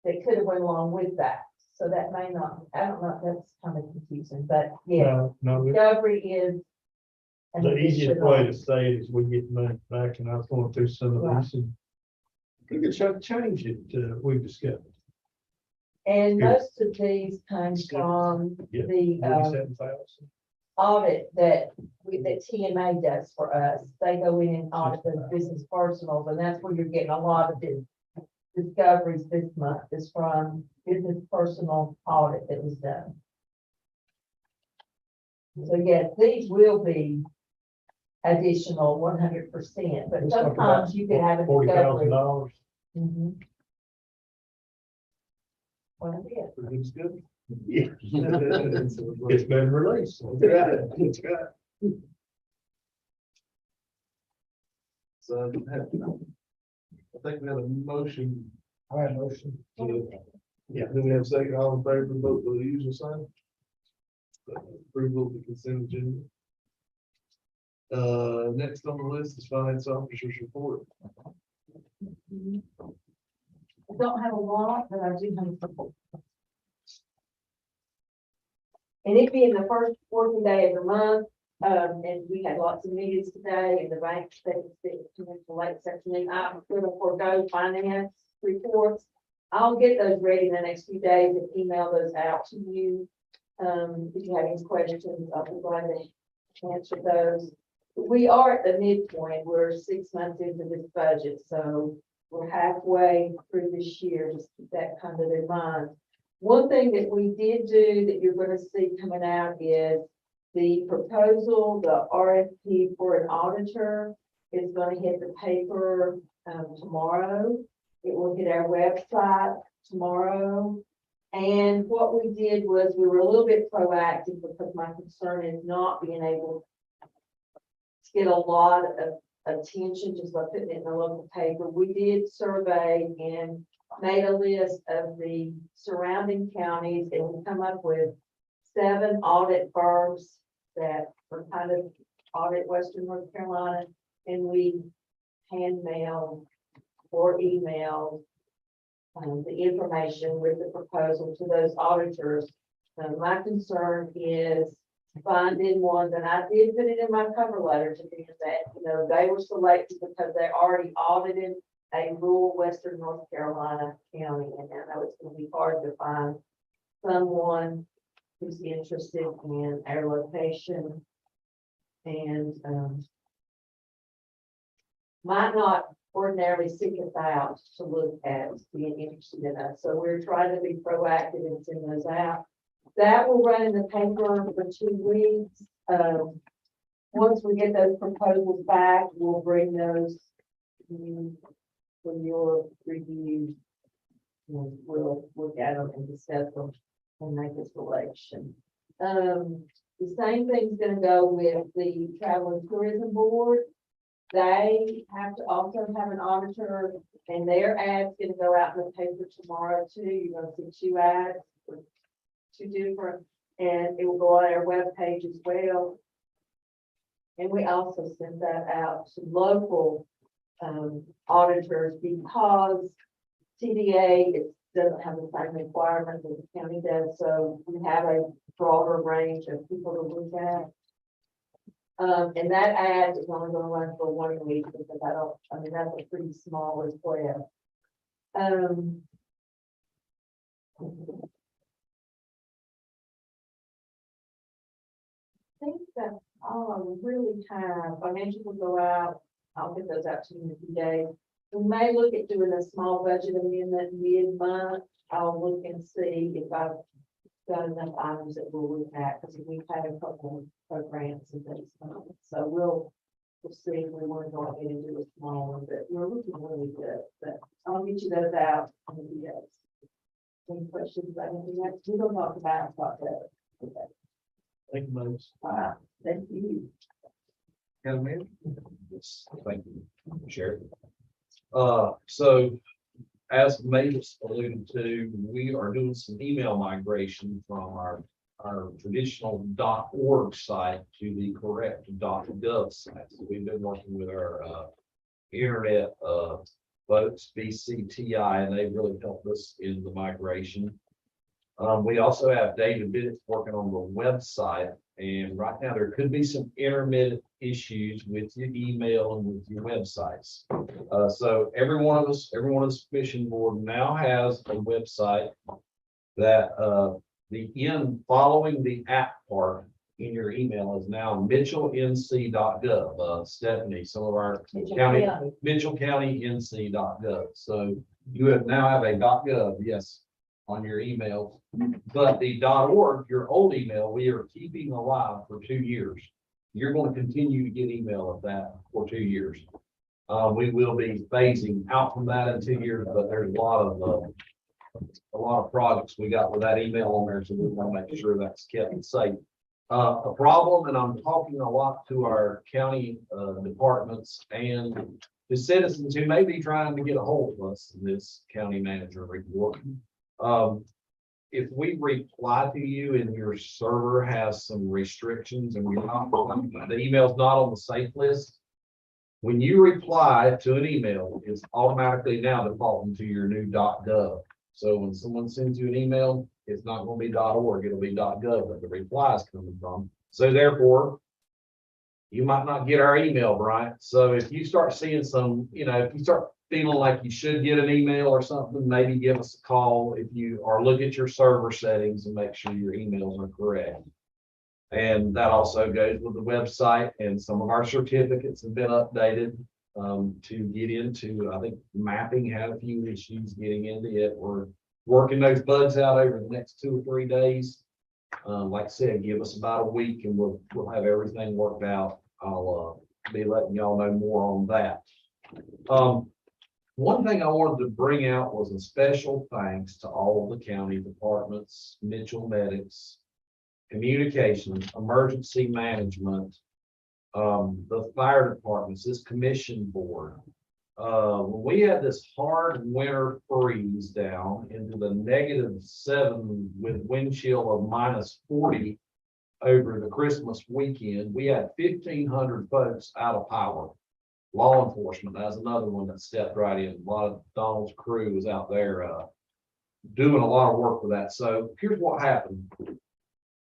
that could have went along with that. So that may not, I don't know, that's kind of confusing, but yeah,
No,
discovery is. an
the easiest way to
additional-
say it is we get money back, and I was going through some of these. And we could change it to we've discovered.
And
Yeah.
most of these come from
Yeah.
the
47,000.
audit that TMA does for us. They go in and audit the business personals, and that's where you're getting a lot of the discoveries this month is from business personal audit that was done. So yes, these will be additional 100%, but
Let's talk about
sometimes you can have a discovery.
$40,000.
Mhm. Well, yeah.
It's good.
Yeah.
It's
It's been released.
right. It's right. So I think we have a motion.
I have a motion.
Yeah. Then we have a second, all in favor, vote for the usual sign. Approval of the consent agenda. Next on the list is finance officer's report.
I don't have a lot, but I do have a couple. And it being the first working day of the month, And we had lots of meetings today and the bank statements that came in for late section. I'm going to forego finance reports. I'll get those ready in the next few days and email those out to you. If you have any questions, I'll be glad to answer those. We are at the midpoint. We're 6 months into this budget, so we're halfway through this year. Just keep that kind of in mind. One thing that we did do that you're going to see coming out is the proposal, the RFP for an auditor is going to hit the paper tomorrow. It will hit our website tomorrow. And what we did was we were a little bit proactive because my concern is not being able to get a lot of attention just by putting it in the local paper. We did survey and made a list of the surrounding counties and we come up with 7 audit firms that are kind of audit Western North Carolina, and we hand mailed or emailed the information with the proposal to those auditors. My concern is finding one that I did put it in my cover letter to be that, you know, they were selected because they already audited a rural Western North Carolina county. And I know it's going to be hard to find someone who's interested in our location and might not ordinarily seek us out to look at being interested in us. So we're trying to be proactive and send those out. That will run in the paper for 2 weeks. Once we get those proposals back, we'll bring those to you for your review. And we'll look at them and discuss them and make a selection. The same thing's gonna go with the Travel and Tourism Board. They have to also have an auditor and their ad's gonna go out in the paper tomorrow too. You're gonna see 2 ads for 2 different, and it will go on our webpage as well. And we also send that out to local auditors because TDA doesn't have the same requirements that the county does. So we have a broader range of people to look at. And that ad is only going to run for 1 week because I mean, that's a pretty small request. I think that's all I really have. Financials will go out. I'll get those out to you in a few days. We may look at doing a small budget amendment mid-month. I'll look and see if I've got enough items that we'll look at, because we've had a couple of programs and things. So we'll see if we want to go ahead and do a small one, but we're looking really good. But I'll get you those out in a few days. Any questions about anything else? We don't talk about that. Okay.
Thank you, Mose.
Wow, thank you.
County
Yes, thank you, Sheriff. So as Mavis alluded to, we are doing some email migration from our traditional .org site to the correct .gov site. So we've been working with our internet folks, BCTI, and they've really helped us in the migration. We also have David Bennett working on the website, and right now there could be some intermittent issues with your email and with your websites. So every one of the commission board now has a website that following the app part in your email is now mitchellnc.gov. Stephanie, some of our Mitchell County NC.gov. So you now have a .gov, yes, on your email, but the .org, your old email, we are keeping alive for 2 years. You're going to continue to get email of that for 2 years. We will be phasing out from that in 2 years, but there's a lot of projects we got with that email on there, so we want to make sure that's kept safe. A problem, and I'm talking a lot to our county departments and the citizens who may be trying to get a hold of us in this county manager report. If we reply to you and your server has some restrictions and the email's not on the safe list, when you reply to an email, it's automatically now defaulting to your new .gov. So when someone sends you an email, it's not going to be .org, it'll be .gov that the reply is coming from. So therefore, you might not get our email, Brian. So if you start seeing some, if you start feeling like you should get an email or something, maybe give us a call if you, or look at your server settings and make sure your emails are correct. And that also goes with the website, and some of our certificates have been updated to get into. I think mapping had a few issues getting into it. We're working those bugs out over the next 2 or 3 days. Like I said, give us about a week and we'll have everything worked out. I'll be letting y'all know more on that. One thing I wanted to bring out was a special thanks to all of the county departments, Mitchell Medics, Communications, Emergency Management, the fire departments, this commission board. When we had this hard winter freeze down into the -7 with wind chill of -40 over the Christmas weekend, we had 1,500 folks out of power. Law enforcement, that's another one that stepped right in. A lot of Donald's crew was out there doing a lot of work with that. So here's what happened.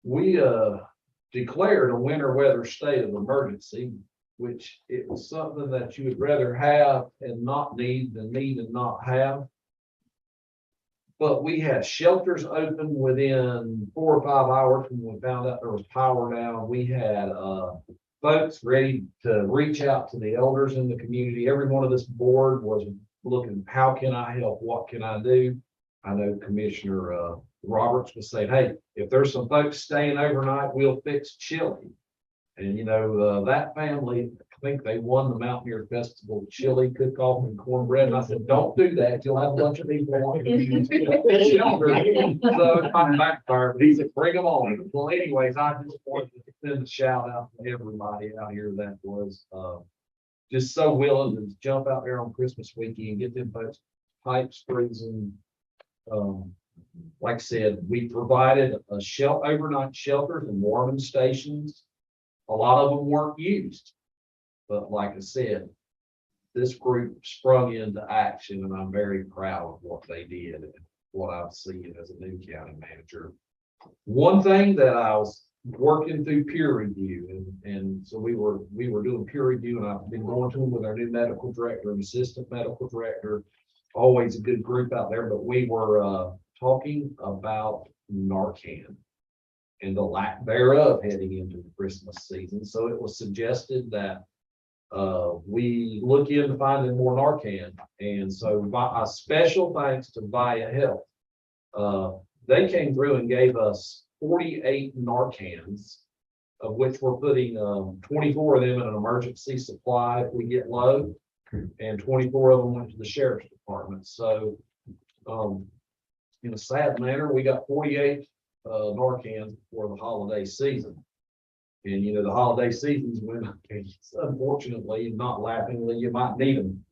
We declared a winter weather state of emergency, which it was something that you would rather have and not need than need and not have. But we had shelters open within 4 or 5 hours when we found out there was power down. We had folks ready to reach out to the elders in the community. Every one of this board was looking, how can I help? What can I do? I know Commissioner Roberts was saying, hey, if there's some folks staying overnight, we'll fix chili. And that family, I think they won the Mountaineer Festival chili cook-off and cornbread. And I said, don't do that. You'll have a bunch of people wanting to use shelter. So it's my backfire, but he said, bring them on. Well, anyways, I just wanted to send a shout out to everybody out here that was just so willing to jump out there on Christmas weekend, get them folks pipes freezing. Like I said, we provided a overnight shelters and warming stations. A lot of them weren't used, but like I said, this group sprung into action, and I'm very proud of what they did and what I've seen as a new county manager. One thing that I was working through peer review, and so we were doing peer review, and I've been going to them with our new medical director and assistant medical director. Always a good group out there, but we were talking about Narcan and the lack thereof heading into the Christmas season. So it was suggested that we look into finding more Narcan. And so by a special thanks to Via Health, they came through and gave us 48 Narcans, of which we're putting 24 of them in an emergency supply if we get low, and 24 of them went to the sheriff's department. So in a sad manner, we got 48 Narcan for the holiday season. And the holiday seasons when, unfortunately, not laughingly, you might need them.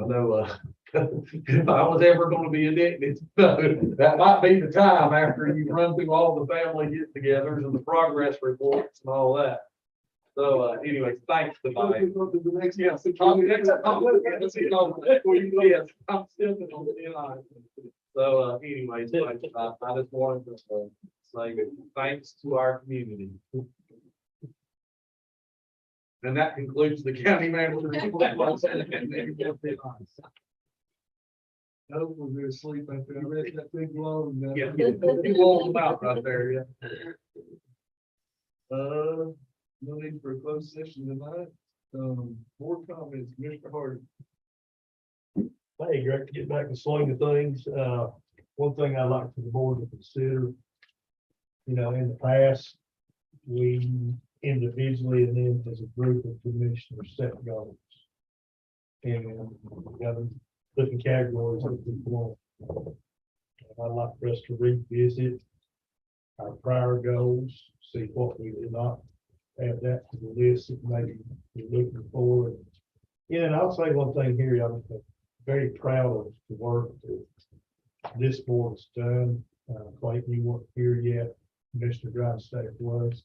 I know if I was ever going to be addicted, that might be the time after you run through all the family get-togethers and the progress reports and all that. So anyways, thanks to my. Yes, I'm still on the line. So anyways, I just wanted to say thanks to our community. And that concludes the county manager.
No, we're asleep after I read that big long.
Yeah, you rolled them out right there, yeah.
No need for a closed session tonight. Board comments, Mr. Hardy.
Hey, Greg, to get back to swing of things, one thing I'd like for the board to consider, in the past, we individually and then as a group of commissioners set goals. And we got them different categories that we want. I'd like for us to revisit our prior goals, see what we did not add that to the list that maybe we're looking for. Yeah, and I'll say one thing here, I'm very proud of the work that this board's done. Clayton, you weren't here yet, Mr. Grindstaff was.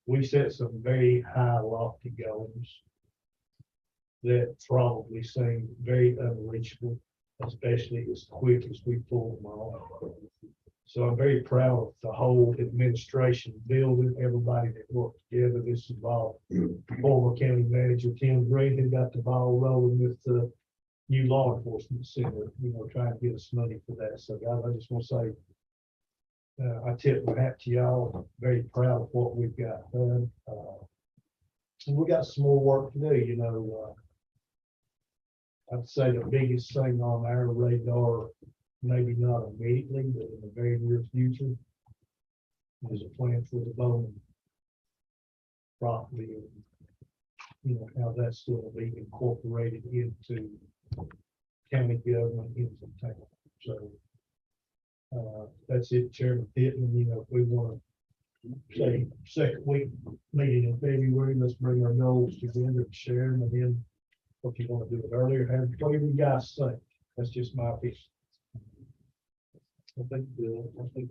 We set some very high lofty goals that probably seem very unreachable, especially as quick as we pull them off. So I'm very proud of the whole administration, building, everybody that worked together. This involved former county manager Tim Green, who got the ball rolling with the new law enforcement center, trying to get us money for that. So guys, I just want to say, I tip my hat to y'all. Very proud of what we've got done. And we got some more work to do, I'd say the biggest thing on our radar, maybe not immediately, but in the very near future, is a plan for the Bowman property and, how that's going to be incorporated into county government, into town. So, that's it, Chairman Pittman. If we want to say second week meeting in February, let's bring our goals together and share them, and then if you want to do it earlier, whatever you guys think. That's just my opinion.
I think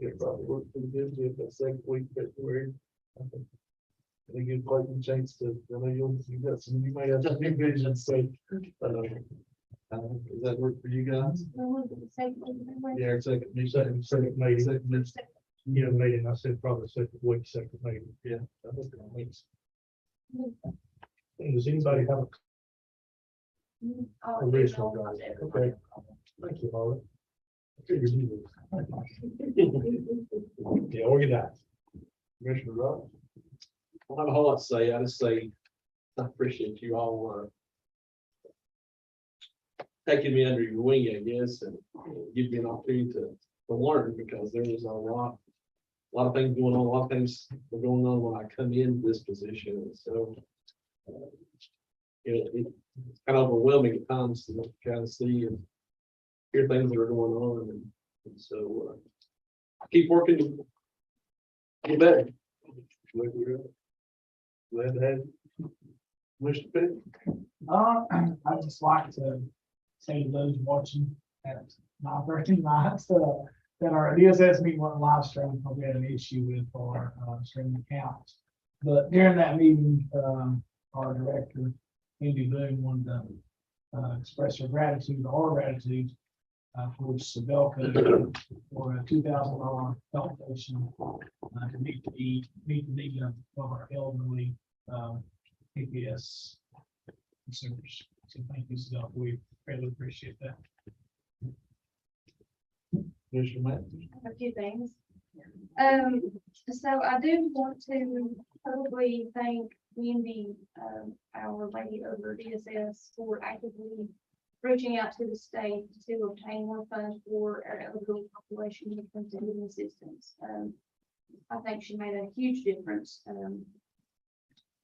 it probably worked pretty good with that second week, February. I think it'd quite a chance to, I know you may have some new visions, so. Does that work for you guys? Yeah, second meeting. Meeting, I said probably second week, second meeting. Yeah. I think that makes. Does anybody have a original guys? Okay. Thank you, Holly. I figured you would. Yeah, organized. Commissioner Rob?
I don't have a whole lot to say. I just say, I appreciate you all, taking me under your wing, I guess, and give me an opportunity to learn, because there is a lot of things going on, a lot of things were going on when I come in this position. And so, it's kind of overwhelming at times to kind of see and hear things that are going on. And so, I keep working to get better.
Glad to have you. Mr. Pitt?
I'd just like to say to those watching at 9:30 tonight, that our DSS meeting wasn't live streamed, we had an issue with our streaming accounts. But during that meeting, our director, Andy Boone, wanted to express her gratitude, our gratitude, for Sabelco for a $2,000 donation to meet the need of our elderly PPS consumers. So thank you, Sabelco. We really appreciate that.
Commissioner Matt?
A few things. So I do want to probably thank Wendy, our lady over DSS, for actively reaching out to the state to obtain more funds for our elderly population when it comes to living assistance. I think she made a huge difference,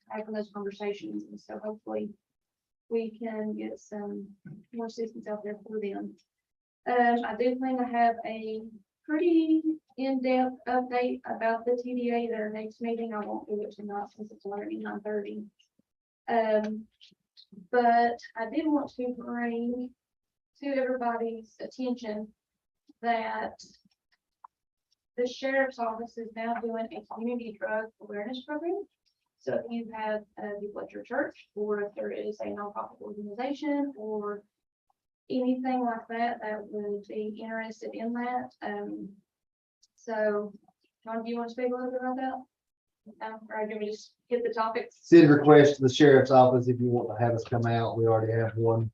having those conversations, and so hopefully we can get some more assistance out there for them. I do plan to have a pretty in-depth update about the TDA at our next meeting. I won't do it tonight since it's already 9:30. But I did want to bring to everybody's attention that the sheriff's office is now doing a community drug awareness program. So if you have people at your church, or if there is a nonprofit organization or anything like that that would be interested in that. So John, do you want to speak a little bit about that? Or do we just hit the topics?
Send a request to the sheriff's office if you want to have us come out. We already have one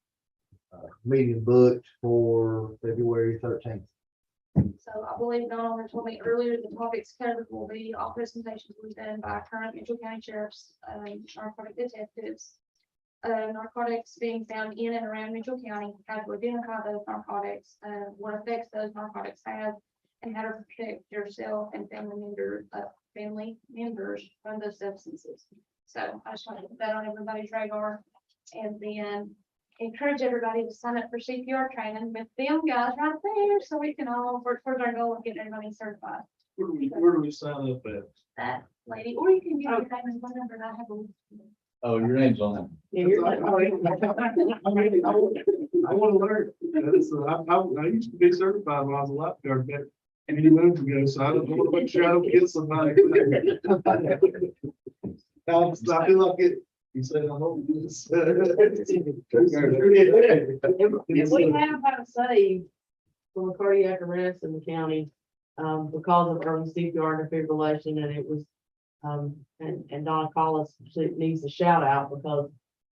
meeting booked for February 13th.
So I believe Donald told me earlier, the topics covered will be all presentations will be done by current Mitchell County Sheriff's narcotic detectives. Narcotics being found in and around Mitchell County, how to identify those narcotics, what effects those narcotics have, and how to protect yourself and family members from those substances. So I just want to put that on everybody's radar, and then encourage everybody to sign up for CPR training with them guys right there, so we can all work towards our goal of getting everybody certified.
Where do we sign up at?
That lady, or you can get your name and phone number, and I have a.
Oh, your name's on that.
I want to learn. I used to be certified when I was a lifeguard back many moons ago, so I don't want to make sure I don't get somebody. I feel like it. You said I'm over this.
If we have how to save from a cardiac arrest in the county, because of early CPR and defibrillation, and it was, and Donna Collis, she needs a shout out because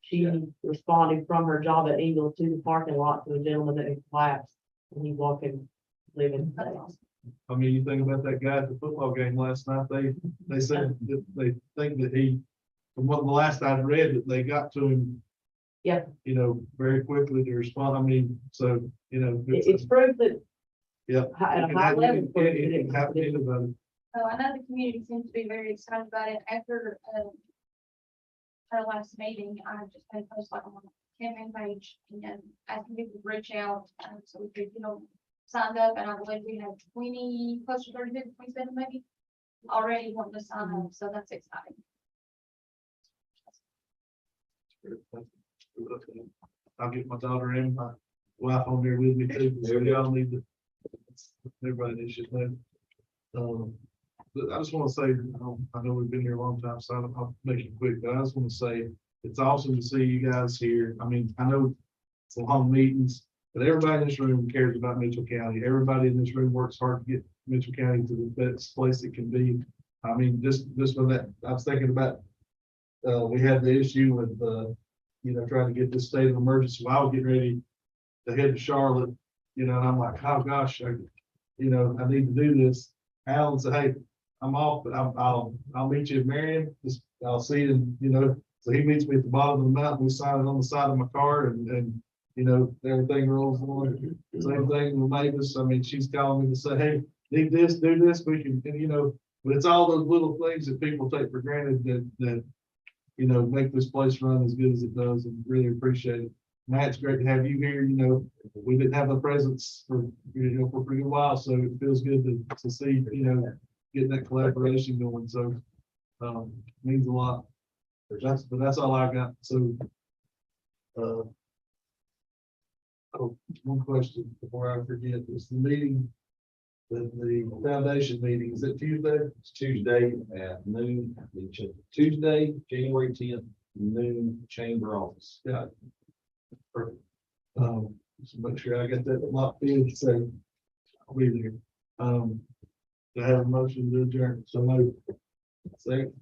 she responded from her job at Eagle to the parking lot to a gentleman that had collapsed, and he's walking, living.
I mean, you think about that guy at the football game last night, they said that they think that he, from what the last I'd read, that they got to him.
Yeah.
You know, very quickly to respond. I mean, so, you know.
It's proof that.
Yeah.
At a high level. proof that
It can happen to
it's-
anybody.
So I know the community seems to be very excited about it after, our last meeting. I just had a post like on the campaign page and asking people to reach out, so we could, signed up, and I believe we have 20, close to 30, 27 maybe, already wanting to sign up, so that's exciting.
I'll get my daughter and my wife on there with me too. So we all need to, everybody needs to know. But I just want to say, I know we've been here a long time, so I'll make it quick, but I just want to say, it's awesome to see you guys here. I mean, I know it's long meetings, but everybody in this room cares about Mitchell County. Everybody in this room works hard to get Mitchell County to the best place it can be. I mean, just with that, I was thinking about, we had the issue with, trying to get this state of emergency. While I was getting ready to head to Charlotte, and I'm like, oh gosh, I need to do this. Alan said, hey, I'm off, but I'll meet you at Marion. I'll see you, so he meets me at the bottom of the mountain. We sign it on the side of my car and everything rolls on. Same thing with Mavis. I mean, she's calling me to say, hey, need this, do this. We can, but it's all those little things that people take for granted that make this place run as good as it does, and really appreciate it. Matt, it's great to have you here. We didn't have a presence for a pretty good while, so it feels good to see, getting that collaboration going. So, means a lot. But that's all I got. So, one question before I forget, is the meeting, the foundation meeting, is it Tuesday?
It's Tuesday at noon, Tuesday, January 10th, noon, chamber office.
Yeah. Perfect. Just make sure I get that locked in, so I'll be there. Do I have a motion to adjourn? So moved. Second.